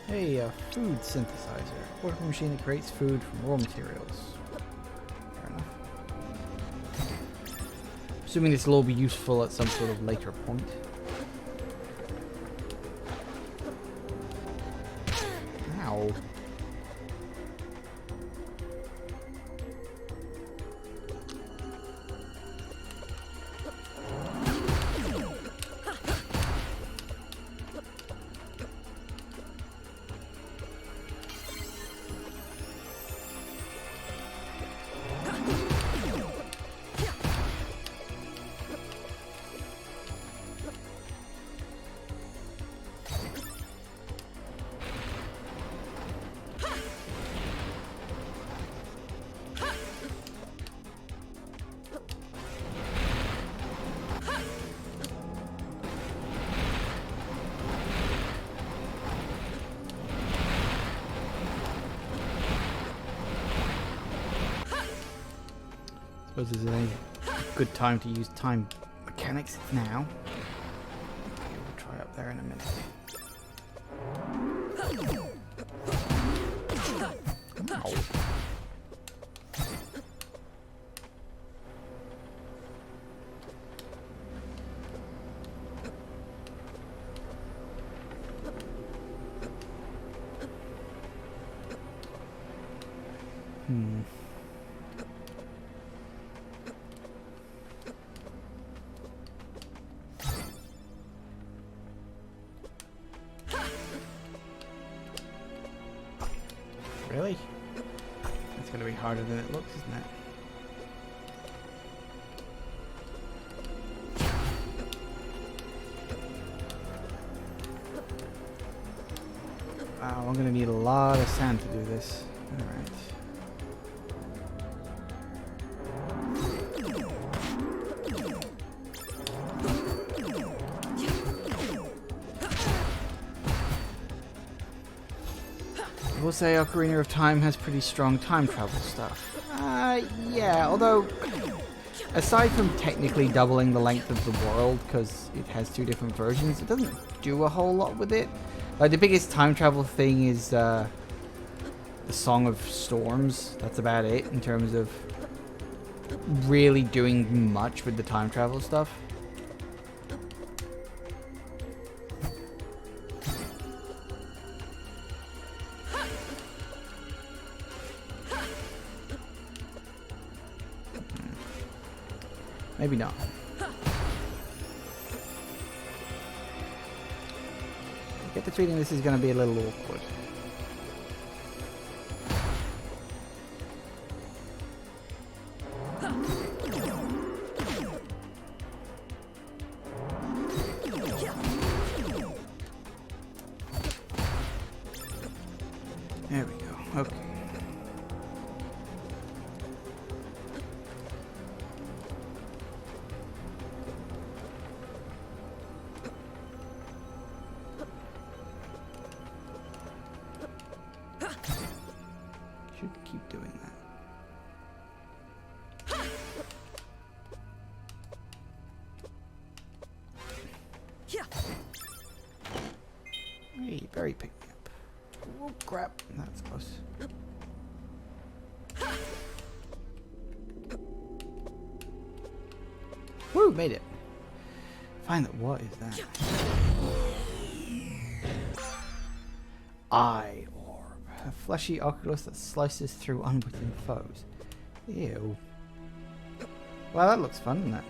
Hey, a food synthesizer. Portable machine that creates food from raw materials. Fair enough. Assuming this will all be useful at some sort of later point. Ow. Suppose this is a good time to use time mechanics now. Okay, we'll try up there in a minute. Ow. Really? It's going to be harder than it looks, isn't it? Wow, I'm going to need a lot of sand to do this. Alright. I will say Ocarina of Time has pretty strong time travel stuff. Yeah, although aside from technically doubling the length of the world because it has two different versions, it doesn't do a whole lot with it. Like the biggest time travel thing is the Song of Storms. That's about it in terms of really doing much with the time travel stuff. Maybe not. I get the feeling this is going to be a little awkward. There we go. Okay. Should keep doing that. Hey, berry pick me up. Oh crap, that's close. Woo, made it. Find that. What is that? Eye orb. A fleshy oculus that slices through unwitting foes. Ew. Well, that looks fun, doesn't it?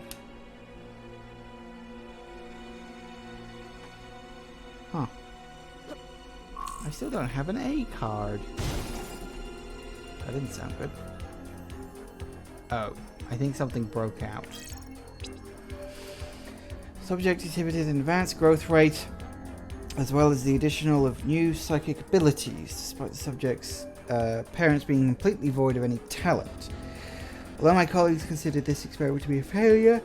Huh. I still don't have an A card. That didn't sound good. Oh, I think something broke out. Subject exhibited an advanced growth rate, as well as the additional of new psychic abilities, despite the subject's parents being completely void of any talent. Although my colleagues considered this experiment to be a failure,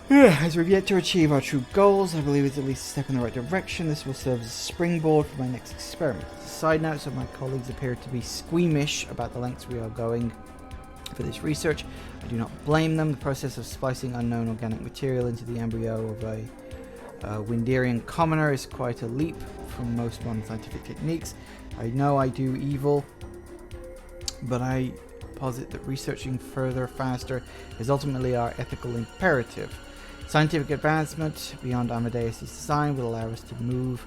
as we've yet to achieve our true goals, I believe it's at least a step in the right direction. This will serve as a springboard for my next experiment. As a side note, some of my colleagues appear to be squeamish about the lengths we are going for this research. I do not blame them. The process of splicing unknown organic material into the embryo of a Windarian commoner is quite a leap from most modern scientific techniques. I know I do evil, but I posit that researching further faster is ultimately our ethical imperative. Scientific advancement beyond Amadeus' design will allow us to move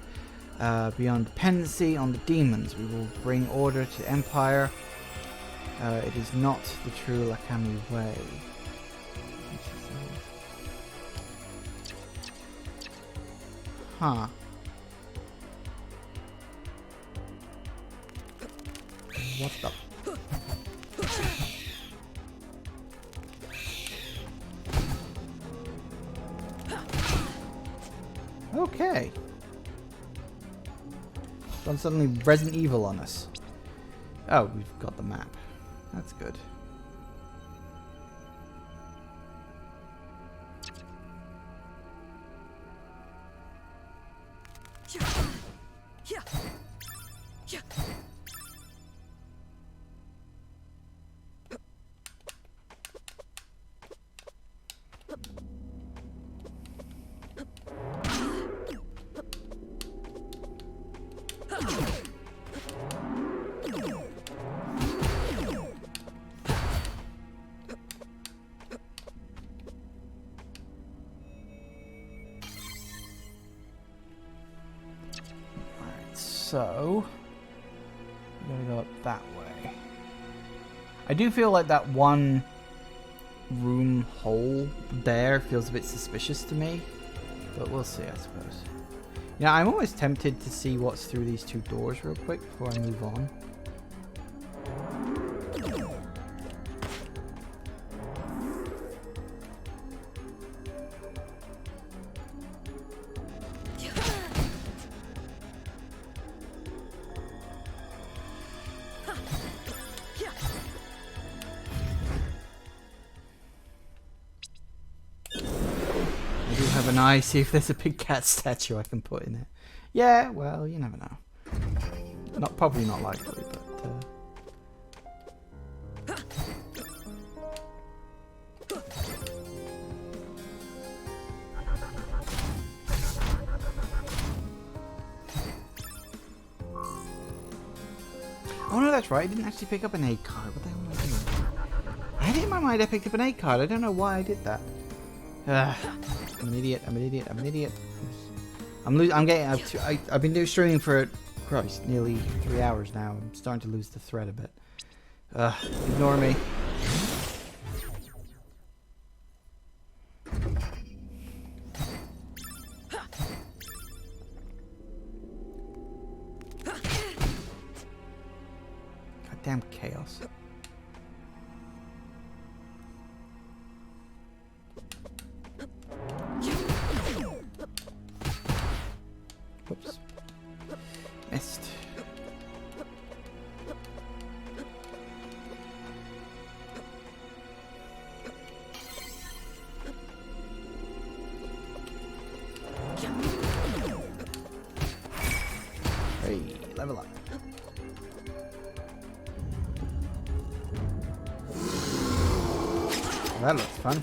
beyond dependency on the demons. We will bring order to Empire. It is not the true Lakami way. Huh. What the? Okay. Done suddenly Resident Evil on us. Oh, we've got the map. That's good. So, we're gonna go up that way. I do feel like that one room hole there feels a bit suspicious to me, but we'll see, I suppose. Yeah, I'm always tempted to see what's through these two doors real quick before I move on. See if there's a big cat statue I can put in it. Yeah, well, you never know. Probably not likely, but oh no, that's right. I didn't actually pick up an A card. What the hell am I doing? I had it in my mind I picked up an A card. I don't know why I did that. I'm an idiot. I'm an idiot. I'm an idiot. I'm getting. I've been streaming for, Christ, nearly 3 hours now. I'm starting to lose the thread a bit. Ignore me. Goddamn chaos. Whoops. Missed. Hey, level up. That looks fun.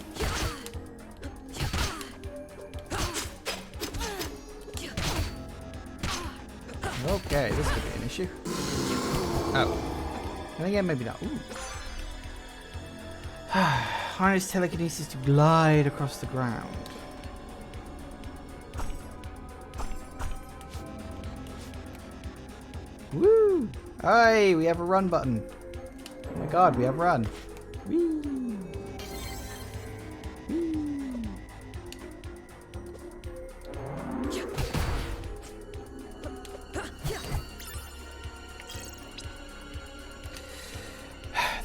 Okay, this could be an issue. Oh. And again, maybe not. Ooh. harness telekinesis to glide across the ground. Woo! Hey, we have a run button. Oh my god, we have run. Whee!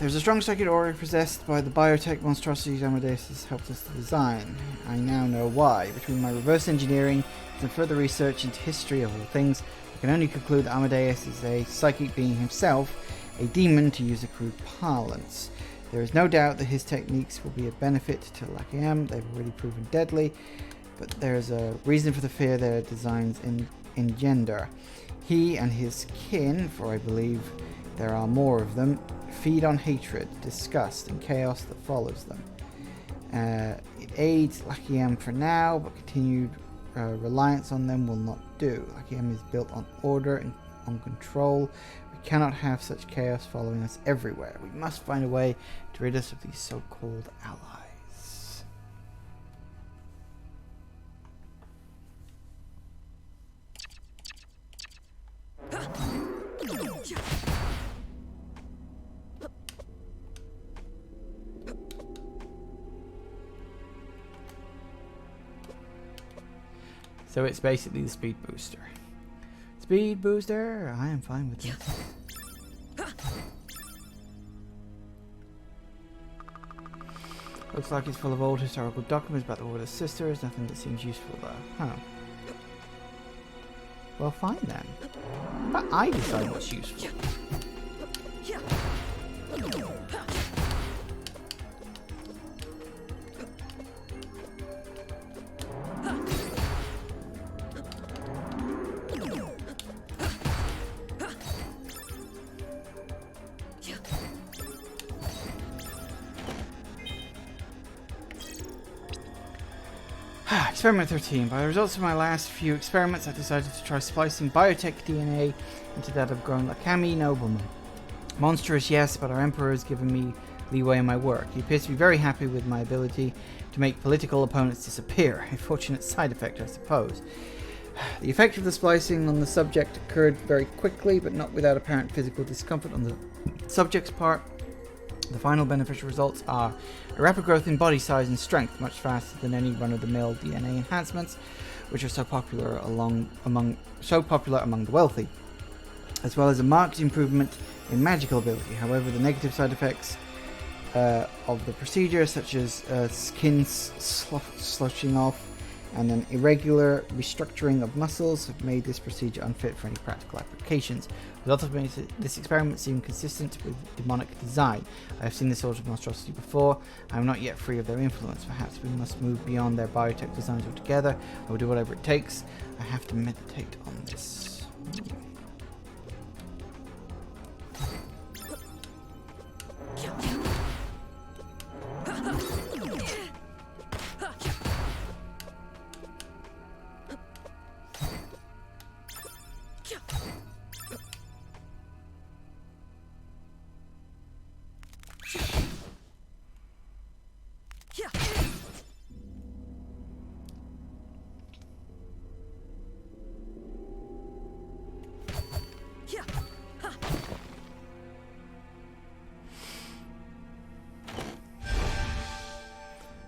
There's a strong circuit aura possessed by the biotech monstrosities Amadeus has helped us to design. I now know why. Between my reverse engineering and further research into history of all things, I can only conclude that Amadeus is a psychic being himself, a demon to use a crude parlance. There is no doubt that his techniques will be a benefit to Lakiam. They've already proven deadly, but there's a reason for the fear their designs engender. He and his kin, for I believe there are more of them, feed on hatred, disgust, and chaos that follows them. It aids Lakiam for now, but continued reliance on them will not do. Lakiam is built on order and on control. We cannot have such chaos following us everywhere. We must find a way to rid us of these so-called allies. So it's basically the speed booster. Speed booster, I am fine with this. Looks like it's full of old historical documents about the Order Sisters. Nothing that seems useful though. Huh. Well, fine then. But I decide what's useful. Experiment 13. By the results of my last few experiments, I decided to try splicing biotech DNA into that of grown Lakami nobleman. Monstrous, yes, but our Emperor has given me leeway in my work. He appears to be very happy with my ability to make political opponents disappear. A fortunate side effect, I suppose. The effect of the splicing on the subject occurred very quickly, but not without apparent physical discomfort on the subject's part. The final beneficial results are a rapid growth in body size and strength, much faster than any run-of-the-mill DNA enhancements, which are so popular among the wealthy, as well as a marked improvement in magical ability. However, the negative side effects of the procedure, such as skin slushing off and an irregular restructuring of muscles, have made this procedure unfit for any practical applications. Results have made this experiment seem consistent with demonic design. I have seen this sort of monstrosity before. I am not yet free of their influence. Perhaps we must move beyond their biotech designs altogether. I will do whatever it takes. I have to meditate on this.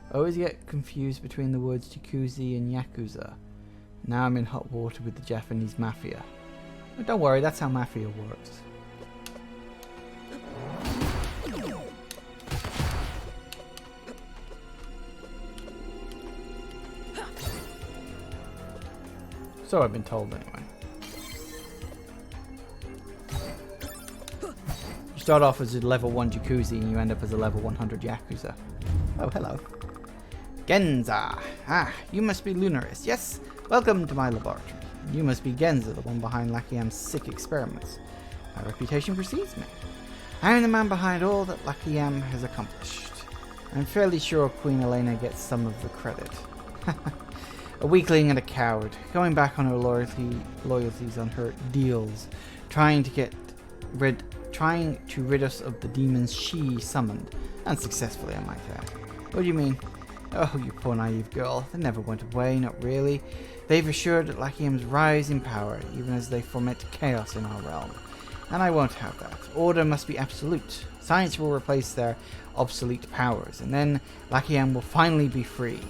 I always get confused between the words jacuzzi and yakuza. Now I'm in hot water with the Japanese mafia. But don't worry, that's how mafia works. So I've been told anyway. You start off as a level 1 jacuzzi and you end up as a level 100 yakuza. Oh, hello. Genza. Ah, you must be Lunaris. Yes, welcome to my laboratory. You must be Genza, the one behind Lakiam's sick experiments. My reputation precedes me. I am the man behind all that Lakiam has accomplished. I'm fairly sure Queen Elena gets some of the credit. A weakling and a coward, going back on her loyalties on her deals, trying to rid us of the demons she summoned, unsuccessfully I might add. What do you mean? Oh, you poor naive girl. They never went away, not really. They've assured Lachium's rise in power, even as they foment chaos in our realm. And I won't have that. Order must be absolute. Science will replace their obsolete powers, and then Lachium will finally be free,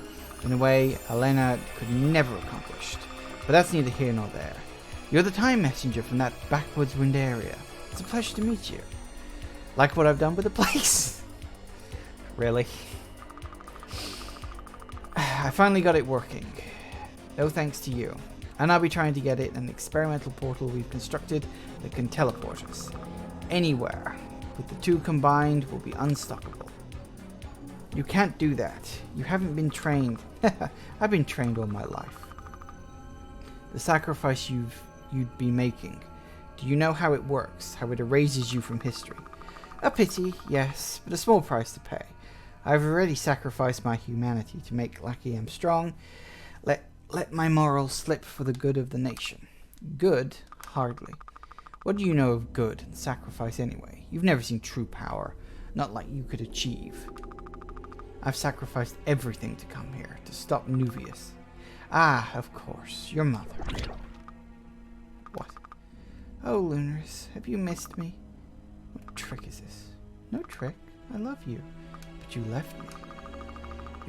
in a way Elena could never have accomplished. But that's neither here nor there. You're the time messenger from that backwoods wind area. It's a pleasure to meet you. Like what I've done with the place? Really? I finally got it working. No thanks to you. And I'll be trying to get it an experimental portal we've constructed that can teleport us. Anywhere. With the two combined, we'll be unstoppable. You can't do that. You haven't been trained. I've been trained all my life. The sacrifice you'd be making. Do you know how it works? How it erases you from history? A pity, yes, but a small price to pay. I've already sacrificed my humanity to make Lachium strong. Let my morals slip for the good of the nation. Good? Hardly. What do you know of good and sacrifice anyway? You've never seen true power. Not like you could achieve. I've sacrificed everything to come here, to stop Nuvius. Ah, of course, your mother. What? Oh, Lunaris, have you missed me? What trick is this? No trick. I love you. But you left me.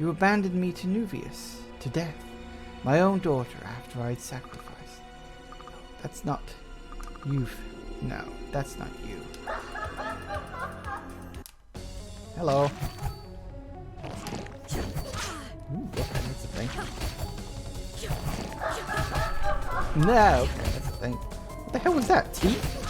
You abandoned me to Nuvius, to death. My own daughter after I'd sacrificed. That's not... No, that's not you. Hello. Ooh, okay, that's a thing. No, okay, that's a thing. What the hell was that? Teeth?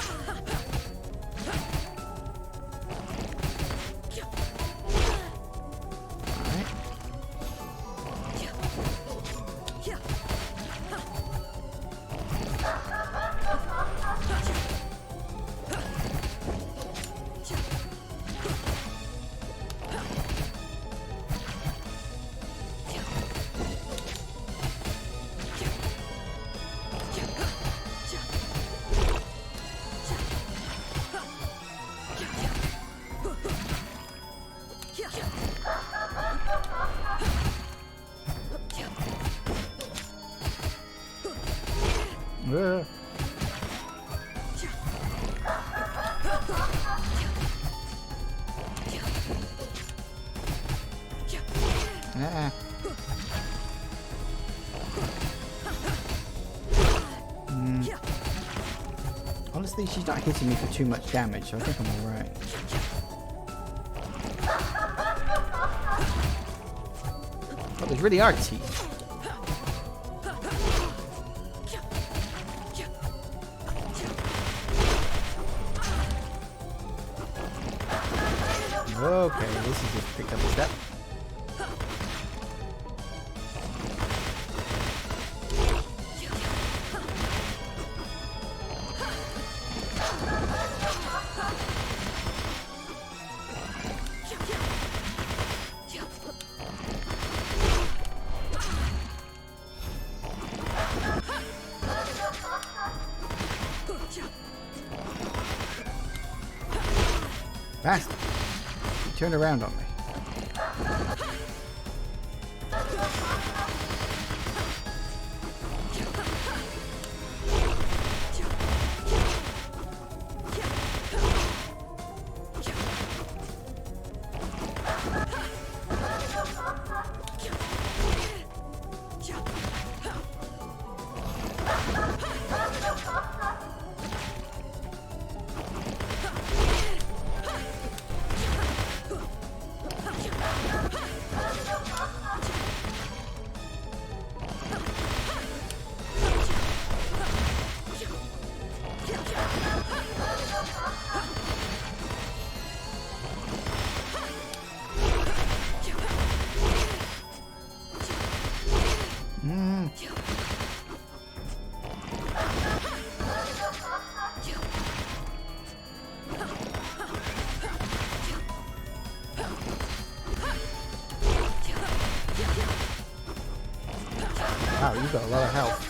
Honestly, she's not hitting me for too much damage, so I think I'm alright. Oh, there's really are teeth. Okay, this is just picked up a step. Bastard! He turned around on me. Wow, you got a lot of health.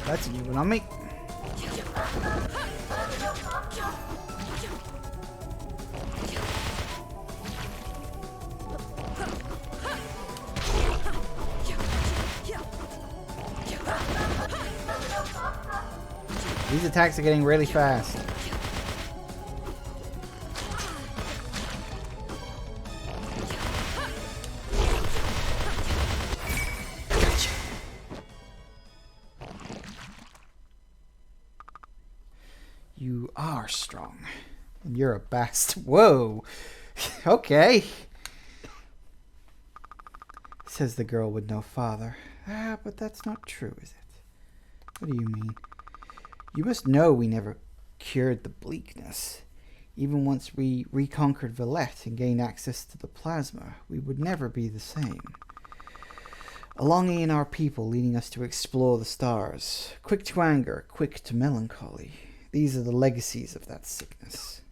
That's a new one on me. These attacks are getting really fast. Gotcha. You are strong. And you're a bastard. Whoa. Okay. Says the girl with no father. Ah, but that's not true, is it? What do you mean? You must know we never cured the bleakness. Even once we reconquered Valette and gained access to the plasma, we would never be the same. A longing in our people leading us to explore the stars. Quick to anger, quick to melancholy. These are the legacies of that sickness.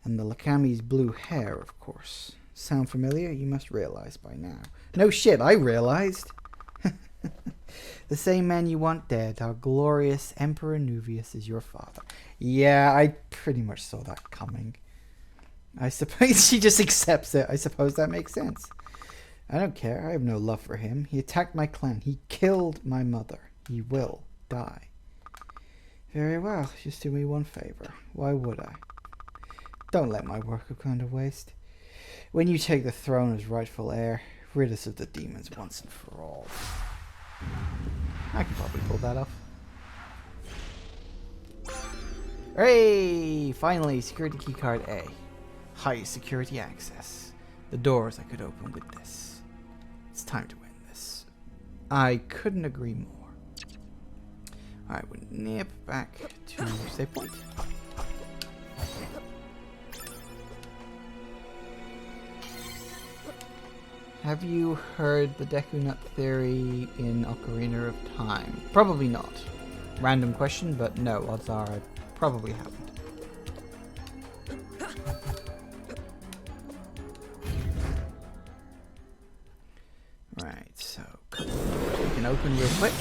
And the Lakami's blue hair, of course. Sound familiar? You must realize by now. No shit, I realized. The same man you want dead, our glorious Emperor Nuvius, is your father. Yeah, I pretty much saw that coming. I suppose she just accepts it. I suppose that makes sense. I don't care. I have no love for him. He attacked my clan. He killed my mother. He will die. Very well. Just do me one favor. Why would I? Don't let my work go to waste. When you take the throne as rightful heir, rid us of the demons once and for all. I can probably pull that off. Hooray! Finally, security keycard A. High security access. The doors I could open with this. It's time to end this. I couldn't agree more. I would nip back to save point. Have you heard the Deku Nut theory in Ocarina of Time? Probably not. Random question, but no, odds are I probably haven't. Right, so we can open real quick.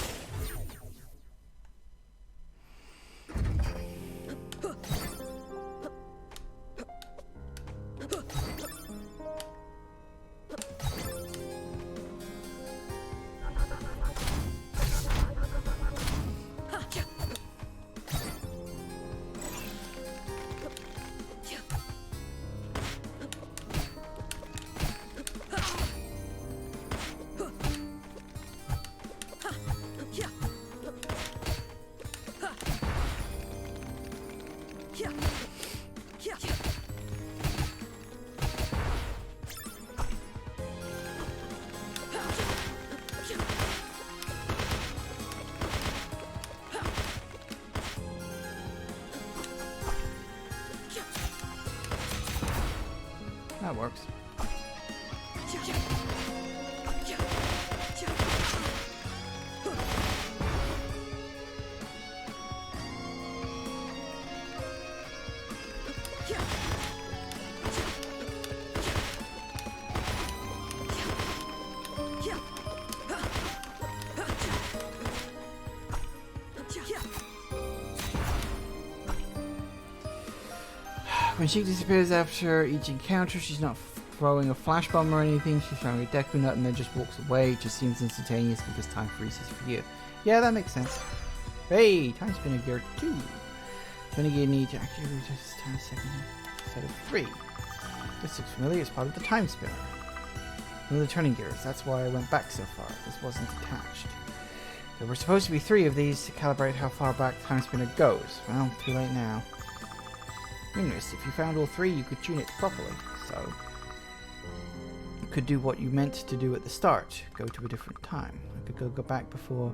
That works. When she disappears after each encounter, she's not throwing a flash bomb or anything. She's throwing a Deku Nut and then just walks away. It just seems instantaneous because time freezes for you. Yeah, that makes sense. Hey, Timespinner gear 2. Spinner gear need to activate just 10 seconds instead of 3. This looks familiar. It's part of the Timespinner. One of the turning gears. That's why I went back so far. This wasn't attached. There were supposed to be 3 of these to calibrate how far back Timespinner goes. Well, too late now. Goodness, if you found all 3, you could tune it properly. So, you could do what you meant to do at the start. Go to a different time. I could go back before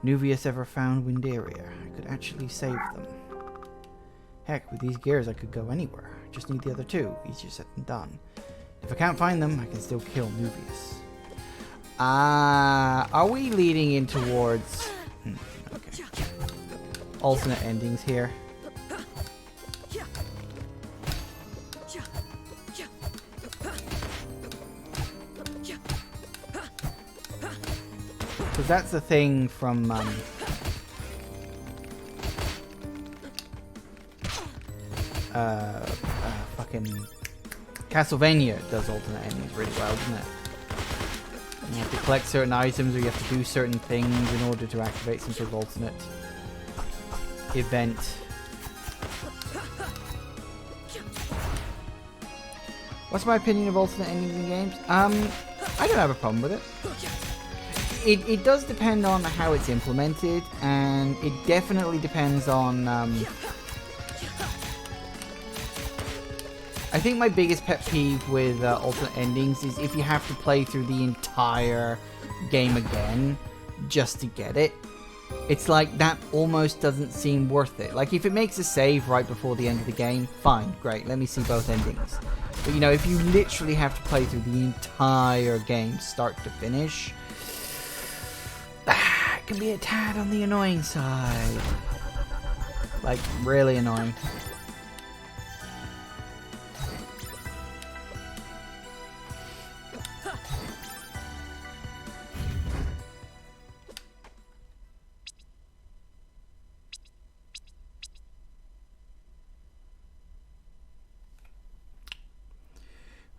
Nuvius ever found Windaria. I could actually save them. Heck, with these gears I could go anywhere. Just need the other 2. Easier said than done. If I can't find them, I can still kill Nuvius. Are we leading in towards... okay. Alternate endings here. Because that's the thing from fucking Castlevania does alternate endings really well, doesn't it? And you have to collect certain items or you have to do certain things in order to activate some sort of alternate event. What's my opinion of alternate endings in games? I don't have a problem with it. It does depend on how it's implemented, and it definitely depends on... I think my biggest pet peeve with alternate endings is if you have to play through the entire game again just to get it. It's like that almost doesn't seem worth it. Like if it makes a save right before the end of the game, fine, great, let me see both endings. But you know, if you literally have to play through the entire game start to finish, it can be a tad on the annoying side. Like really annoying.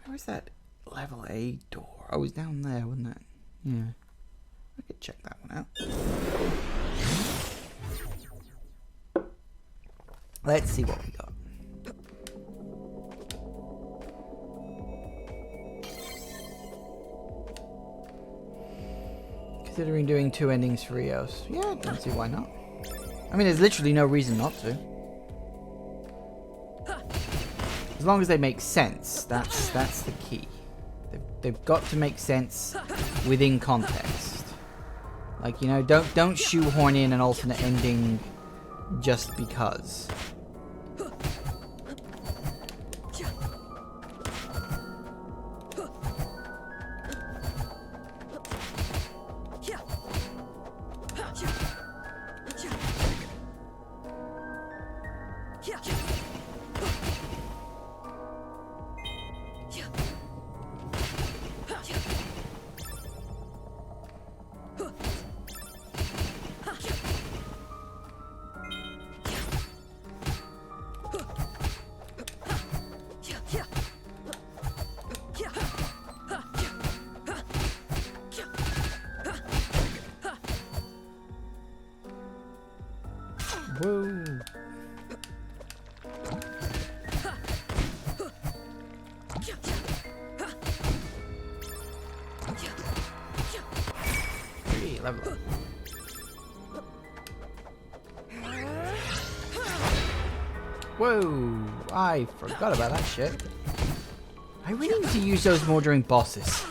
Where's that level A door? Oh, it was down there, wasn't it? Yeah. I could check that one out. Let's see what we got. Considering doing 2 endings for Rios. Yeah, I don't see why not. I mean, there's literally no reason not to. As long as they make sense, that's the key. They've got to make sense within context. Like, you know, don't shoehorn in an alternate ending just because. Whoa. Hey, level up. Whoa, I forgot about that shit. I really need to use those more during bosses.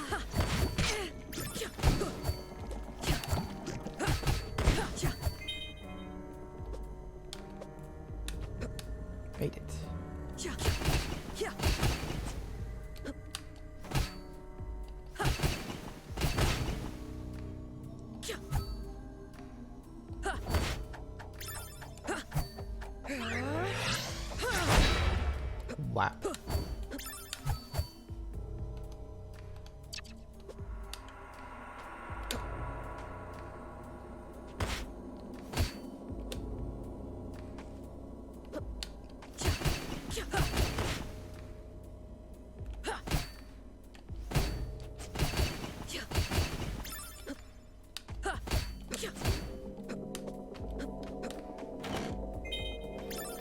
Made it. Wow.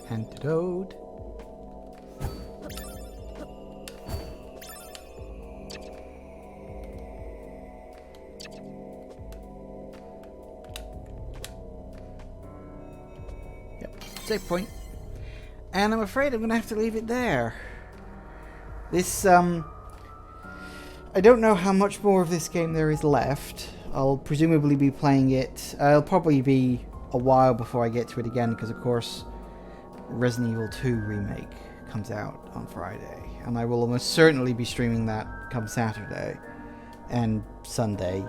Antidote. Yep, save point. And I'm afraid I'm gonna have to leave it there. This, I don't know how much more of this game there is left. I'll presumably be playing it. It'll probably be a while before I get to it again, because of course Resident Evil 2 Remake comes out on Friday, and I will almost certainly be streaming that come Saturday and Sunday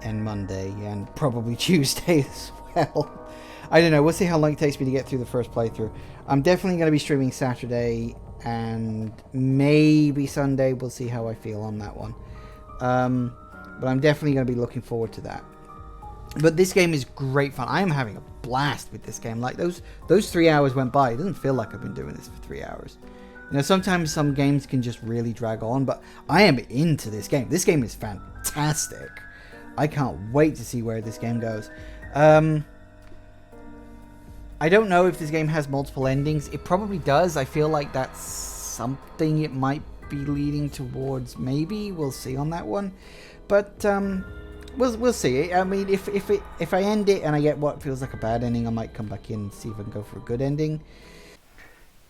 and Monday and probably Tuesday as well. I don't know, we'll see how long it takes me to get through the first playthrough. I'm definitely going to be streaming Saturday and maybe Sunday. We'll see how I feel on that one. But I'm definitely going to be looking forward to that. But this game is great fun. I am having a blast with this game. Like those 3 hours went by. It doesn't feel like I've been doing this for 3 hours. You know, sometimes some games can just really drag on, but I am into this game. This game is fantastic. I can't wait to see where this game goes. I don't know if this game has multiple endings. It probably does. I feel like that's something it might be leading towards. Maybe we'll see on that one, but we'll see. I mean, if I end it and I get what feels like a bad ending, I might come back in and see if I can go for a good ending.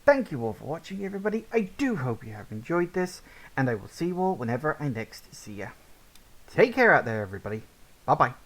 Thank you all for watching, everybody. I do hope you have enjoyed this, and I will see you all whenever I next see ya. Take care out there, everybody. Bye bye.